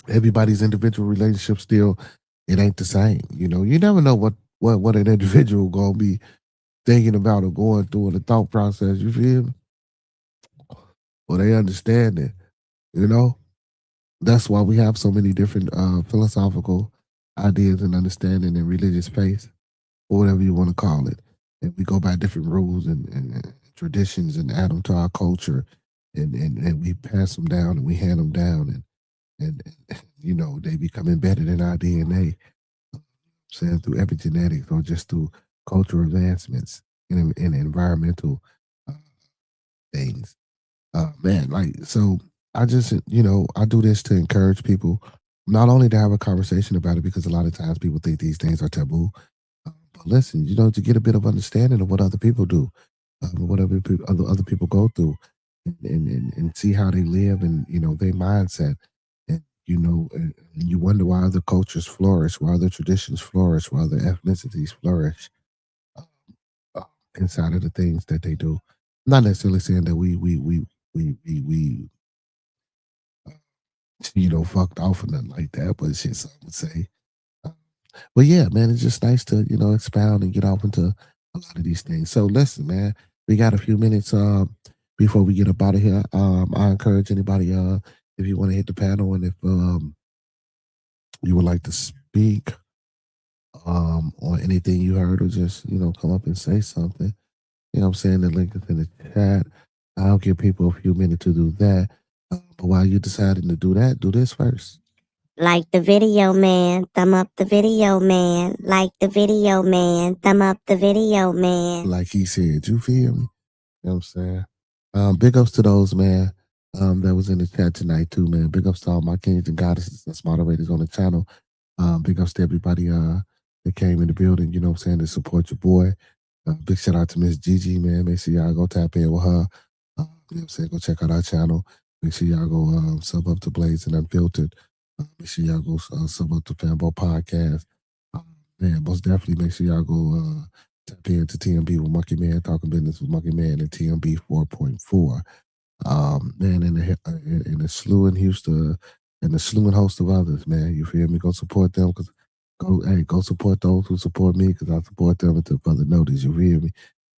Everybody's individual relationship still, it ain't the same. You never know what an individual gonna be thinking about or going through in the thought process. You feel me? Or they understand it. That's why we have so many different philosophical ideas and understanding and religious faith, or whatever you want to call it. And we go by different rules and traditions and add them to our culture, and we pass them down and we hand them down, and they become embedded in our DNA, saying through epigenetics or just through cultural advancements and environmental things. Man, like, so I just, I do this to encourage people, not only to have a conversation about it, because a lot of times people think these things are taboo, but listen, to get a bit of understanding of what other people do, what other people go through, and see how they live, and their mindset, and you know, and you wonder why other cultures flourish, why other traditions flourish, why other ethnicities flourish inside of the things that they do. Not necessarily saying that we fucked off or nothing like that, but it's just, I would say. But yeah, man, it's just nice to, expound and get off into a lot of these things. So listen, man, we got a few minutes before we get up out of here. I encourage anybody if you want to hit the panel and if you would like to speak on anything you heard or just, come up and say something. You know what I'm saying? The link is in the chat. I'll give people a few minutes to do that. But while you're deciding to do that, do this first. Like the video, man. Thumb up the video, man. Like the video, man. Thumb up the video, man. Like he said, you feel me? You know what I'm saying? Big ups to those, man, that was in the chat tonight too, man. Big ups to all my kings and goddesses that's moderators on the channel. Big ups to everybody that came in the building, you know what I'm saying, to support your boy. Big shout out to Miss Gigi, man. Make sure y'all go tap in with her. You know what I'm saying? Go check out our channel. Make sure y'all go sub up to Blaze and Unfiltered. Make sure y'all go sub up to Fanbo Podcast. Man, most definitely make sure y'all go tap into TMB with Monkey Man, Talking Business with Monkey Man, and TMB 4.4. Man, and the slew in Houston, and the slew and host of others, man. You feel me? Go support them, because go support those who support me, because I support them until further notice. You feel me?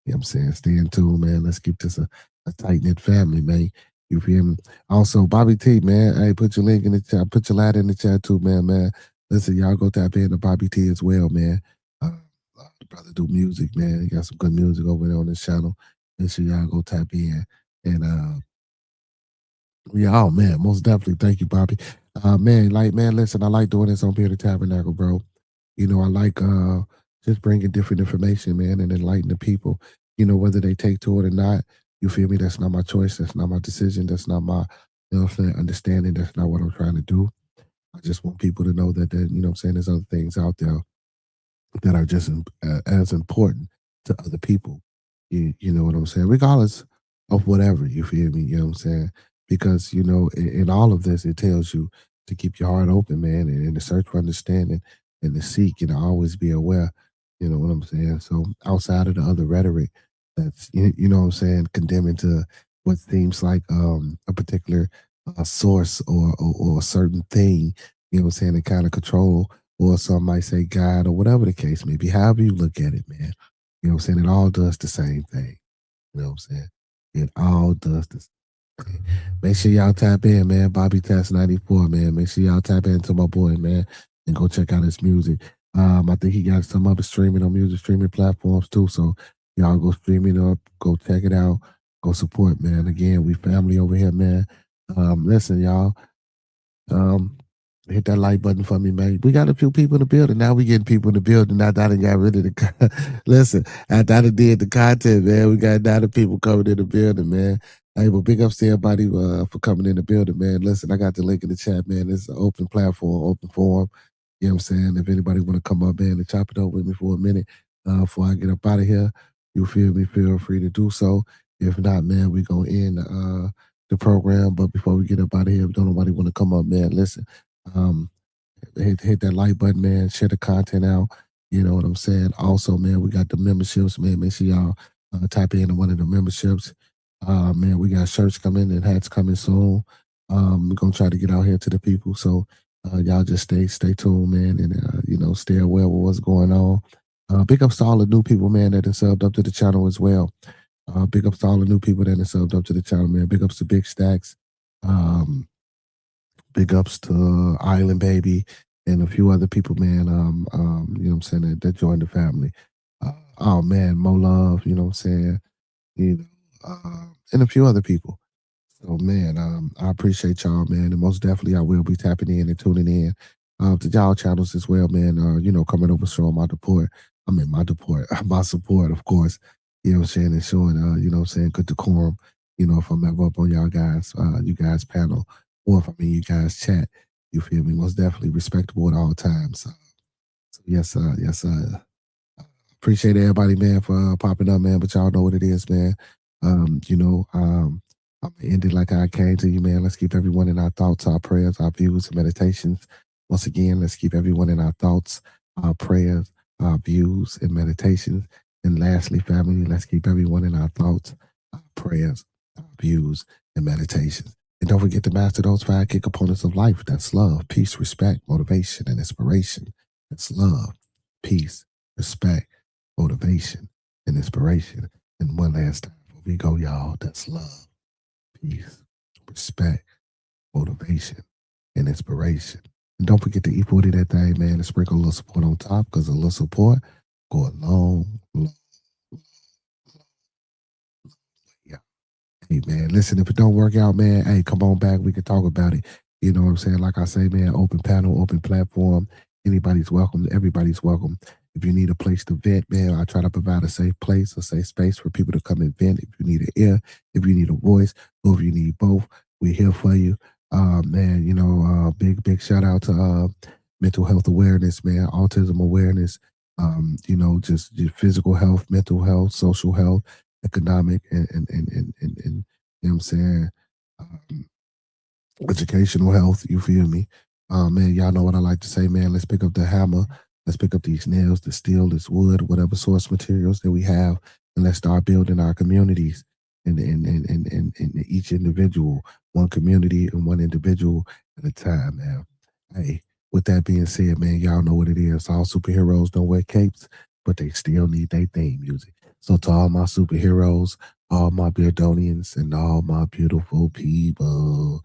You know what I'm saying? Stay in tune, man. Let's keep this a tight-knit family, man. You feel me? Also, Bobby T, man. Hey, put your link in the chat. Put your ladder in the chat too, man. Listen, y'all go tap into Bobby T as well, man. The brother do music, man. He got some good music over there on this channel. Make sure y'all go tap in. And yeah, oh man, most definitely. Thank you, Bobby. Man, listen, I like doing this on here at the Tabernacle, bro. I like just bringing different information, man, and enlightening the people. Whether they take to it or not. You feel me? That's not my choice. That's not my decision. That's not my, understanding. That's not what I'm trying to do. I just want people to know that, there's other things out there that are just as important to other people. You know what I'm saying? Regardless of whatever, you feel me? You know what I'm saying? Because, in all of this, it tells you to keep your heart open, man, and to search for understanding and to seek, always be aware. You know what I'm saying? So outside of the other rhetoric that's, you know what I'm saying, condemning to what seems like a particular source or a certain thing, you know what I'm saying, to kind of control, or some might say God, or whatever the case may be, however you look at it, man. You know what I'm saying? It all does the same thing. You know what I'm saying? It all does the same thing. Make sure y'all tap in, man. Bobby Test 94, man. Make sure y'all tap into my boy, man, and go check out his music. I think he got some other streaming on music streaming platforms too. So y'all go stream it up, go check it out, go support, man. Again, we family over here, man. Listen, y'all. Hit that like button for me, man. We got a few people in the building. Now we getting people in the building. Now that I got rid of the listen, after I did the content, man, we got now the people coming in the building, man. Hey, but big ups to everybody for coming in the building, man. Listen, I got the link in the chat, man. It's an open platform, open forum. You know what I'm saying? If anybody want to come up, man, and chop it up with me for a minute before I get up out of here, you feel me? Feel free to do so. If not, man, we gonna end the program. But before we get up out of here, if don't nobody want to come up, man, listen. Hit that like button, man. Share the content out. You know what I'm saying? Also, man, we got the memberships, man. Make sure y'all tap into one of the memberships. Man, we got shirts coming and hats coming soon. We're gonna try to get out here to the people. So y'all just stay tuned, man, and stay aware with what's going on. Big ups to all the new people, man, that have subbed up to the channel as well. Big ups to all the new people that have subbed up to the channel, man. Big ups to Big Stacks. Big ups to Island Baby and a few other people, man. You know what I'm saying, that joined the family. Oh man, Mo Love, you know what I'm saying, and a few other people. So man, I appreciate y'all, man, and most definitely I will be tapping in and tuning in to y'all channels as well, man. Coming over showing my support. My support, of course. You know what I'm saying, and showing you know what I'm saying, good decorum. If I'm ever up on you guys panel, or if I'm in you guys chat, you feel me? Most definitely respectable at all times. So yes, appreciate everybody, man, for popping up, man. But y'all know what it is, man. I'm going to end it like I came to you, man. Let's keep everyone in our thoughts, our prayers, our views, and meditations. Once again, let's keep everyone in our thoughts, our prayers, our views, and meditations. And lastly, family, let's keep everyone in our thoughts, our prayers, our views, and meditations. And don't forget to master those 5 key components of life. That's love, peace, respect, motivation, and inspiration. That's love, peace, respect, motivation, and inspiration. And one last time before we go, y'all, that's love, peace, respect, motivation, and inspiration. And don't forget to E40 that thing, man, and sprinkle a little support on top, because a little support go a long, yeah. Hey, man, listen, if it don't work out, man, hey, come on back. We can talk about it. You know what I'm saying? Like I say, man, open panel, open platform. Anybody's welcome. Everybody's welcome. If you need a place to vent, man, I try to provide a safe place, a safe space for people to come and vent. If you need an ear, if you need a voice, or if you need both, we're here for you. Man, you know, big shout out to mental health awareness, man, autism awareness, you know, just physical health, mental health, social health, economic, and you know what I'm saying, educational health, you feel me? Man, y'all know what I like to say, man. Let's pick up the hammer. Let's pick up these nails, the steel, this wood, whatever source materials that we have, and let's start building our communities and each individual, one community and one individual at a time, man. Hey, with that being said, man, y'all know what it is. All superheroes don't wear capes, but they still need their theme music. So to all my superheroes, all my Beardonians, and all my beautiful people,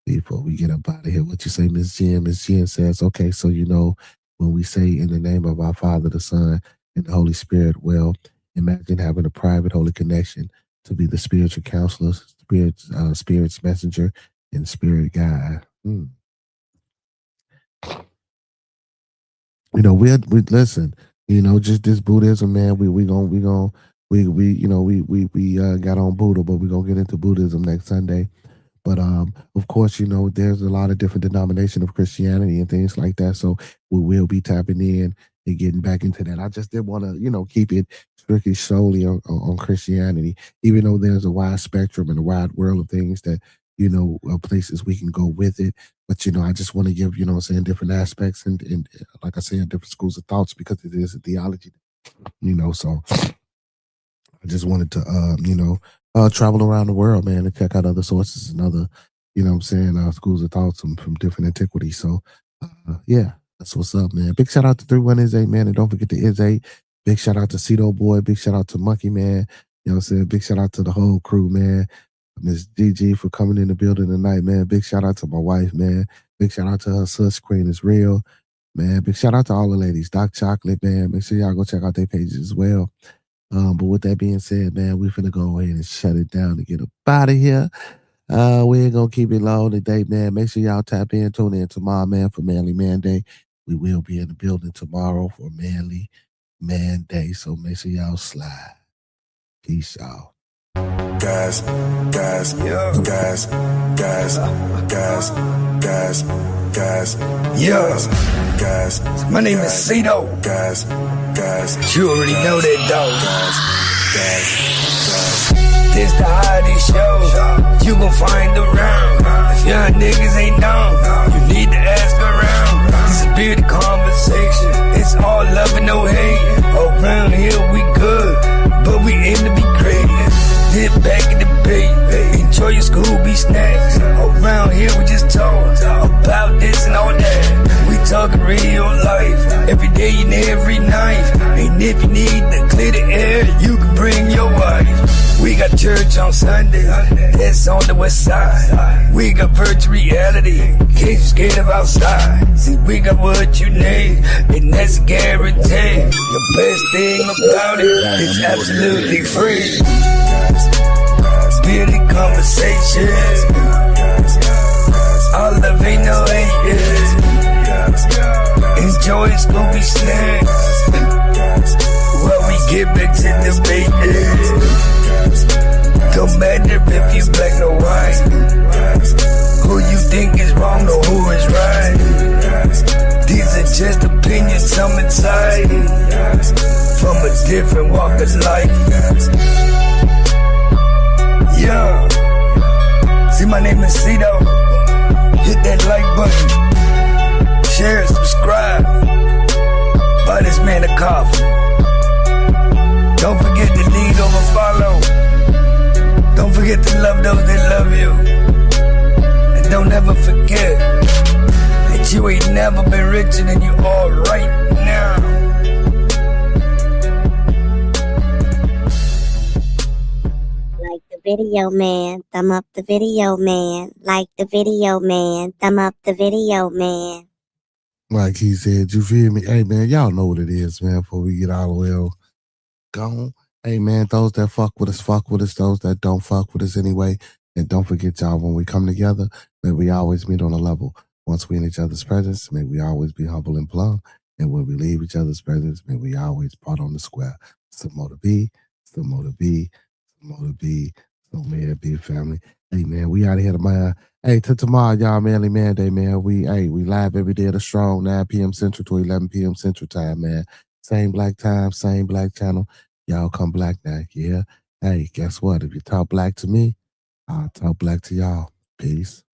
before we get up out of here, what you say, Miss Jen? Miss Jen says, okay, so you know, when we say in the name of our Father, the Son, and the Holy Spirit, well, imagine having a private holy connection to be the spiritual counselor, spirit's messenger, and spirit guide. You know, we listen. You know, just this Buddhism, man. We got on Buddha, but we're gonna get into Buddhism next Sunday. But of course, you know, there's a lot of different denominations of Christianity and things like that. So we will be tapping in and getting back into that. I just didn't want to, you know, keep it strictly solely on Christianity, even though there's a wide spectrum and a wide world of things that, you know, places we can go with it. But, you know, I just want to give, you know, saying different aspects and like I said, different schools of thoughts, because it is a theology, you know. So I just wanted to, you know, travel around the world, man, and check out other sources and other, you know what I'm saying, schools of thoughts from different antiquities. So, yeah, that's what's up, man. Big shout out to 31is8, man, and don't forget the is8. Big shout out to Cedo Boy. Big shout out to Monkey, man. You know what I'm saying? Big shout out to the whole crew, man. Miss GG for coming in the building tonight, man. Big shout out to my wife, man. Big shout out to her sunscreen is real, man. Big shout out to all the ladies. Doc Chocolate, man. Make sure y'all go check out their pages as well. But with that being said, man, we finna go ahead and shut it down to get up out of here. We ain't gonna keep it long today, man. Make sure y'all tap in, tune in tomorrow, man, for Manly Man Day. We will be in the building tomorrow for Manly Man Day, so make sure y'all slide. Peace out. Guys, yeah. My name is Cedo. You already know that, dog. This the hottest show you gon' find around. If young niggas ain't known, you need to ask around. This is bearded conversation. It's all love and no hate. Around here we good, but we aim to be great. Dip back in the bay, enjoy your Scooby snacks. Around here we just talk about this and all that. We talking real life, every day and every night. And if you need to clear the air, you can bring your wife. We got church on Sunday, that's on the west side. We got virtual reality, in case you're scared of outside. See, we got what you need, and that's guaranteed. The best thing about it is absolutely free. Bearded conversations, all love ain't no haters. Enjoy Scooby snacks while we get back to the business. Don't matter if you black or white, who you think is wrong or who is right. These are just opinions, some inside from a different walk of life. Yeah. See my name is Cito. Hit that like button. Share, subscribe. Buy this man a coffee. Don't forget to lead over follow. Don't forget to love those that love you. And don't ever forget that you ain't never been richer than you are right now. Like the video, man. Thumb up the video, man. Like the video, man. Thumb up the video, man. Like he said, you feel me? Hey, man, y'all know what it is, man, before we get all the way gone. Hey, man, those that fuck with us, fuck with us. Those that don't fuck with us anyway. And don't forget, y'all, when we come together, may we always meet on a level. Once we in each other's presence, may we always be humble and plumb. And when we leave each other's presence, may we always part on the square. Some more to be, some more to be, some more to be, so may it be, family. Hey, man, we out of here tomorrow. Hey, till tomorrow, y'all, Manly Man Day, man. We live every day at the strong, 9 p.m. Central to 11 p.m. Central Time, man. Same black time, same black channel. Y'all come black now, yeah? Hey, guess what? If you talk black to me, I'll talk black to y'all. Peace.